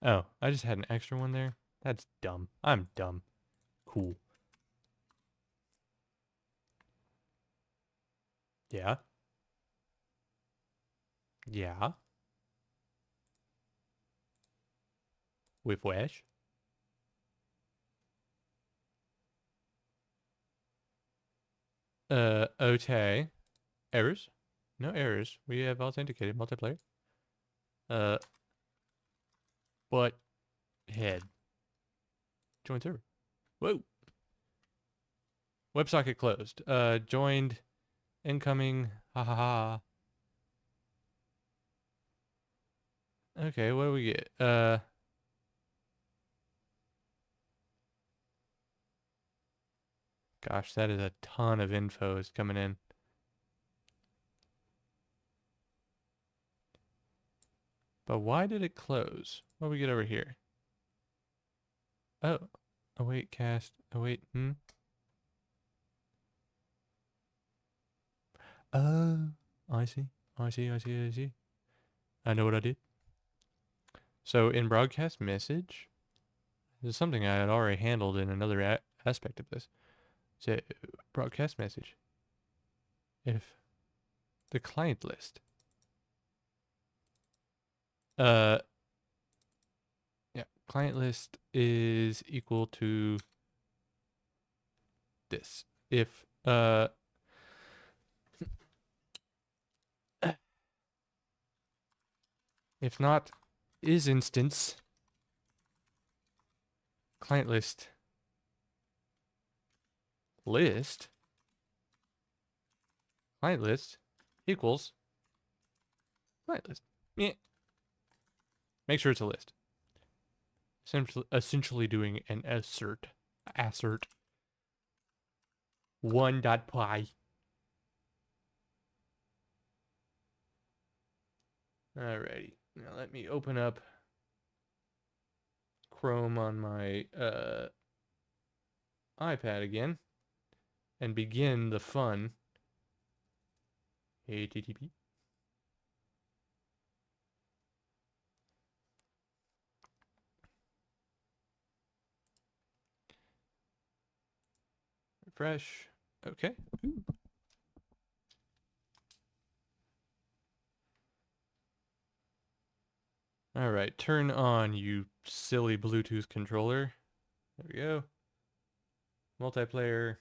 Oh, I just had an extra one there. That's dumb. I'm dumb. Cool. Yeah. Yeah. With Wesh. Okay. Errors? No errors. We have authenticated multiplayer. Uh, but head. Join server. Whoa. WebSocket closed. Joined. Incoming. Ha ha ha. Okay, what do we get? Gosh, that is a ton of info is coming in. But why did it close? What do we get over here? Oh. Await cast. Await. Oh. I see. I see. I see. I see. I know what I did. So in broadcast message, this is something I had already handled in another aspect of this. So broadcast message. If the client list. Uh. Yeah. Client list is equal to this. If not is instance Client list. List. Client list equals client list. Yeah. Make sure it's a list. Essentially doing an assert. Assert. 1.py. Alrighty. Now let me open up Chrome on my iPad again and begin the fun. HTTP. Refresh. Okay. Ooh. All right, turn on, you silly Bluetooth controller. There we go. Multiplayer.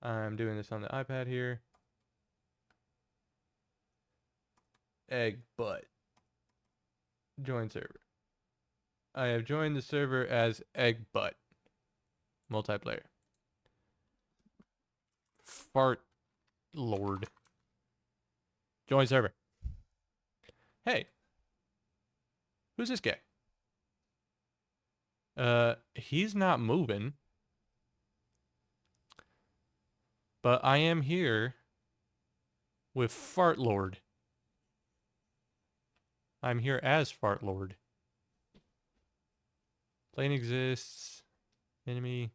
I'm doing this on the iPad here. Egg butt. Join server. I have joined the server as egg butt. Multiplayer. Fart lord. Join server. Hey. Who's this guy? He's not moving. But I am here with Fart Lord. I'm here as Fart Lord. Plane exists. Enemy.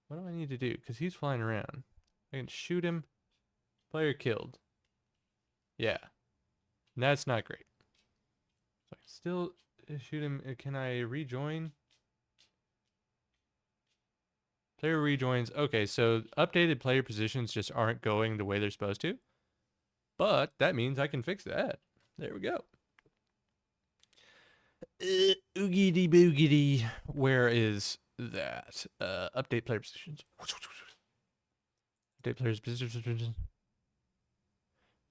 What do I need to do? Because he's flying around. I can shoot him. Player killed. Yeah. That's not great. So I can still shoot him. Can I rejoin? Player rejoins. Okay, so updated player positions just aren't going the way they're supposed to. But that means I can fix that. There we go. Oogity boogity. Where is that? Update player positions. Update players positions.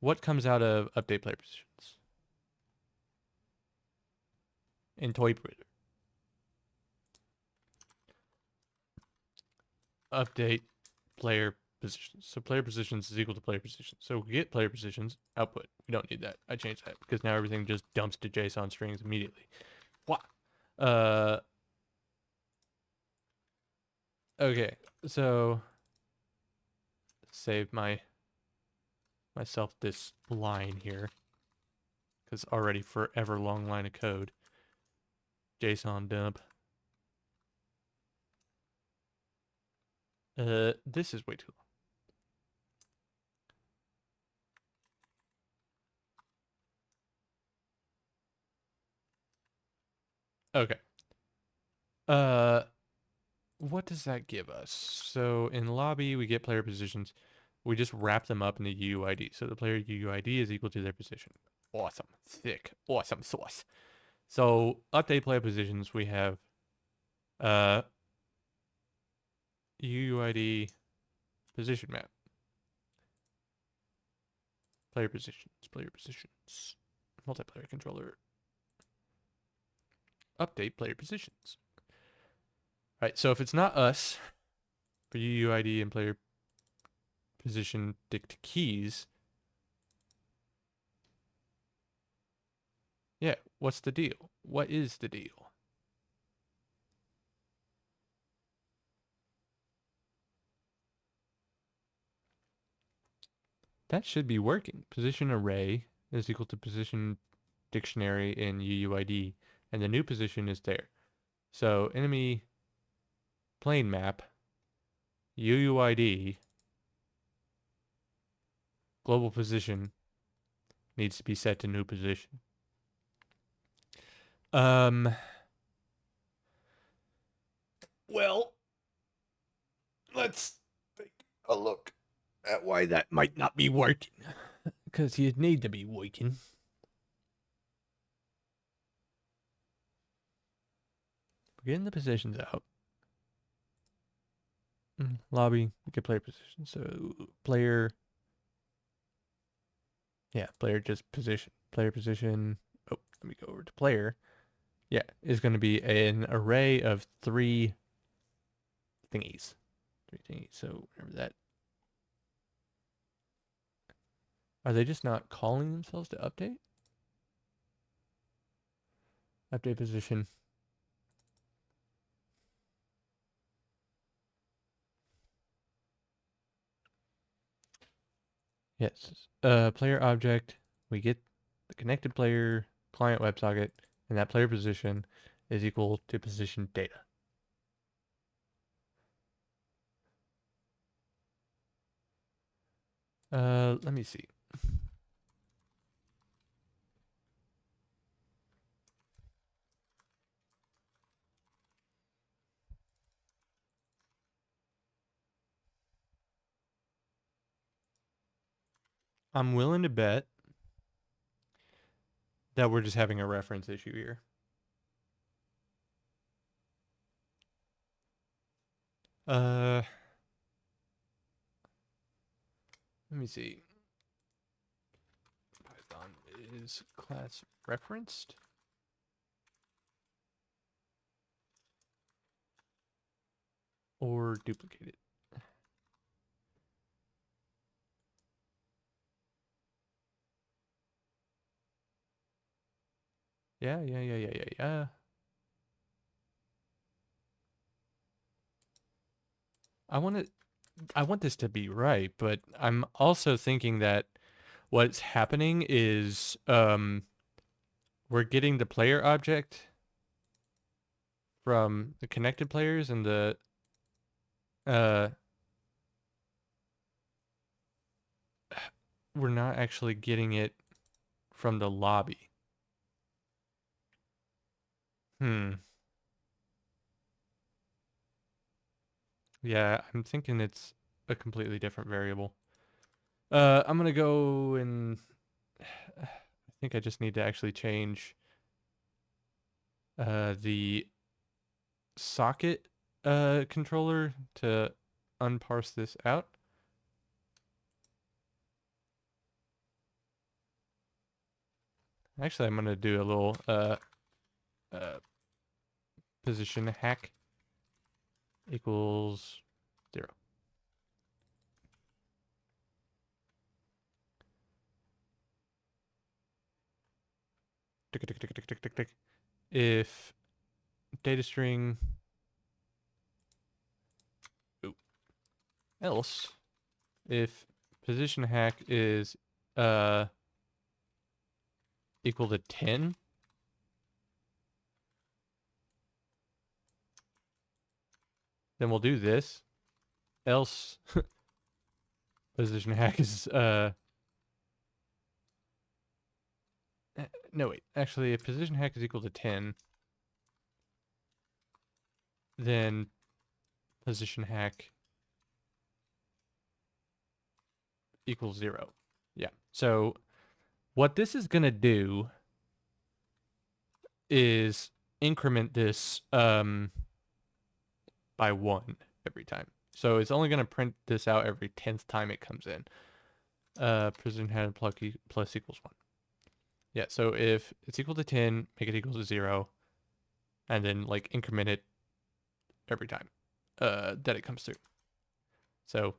What comes out of update player positions? Interpreter. Update player positions. So player positions is equal to player positions. So we get player positions, output. We don't need that. I changed that because now everything just dumps to JSON strings immediately. What? Okay, so save myself this line here because already forever long line of code. JSON dump. This is way too long. Okay. What does that give us? So in lobby, we get player positions. We just wrap them up in the UUID. So the player UUID is equal to their position. Awesome. Thick. Awesome sauce. So update player positions, we have UUID position map. Player positions. Multiplayer controller. Update player positions. All right, so if it's not us, for UUID and player position dict keys, yeah, what's the deal? What is the deal? That should be working. Position array is equal to position dictionary in UUID, and the new position is there. So enemy plane map, UUID, global position needs to be set to new position. Well, let's take a look at why that might not be working. Because you need to be working. We're getting the positions out. Lobby, we can player position. So player, yeah, player just position. Player position, oh, let me go over to player. Yeah, is going to be an array of three thingies. So remember that. Are they just not calling themselves to update? Update position. Yes. Player object. We get the connected player client WebSocket, and that player position is equal to position data. Let me see. I'm willing to bet that we're just having a reference issue here. Let me see. Python is class referenced or duplicated. Yeah. I want this to be right, but I'm also thinking that what's happening is we're getting the player object from the connected players and the uh we're not actually getting it from the lobby. Yeah, I'm thinking it's a completely different variable. I'm gonna go and I think I just need to actually change the socket controller to unparse this out. Actually, I'm gonna do a little uh position hack equals 0. Tick, tick, tick, tick, tick, tick, tick. If data string else if position hack is equal to 10, then we'll do this. Else position hack is no wait, actually if position hack is equal to 10, then position hack equals 0. Yeah. So what this is going to do is increment this by 1 every time. So it's only going to print this out every 10th time it comes in. Position hack plus equals 1. Yeah, so if it's equal to 10, make it equal to 0, and then like increment it every time that it comes through. So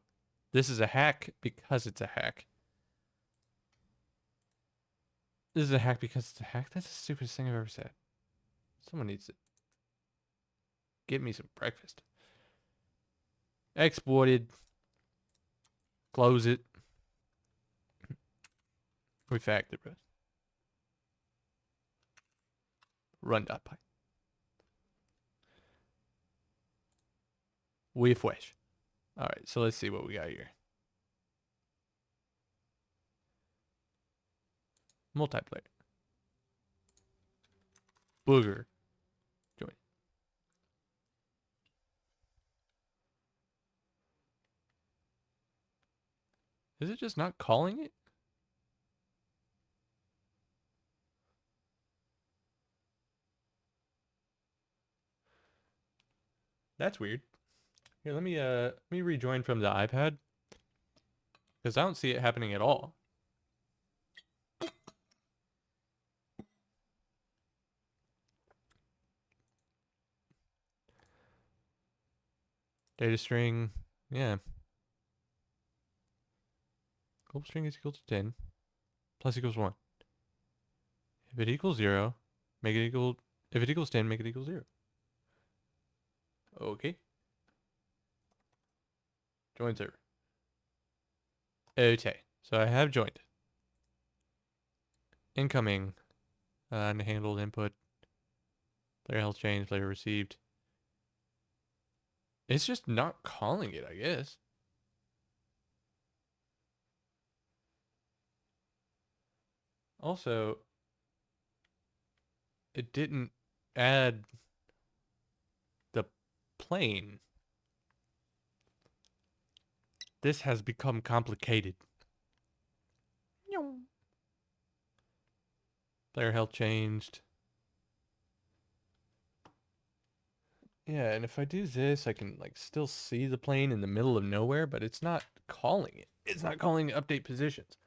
this is a hack because it's a hack. This is a hack because it's a hack. That's the stupidest thing I've ever said. Someone needs to get me some breakfast. Exported. Close it. Refactor. Run.py. We fresh. All right, so let's see what we got here. Multiplayer. Booger. Join. Is it just not calling it? That's weird. Here, let me rejoin from the iPad because I don't see it happening at all. Data string, yeah. Global string is equal to 10 plus equals 1. If it equals 0, make it equal, if it equals 10, make it equal 0. Okay. Join server. Okay, so I have joined. Incoming, unhandled input, player health change, player received. It's just not calling it, I guess. Also, it didn't add the plane. This has become complicated. Player health changed. Yeah, and if I do this, I can like still see the plane in the middle of nowhere, but it's not calling it. It's not calling update positions,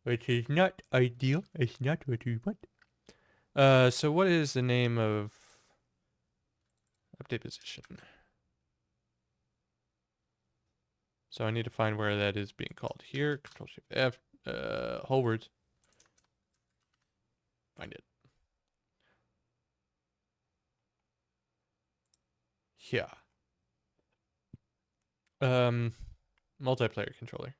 which is not ideal. It's not what we want. So what is the name of update position? So I need to find where that is being called here. Control Shift F. Whole words. Find it. Yeah. Um, multiplayer controller.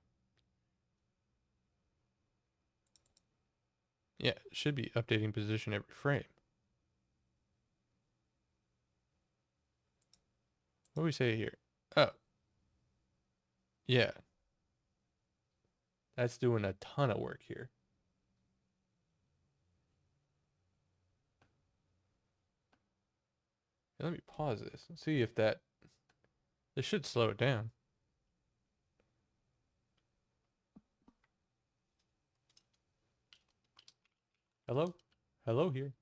Yeah, it should be updating position every frame. What do we say here? Oh, yeah. That's doing a ton of work here. Let me pause this and see if this should slow it down. Hello? Hello here.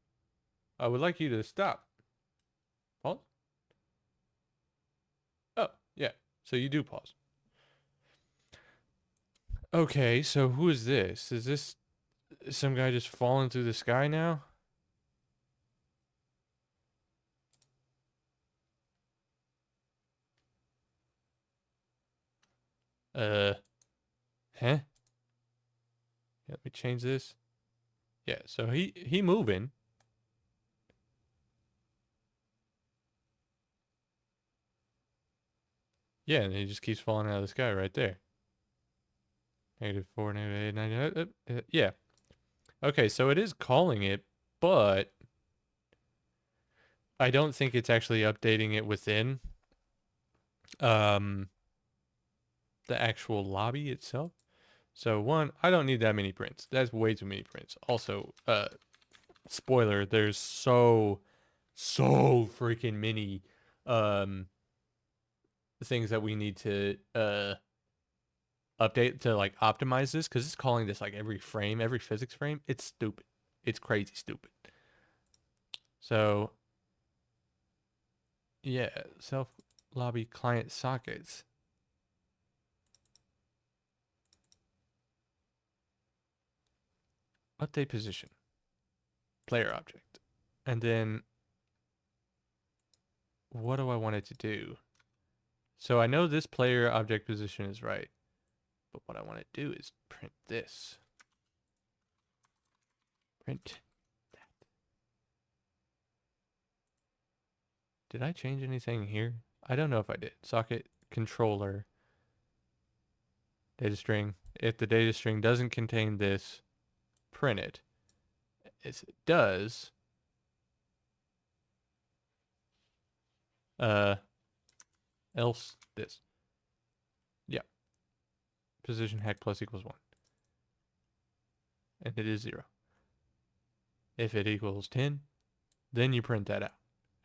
I would like you to stop. Pause? Oh, yeah. So you do pause. Okay, so who is this? Is this some guy just falling through the sky now? Uh, huh? Let me change this. Yeah, so he moving. Yeah, and he just keeps falling out of the sky right there. -4, -8, yeah. Okay, so it is calling it, but I don't think it's actually updating it within um the actual lobby itself. So one, I don't need that many prints. That's way too many prints. Also, spoiler, there's so freaking many um things that we need to update to like optimize this because it's calling this like every frame, every physics frame. It's stupid. It's crazy stupid. So yeah, self lobby client sockets. Update position. Player object. And then what do I want it to do? So I know this player object position is right. But what I want to do is print this. Print that. Did I change anything here? I don't know if I did. Socket controller data string. If the data string doesn't contain this, print it. As it does, uh, else this. Yeah. Position hack plus equals 1. And it is 0. If it equals 10, then you print that out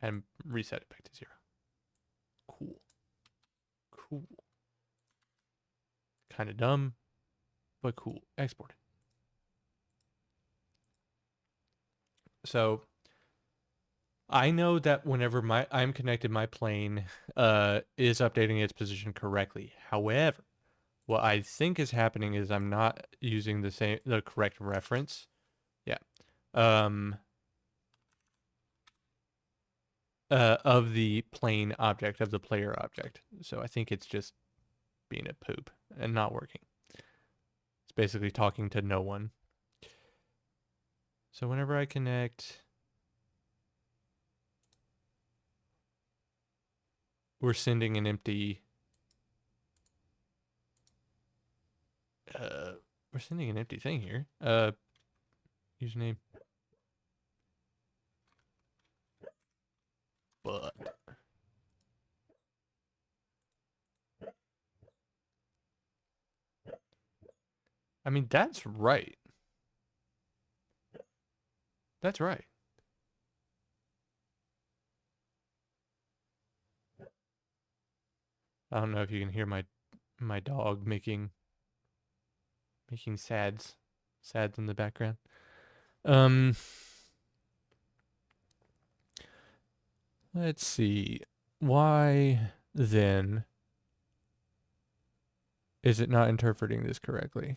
and reset it back to 0. Cool. Cool. Kind of dumb, but cool. Export it. So I know that whenever I'm connected, my plane is updating its position correctly. However, what I think is happening is I'm not using the correct reference. Yeah. Um of the plane object, of the player object. So I think it's just being a poop and not working. It's basically talking to no one. So whenever I connect, we're sending an empty. We're sending an empty thing here. Username. But I mean, that's right. That's right. I don't know if you can hear my dog making sads in the background. Um, let's see. Why then is it not interpreting this correctly?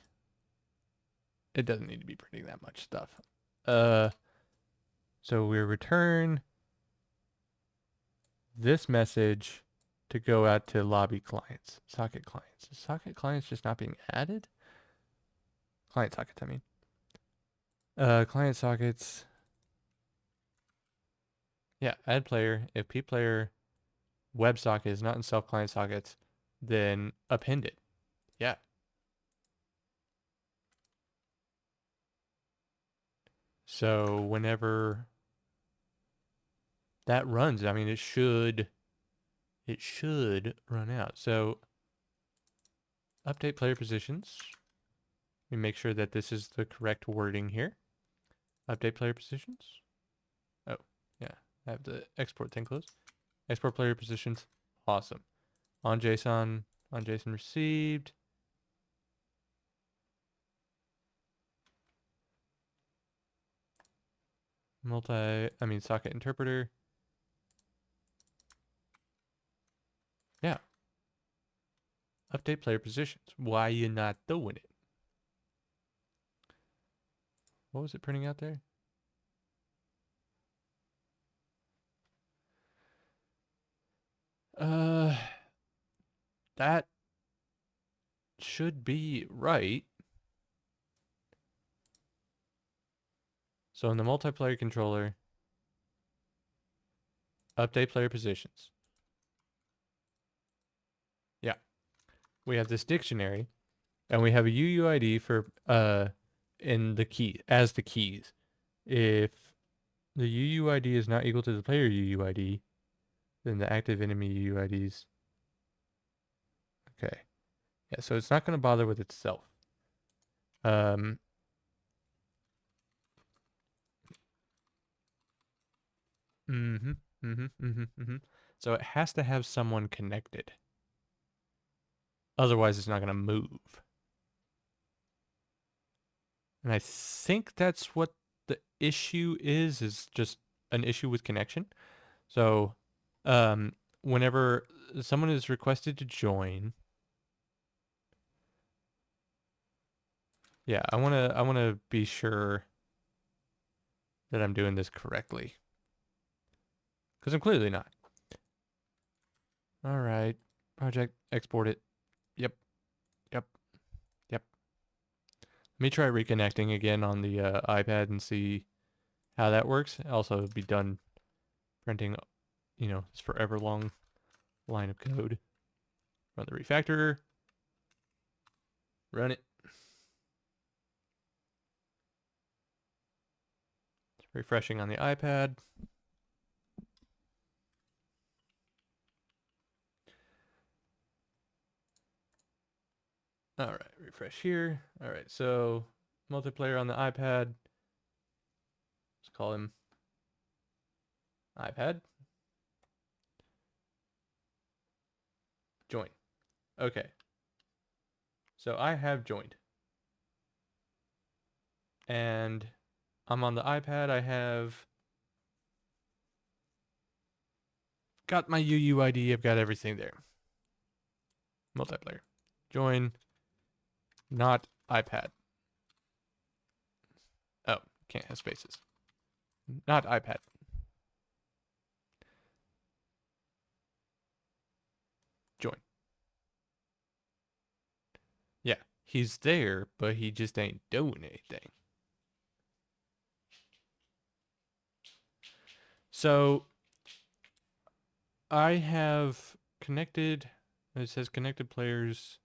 It doesn't need to be printing that much stuff. So we return this message to go out to lobby clients, socket clients. Is socket clients just not being added? Client sockets, I mean. Client sockets. Yeah, add player. If pplayer WebSocket is not in self-client sockets, then append it. Yeah. So whenever that runs, I mean, it should run out. So update player positions. We make sure that this is the correct wording here. Update player positions. Oh, yeah. I have the export thing closed. Export player positions. Awesome. On JSON received. Socket interpreter. Yeah. Update player positions. Why you not doing it? What was it printing out there? That should be right. So in the multiplayer controller, update player positions. Yeah. We have this dictionary and we have a UUID for in the key as the keys. If the UUID is not equal to the player UUID, then the active enemy UUIDs. Okay. Yeah, so it's not going to bother with itself. Um mhm. Mhm. Mhm. Mhm. So it has to have someone connected. Otherwise it's not going to move. And I think that's what the issue is just an issue with connection. So, whenever someone is requested to join, yeah, I wanna be sure that I'm doing this correctly because I'm clearly not. All right, project export it. Yep, yep, yep. Let me try reconnecting again on the iPad and see how that works. Also, be done printing, this forever long line of code. Run the refactorer. Run it. Refreshing on the iPad. All right, refresh here. All right, so multiplayer on the iPad. Let's call him iPad. Join. Okay. So I have joined. And I'm on the iPad. I have got my UUID. I've got everything there. Multiplayer. Join. Not iPad. Oh, can't have spaces. Not iPad. he's there, but he just ain't doing anything. So I have connected, it says connected players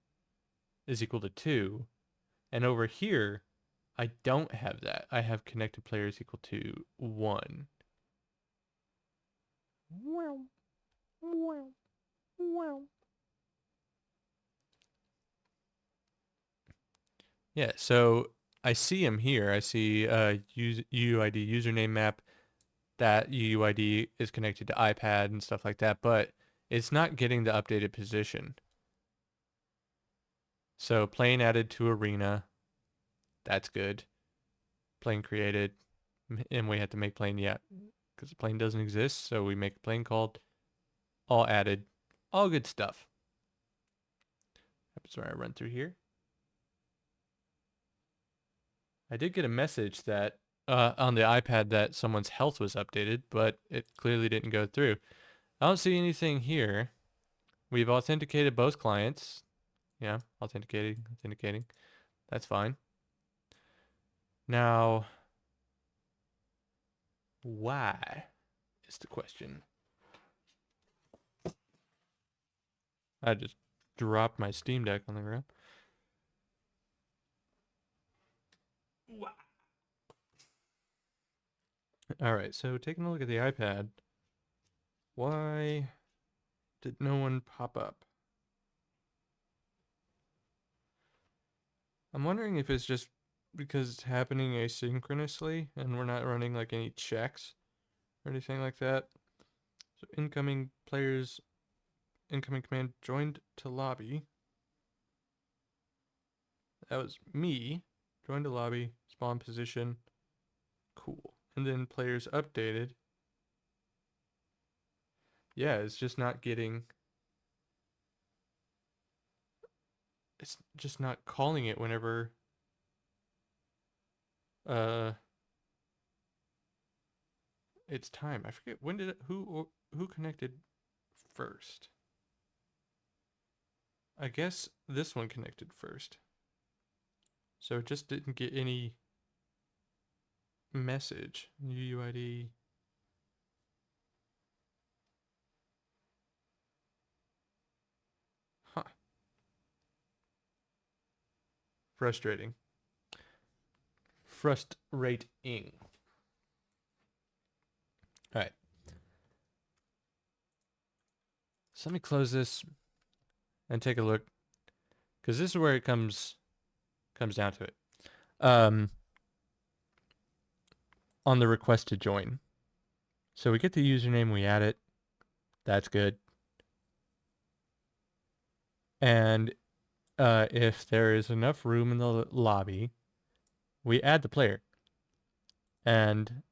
is equal to 2. And over here, I don't have that. I have connected players equal to 1. Wow, wow, wow. Yeah, so I see him here. I see UUID username map. That UUID is connected to iPad and stuff like that, but it's not getting the updated position. So plane added to arena. That's good. Plane created. And we had to make plane yet because the plane doesn't exist. So we make a plane called. All added. All good stuff. Happens when I run through here. I did get a message that on the iPad that someone's health was updated, but it clearly didn't go through. I don't see anything here. We've authenticated both clients. Yeah, authenticating. That's fine. Now, why is the question? I just dropped my Steam Deck on the ground. All right, so taking a look at the iPad, why did no one pop up? I'm wondering if it's just because it's happening asynchronously and we're not running like any checks or anything like that. So incoming players, incoming command joined to lobby. That was me. Joined to lobby, spawn position. Cool. And then players updated. Yeah, it's just not getting. It's just not calling it whenever. Uh, it's time. I forget when did it, who connected first. I guess this one connected first. So it just didn't get any message. UUID. Huh. Frustrating. Frustrating. All right. So let me close this and take a look, because this is where it comes down to it. On the request to join. So we get the username, we add it. That's good. And if there is enough room in the lobby, we add the player. And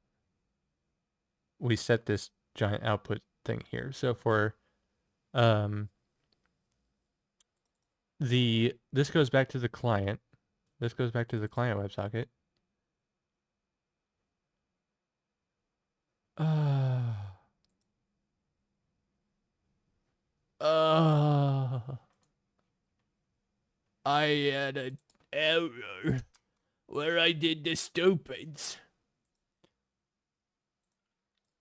we set this giant output thing here. So for this goes back to the client. This goes back to the client WebSocket. Uh, I had an error where I did the stupids.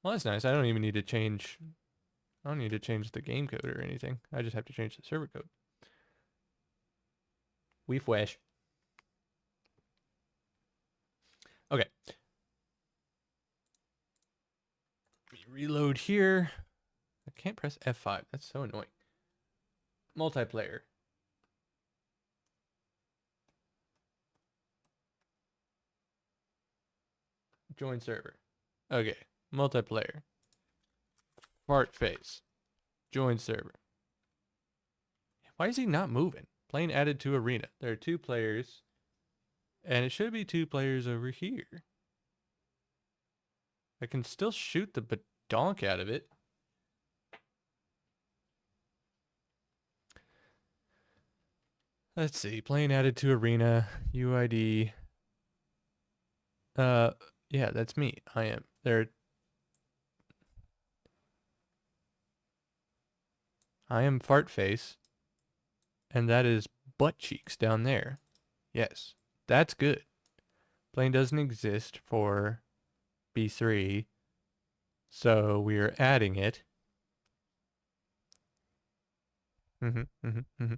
Well, that's nice. I don't even need to change. I don't need to change the game code or anything. I just have to change the server code. We flash. Okay. Reload here. I can't press F5. That's so annoying. Multiplayer. Join server. Okay. Multiplayer. Fart face. Join server. Why is he not moving? Plane added to arena. There are 2 players. And it should be 2 players over here. I can still shoot the badonk out of it. Let's see. Plane added to arena. UID. Yeah, that's me. I am. I am fart face. And that is butt cheeks down there. Yes, that's good. Plane doesn't exist for B3, so we're adding it. Mm-hmm, mm-hmm, mm-hmm,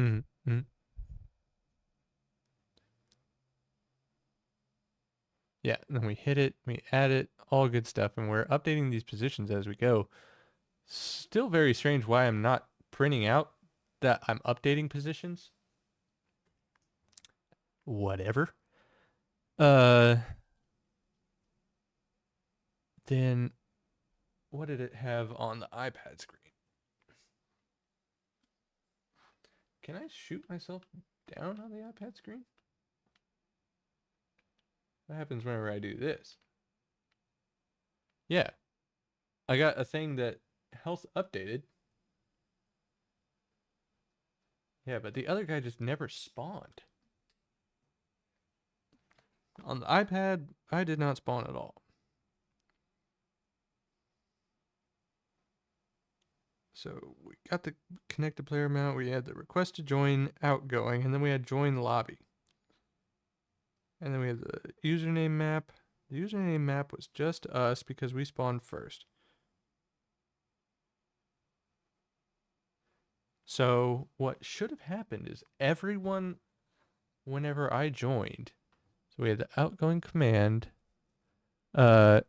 mm-hmm, mm-hmm. Yeah, and then we hit it, we add it, all good stuff, and we're updating these positions as we go. Still very strange why I'm not printing out that I'm updating positions. Whatever. Uh, then what did it have on the iPad screen? Can I shoot myself down on the iPad screen? What happens whenever I do this? Yeah, I got a thing that health updated. Yeah, but the other guy just never spawned. On the iPad, I did not spawn at all. So we got the connected player amount, we had the request to join outgoing, and then we had join lobby. And then we have the username map. The username map was just us because we spawned first. So what should have happened is everyone, whenever I joined, so we had the outgoing command, uh,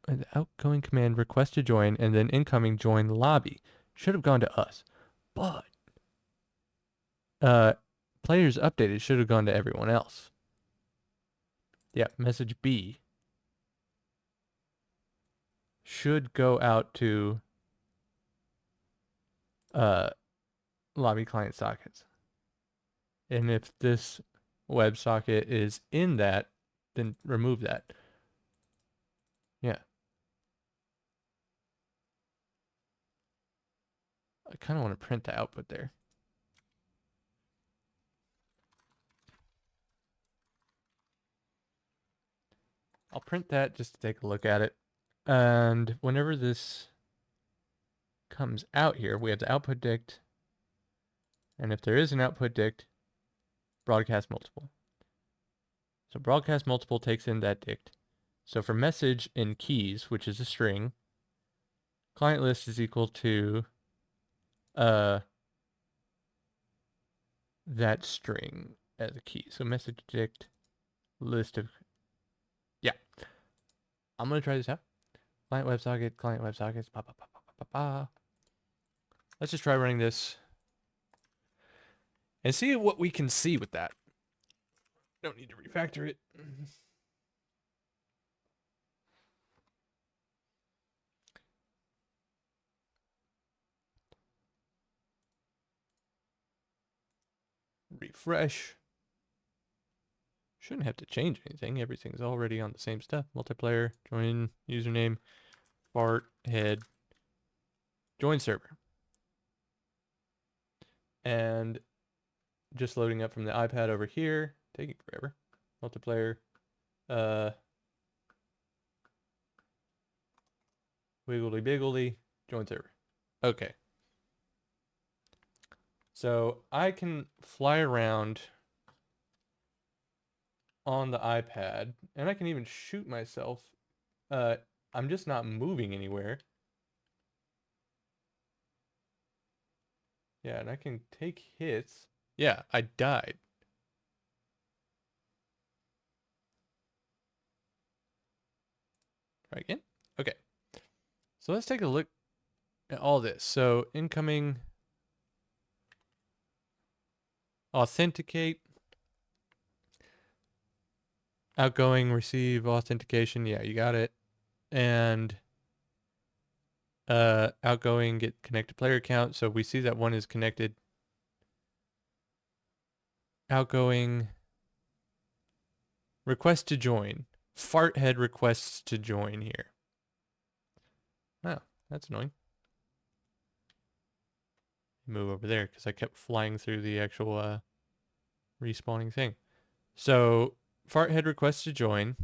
request to join, and then incoming join lobby. Should have gone to us. But uh, players updated should have gone to everyone else. Yeah, message B should go out to uh, lobby client sockets. And if this WebSocket is in that, then remove that. Yeah. I kind of want to print the output there. I'll print that just to take a look at it. And whenever this comes out here, we have the output dict. And if there is an output dict, broadcast multiple. So broadcast multiple takes in that dict. So for message in keys, which is a string, client list is equal to that string as a key. So message dict list of, yeah. I'm gonna try this out. Client WebSockets, ba, ba, ba, ba, ba, ba. Let's just try running this and see what we can see with that. Don't need to refactor it. Refresh. Shouldn't have to change anything. Everything's already on the same stuff. Multiplayer, join username, fart, head, join server. And just loading up from the iPad over here, taking forever. Multiplayer, wiggly biggly, join server. Okay. So I can fly around on the iPad, and I can even shoot myself. I'm just not moving anywhere. Yeah, and I can take hits. Yeah, I died. Try again. Okay. So let's take a look at all this. So incoming, authenticate, outgoing, receive, authentication. Yeah, you got it. And outgoing, get connected player account. So we see that one is connected. Outgoing, request to join. Farthead requests to join here. Oh, that's annoying. Move over there because I kept flying through the actual respawning thing. So Farthead requests to join,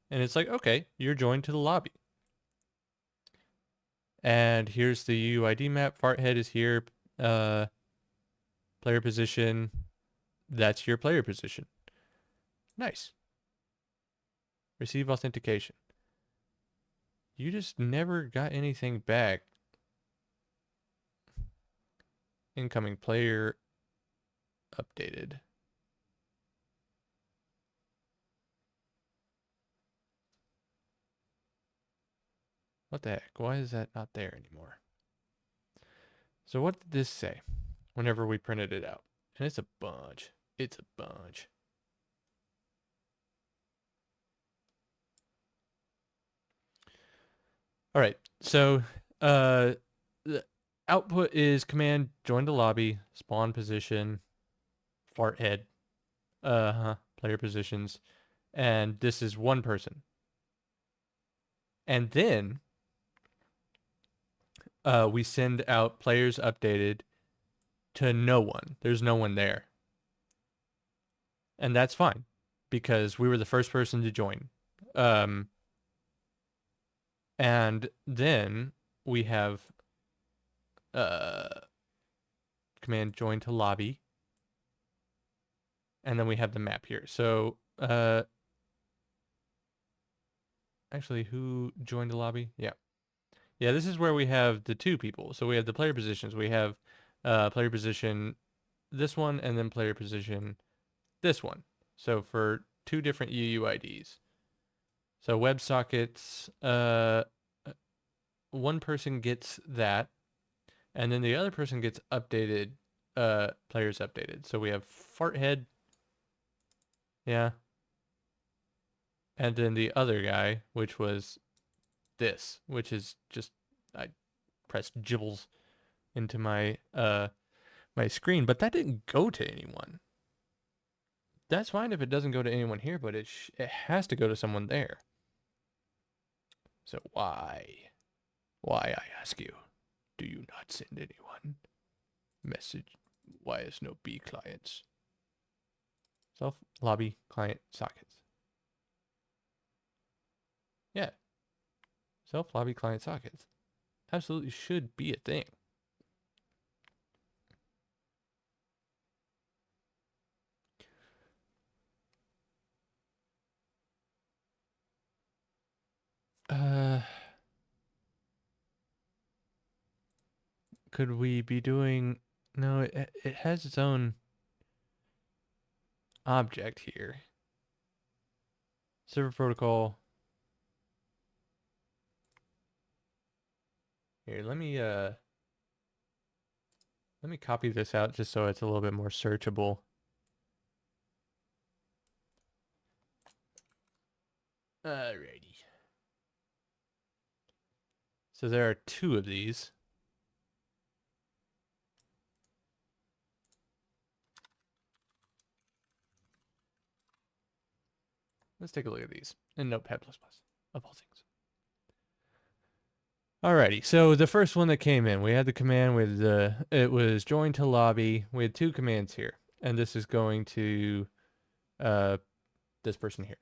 and it's like, okay, you're joined to the lobby. And here's the UID map. Farthead is here. player position. That's your player position. Nice. Receive authentication. You just never got anything back. Incoming player updated. What the heck? Why is that not there anymore? So what did this say whenever we printed it out? And it's a bunch. It's a bunch. All right. So the output is command join the lobby, spawn position, fart head, player positions, and this is one person. And then we send out players updated to no one. There's no one there. And that's fine because we were the first person to join. And then we have command join to lobby. And then we have the map here. So actually, who joined the lobby? Yeah. Yeah, this is where we have the two people. So we have the player positions. We have player position this one and then player position this one. So for two different UUIDs. So WebSockets, one person gets that, and then the other person gets updated, players updated. So we have Farthead, yeah, and then the other guy, which was this, which is just I pressed gibbles into my my screen, but that didn't go to anyone. That's fine if it doesn't go to anyone here, but it has to go to someone there. So why? Why, I ask you, do you not send anyone? Message, why is no B clients? Self lobby client sockets. Yeah. Self lobby client sockets. Absolutely should be a thing. Could we be doing, no, it has its own object here. Server protocol. Here, let me copy this out just so it's a little bit more searchable. Alrighty. So there are two of these. Let's take a look at these in Notepad++, of all things. Alrighty, so the first one that came in, we had the command with it was join to lobby. We had two commands here, and this is going to this person here.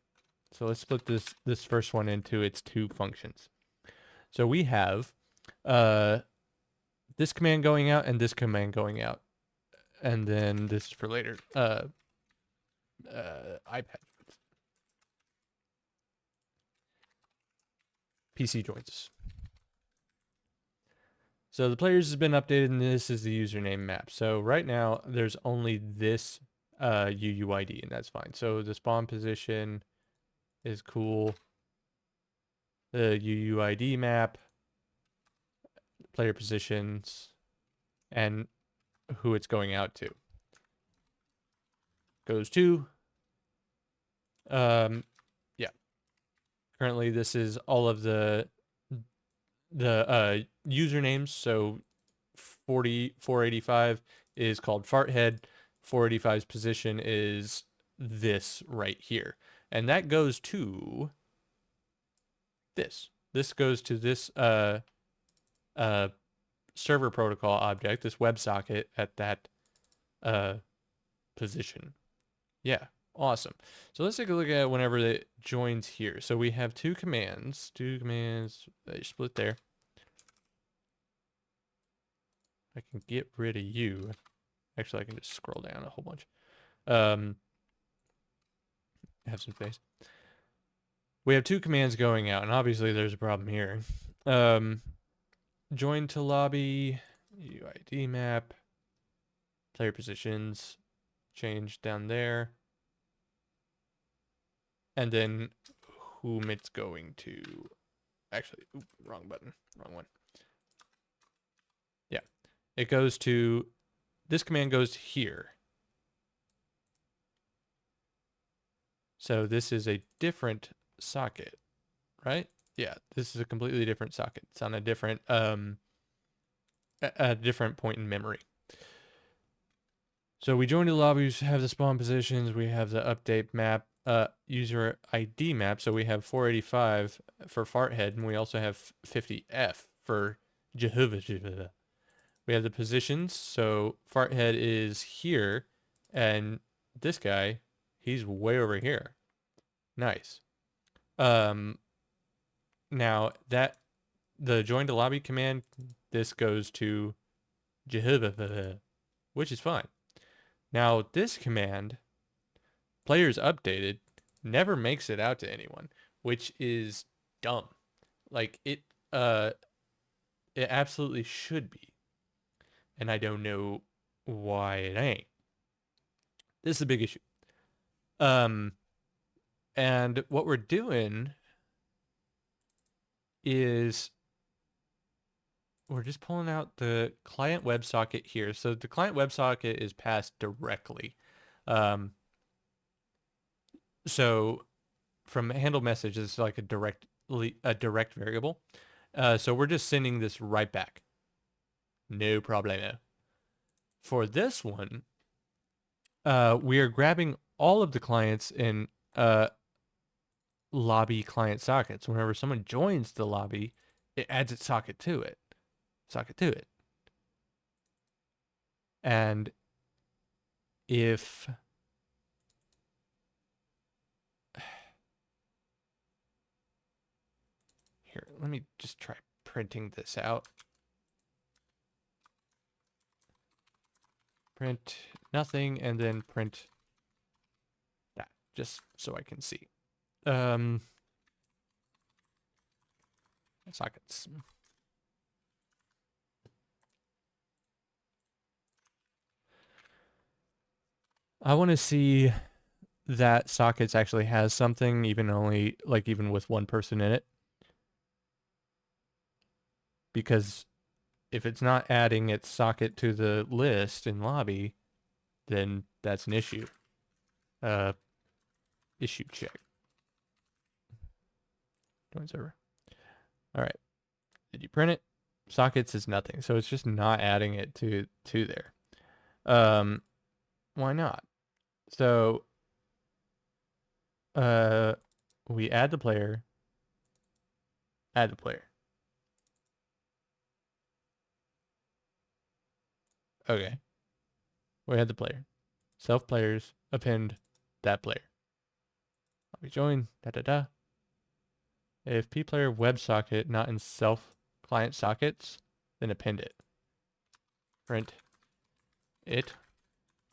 So let's split this first one into its two functions. So we have this command going out and this command going out, and then this is for later. iPad PC joins. So the players has been updated, and this is the username map. So right now there's only this UUID, and that's fine. So the spawn position is cool. The UUID map, player positions, and who it's going out to. Goes to. Yeah. Currently, this is all of the usernames. So 485 is called Farthead. 485's position is this right here. And that goes to this. This goes to this server protocol object, this WebSocket at that position. Yeah, awesome. So let's take a look at whenever it joins here. So we have two commands. They split there. I can get rid of you. Actually, I can just scroll down a whole bunch. Have some space. We have 2 commands going out, and obviously there's a problem here. Join to lobby, UID map, player positions, change down there. And then whom it's going to. Actually, wrong button, wrong one. Yeah, it goes to, this command goes here. So this is a different socket, right? Yeah, this is a completely different socket. It's on a different a different point in memory. So we join the lobbies, have the spawn positions, we have the update map, user ID map. So we have 485 for Farthead, and we also have 50F for Jehovah. We have the positions. So Farthead is here, and this guy, he's way over here. Nice. Now that the join to lobby command, this goes to Jehovah, which is fine. Now this command, players updated, never makes it out to anyone, which is dumb. Like it absolutely should be. And I don't know why it ain't. This is a big issue. And what we're doing is we're just pulling out the client WebSocket here. So the client WebSocket is passed directly. So from handle message, it's like a direct variable. So we're just sending this right back. No problemo. For this one, we are grabbing all of the clients in lobby client sockets. Whenever someone joins the lobby, it adds its socket to it. And if here, let me just try printing this out. Print nothing and then print that just so I can see. Sockets. I want to see that sockets actually has something, even with one person in it. Because if it's not adding its socket to the list in lobby, then that's an issue. Issue check. Join server. All right. Did you print it? Sockets is nothing, so it's just not adding it to there. Why not? So we add the player. Add the player. Okay. We add the player. Self players append that player. We join If pplayer WebSocket not in self client sockets, then append it. Print it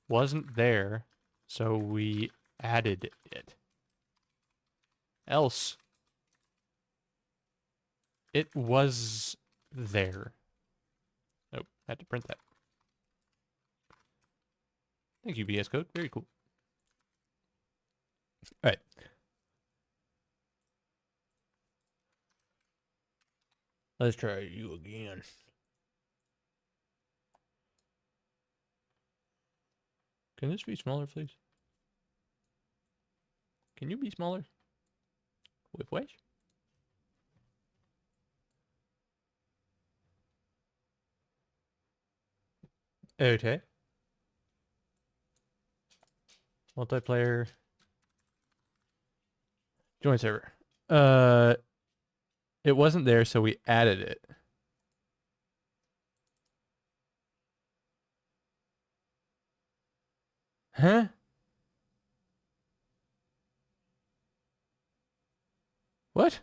wasn't there, so we added it. Else it was there. Nope, had to print that. Thank you, VS Code. Very cool. All right. Let's try you again. Can this be smaller, please? Can you be smaller? With which? Okay. Multiplayer. Join server. It wasn't there, so we added it. Huh? What?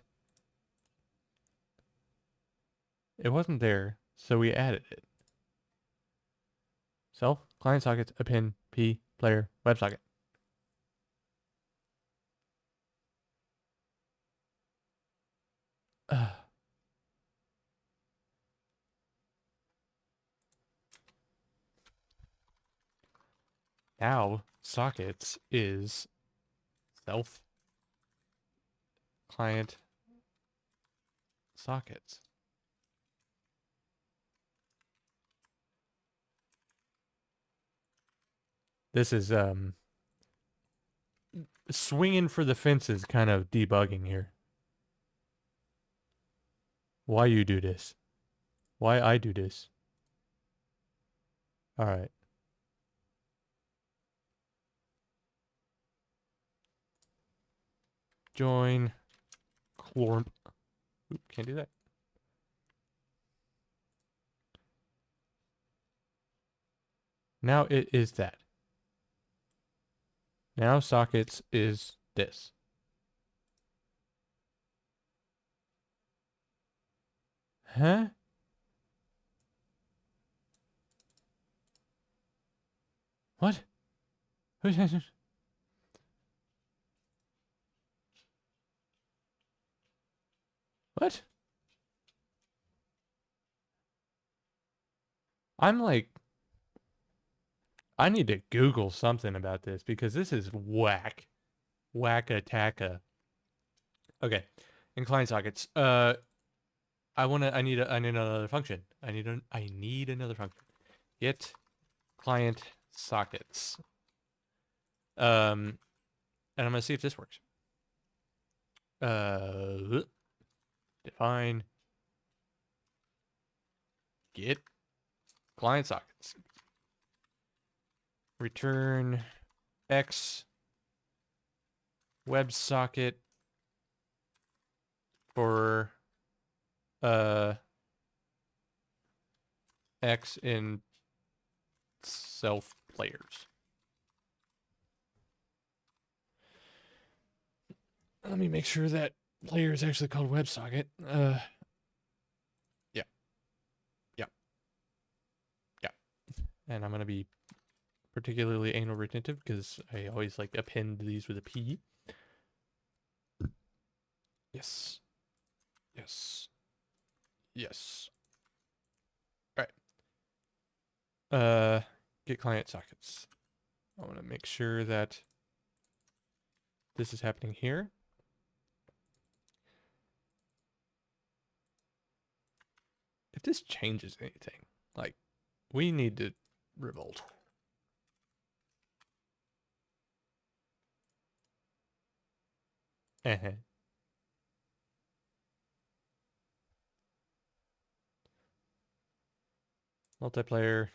It wasn't there, so we added it. self, client sockets, append, P, player, WebSocket. Now sockets is self, client, sockets. This is swinging for the fences kind of debugging here. Why you do this? Why I do this? All right. Join clorp. Oop, can't do that. Now it is that. Now sockets is this. Huh? What? What? I'm like, I need to Google something about this because this is whack. Whack-a-tacka. Okay. In client sockets. I need another function. I need another function. Get client sockets. And I'm gonna see if this works. Define get client sockets. Return X WebSocket for X in self players. Let me make sure that player is actually called WebSocket. Yeah. Yeah. Yeah. And I'm going to be particularly anal retentive because I always like append these with a P. Yes. Yes. Yes. All right. Get client sockets. I want to make sure that this is happening here. If this changes anything, like, we need to revolt. Multiplayer.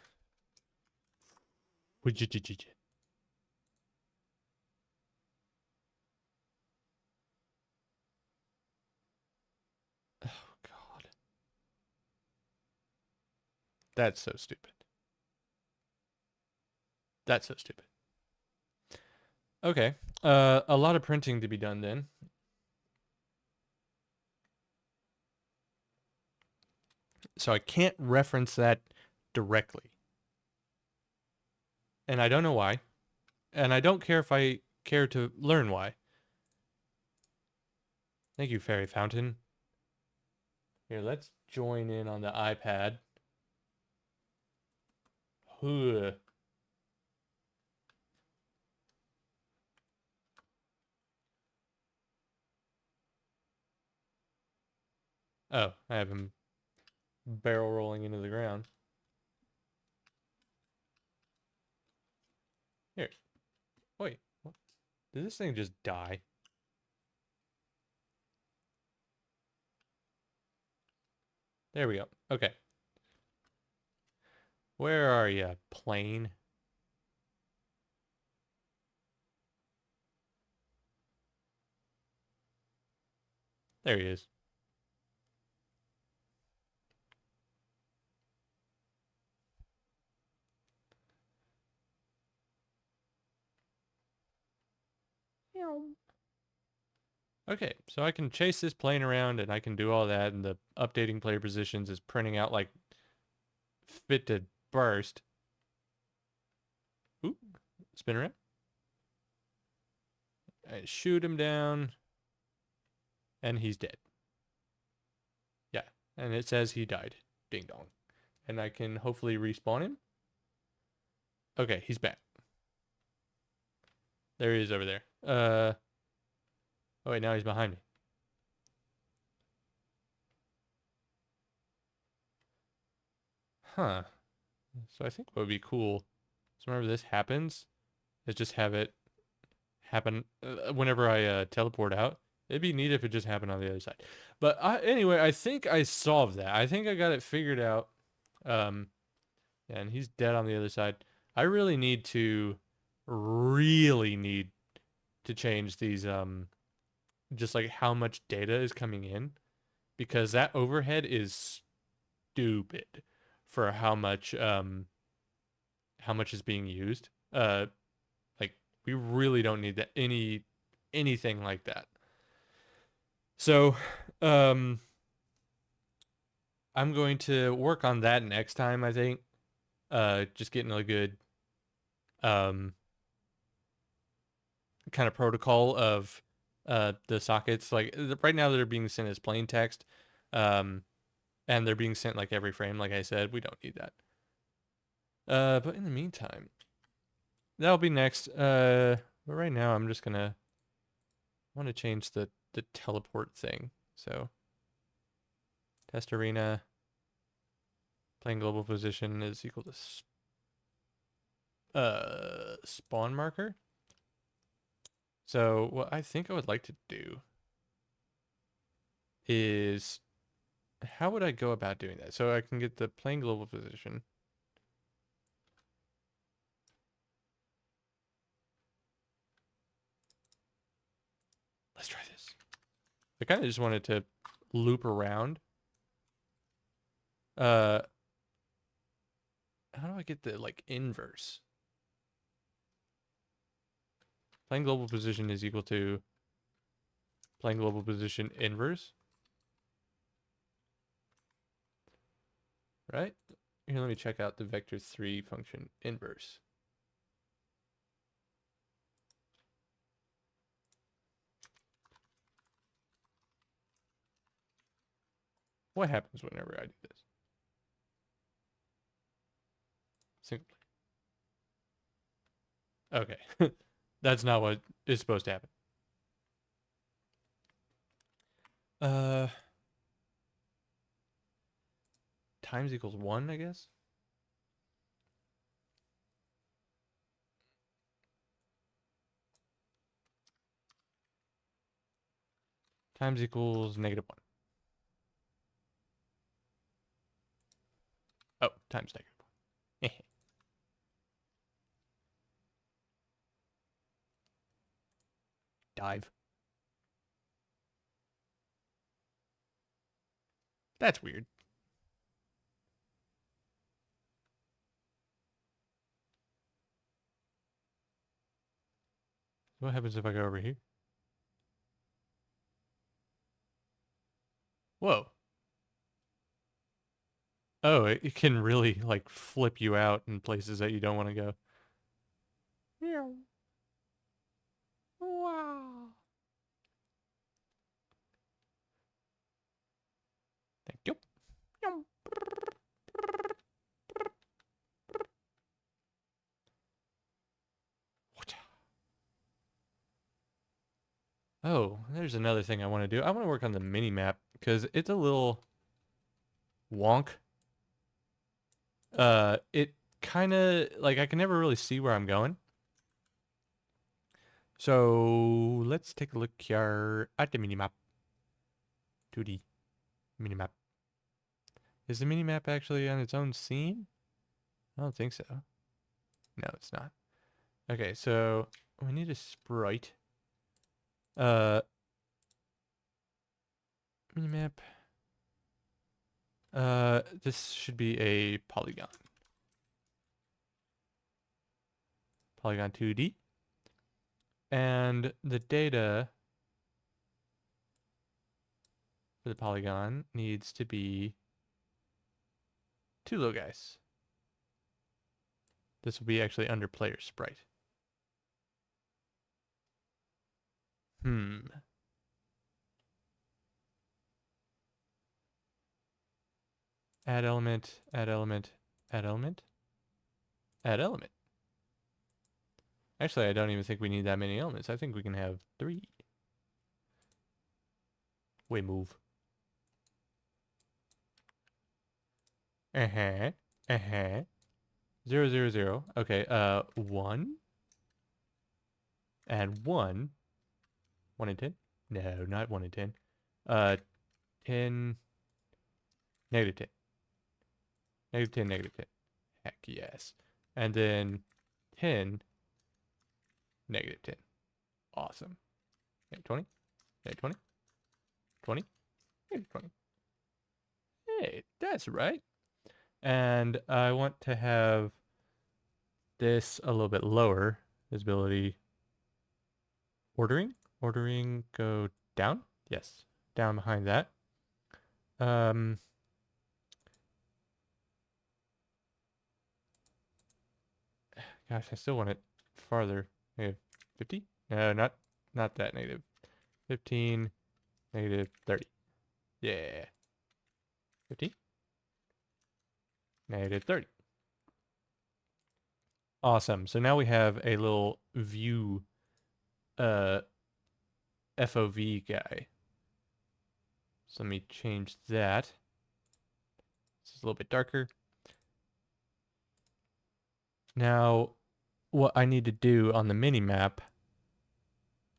Oh, God. That's so stupid. That's so stupid. Okay. A lot of printing to be done then. So I can't reference that directly. And I don't know why. And I don't care if I care to learn why. Thank you, Fairy Fountain. Here, let's join in on the iPad. Ugh. Oh, I have him barrel rolling into the ground. Here. Wait. What? Did this thing just die? There we go. Okay. Where are you, plane? There he is. Okay, so I can chase this plane around and I can do all that, and the updating player positions is printing out like fit to burst. spin around. I shoot him down, and he's dead. Yeah, and it says he died. Ding dong. And I can hopefully respawn him. Okay, he's back. There he is over there. Oh wait, now he's behind me. Huh. So I think what would be cool is whenever this happens, is just have it happen whenever I teleport out. It'd be neat if it just happened on the other side. But anyway, I think I solved that. I think I got it figured out. And he's dead on the other side. I really need to change these just like how much data is coming in, because that overhead is stupid for how much is being used. Like we really don't need that anything like that. So, I'm going to work on that next time, I think. Just getting a good um kind of protocol of the sockets. Like right now they're being sent as plain text. Um and they're being sent like every frame, like I said. We don't need that. But in the meantime, that'll be next. But right now I'm just gonna want to change the teleport thing. So test arena playing global position is equal to spawn marker. So what I think I would like to do is, how would I go about doing that? So I can get the playing global position. Let's try this. I kind of just wanted to loop around. How do I get the like inverse? Playing global position is equal to playing global position inverse. Right? Here, let me check out the vector3 function inverse. What happens whenever I do this? Simply. Okay. That's not what is supposed to happen. Uh, times equals 1, I guess. Times equals -1. Oh, times -1. Dive. That's weird. What happens if I go over here? Whoa. Oh, it can really like flip you out in places that you don't want to go. Meow. Wow. Thank you. Meow. Oh, there's another thing I want to do. I want to work on the mini map because it's a little wonk. It kind of like I can never really see where I'm going. So let's take a look here at the minimap. 2D minimap. Is the minimap actually on its own scene? I don't think so. No, it's not. Okay, so we need a sprite. Minimap. This should be a polygon. Polygon 2D. And the data for the polygon needs to be two little guys. This will be actually under player sprite. Hmm. Add element, add element, add element, add element. Actually, I don't even think we need that many elements. I think we can have 3. Wait, move. Uh-huh. Uh-huh. 0, 0, 0. Okay, 1. Add 1. 1 in 10? No, not 1 in 10. 10. Negative 10. Negative 10, negative 10. Heck yes. And then 10, negative 10. Awesome. Negative 20. Negative 20. 20. Negative 20. Hey, that's right. And I want to have this a little bit lower. Visibility. Ordering? Ordering go down? Yes. Down behind that. Um, Gosh, I still want it farther. Negative 50? No, not that negative. 15, negative 30. Yeah. 50, negative 30. Awesome. So now we have a little view uh FOV guy. So let me change that. This is a little bit darker. Now, what I need to do on the mini map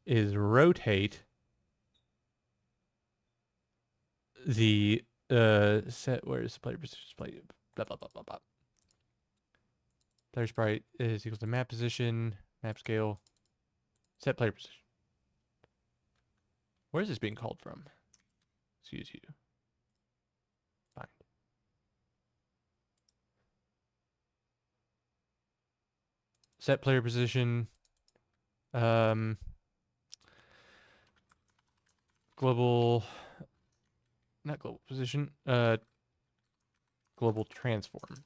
is rotate the set. Where's the player position? Play blah blah blah blah blah. Player sprite is equal to map position, map scale, set player position. Where is this being called from? Excuse you. Fine. Set player position. Um, global, not global position. Global transform.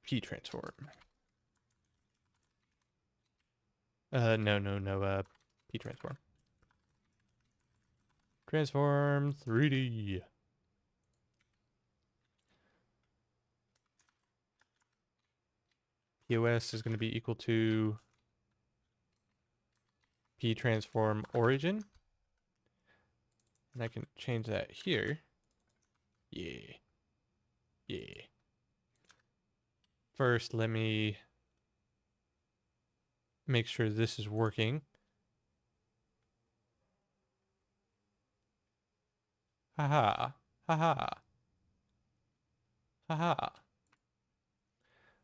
P transform. No. P transform. Transform 3D. POS is going to be equal to P transform origin. And I can change that here. Yeah. Yeah. First, let me make sure this is working. Haha. Haha. Haha.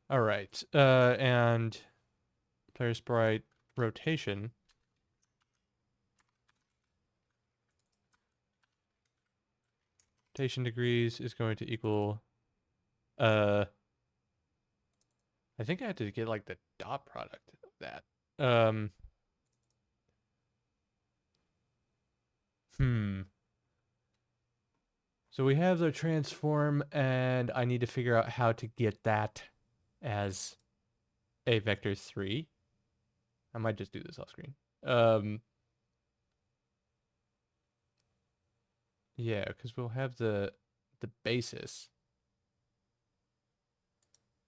All right. And player sprite rotation. Rotation degrees is going to equal I think I had to get like the dot product of that. Um hmm. So we have the transform and I need to figure out how to get that as a vector 3. I might just do this off screen. Yeah, because we'll have the basis.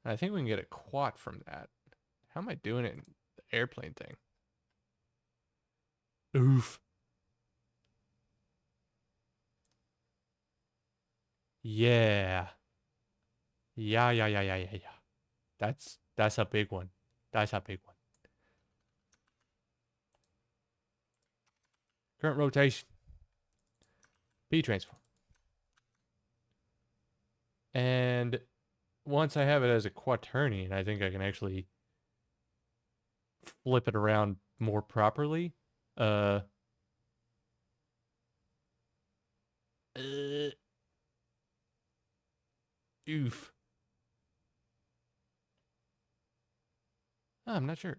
And I think we can get a quad from that. How am I doing it in the airplane thing? Oof. Yeah. Yeah. That's a big one. That's a big one. Current rotation. P transform. And once I have it as a quaternion, I think I can actually flip it around more properly. Uh, uh oof. I'm not sure.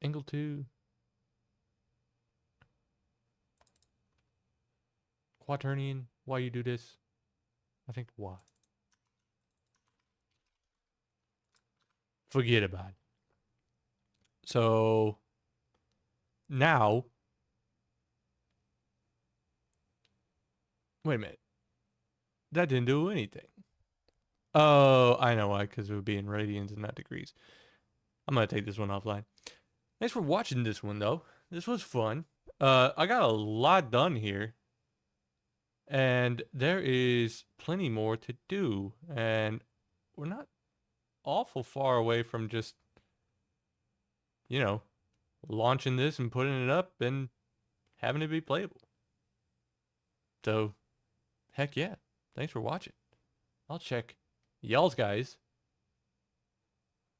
Angle 2. Quaternion. Why you do this? I think why. forget about it. So now, wait a minute. That didn't do anything. Oh, I know why, because it would be in radians and not degrees. I'm going to take this one offline. Thanks for watching this one, though. This was fun. I got a lot done here. And there is plenty more to do. And we're not awful far away from just, you know, launching this and putting it up and having it be playable. So, heck yeah. Thanks for watching. I'll check y'all's guys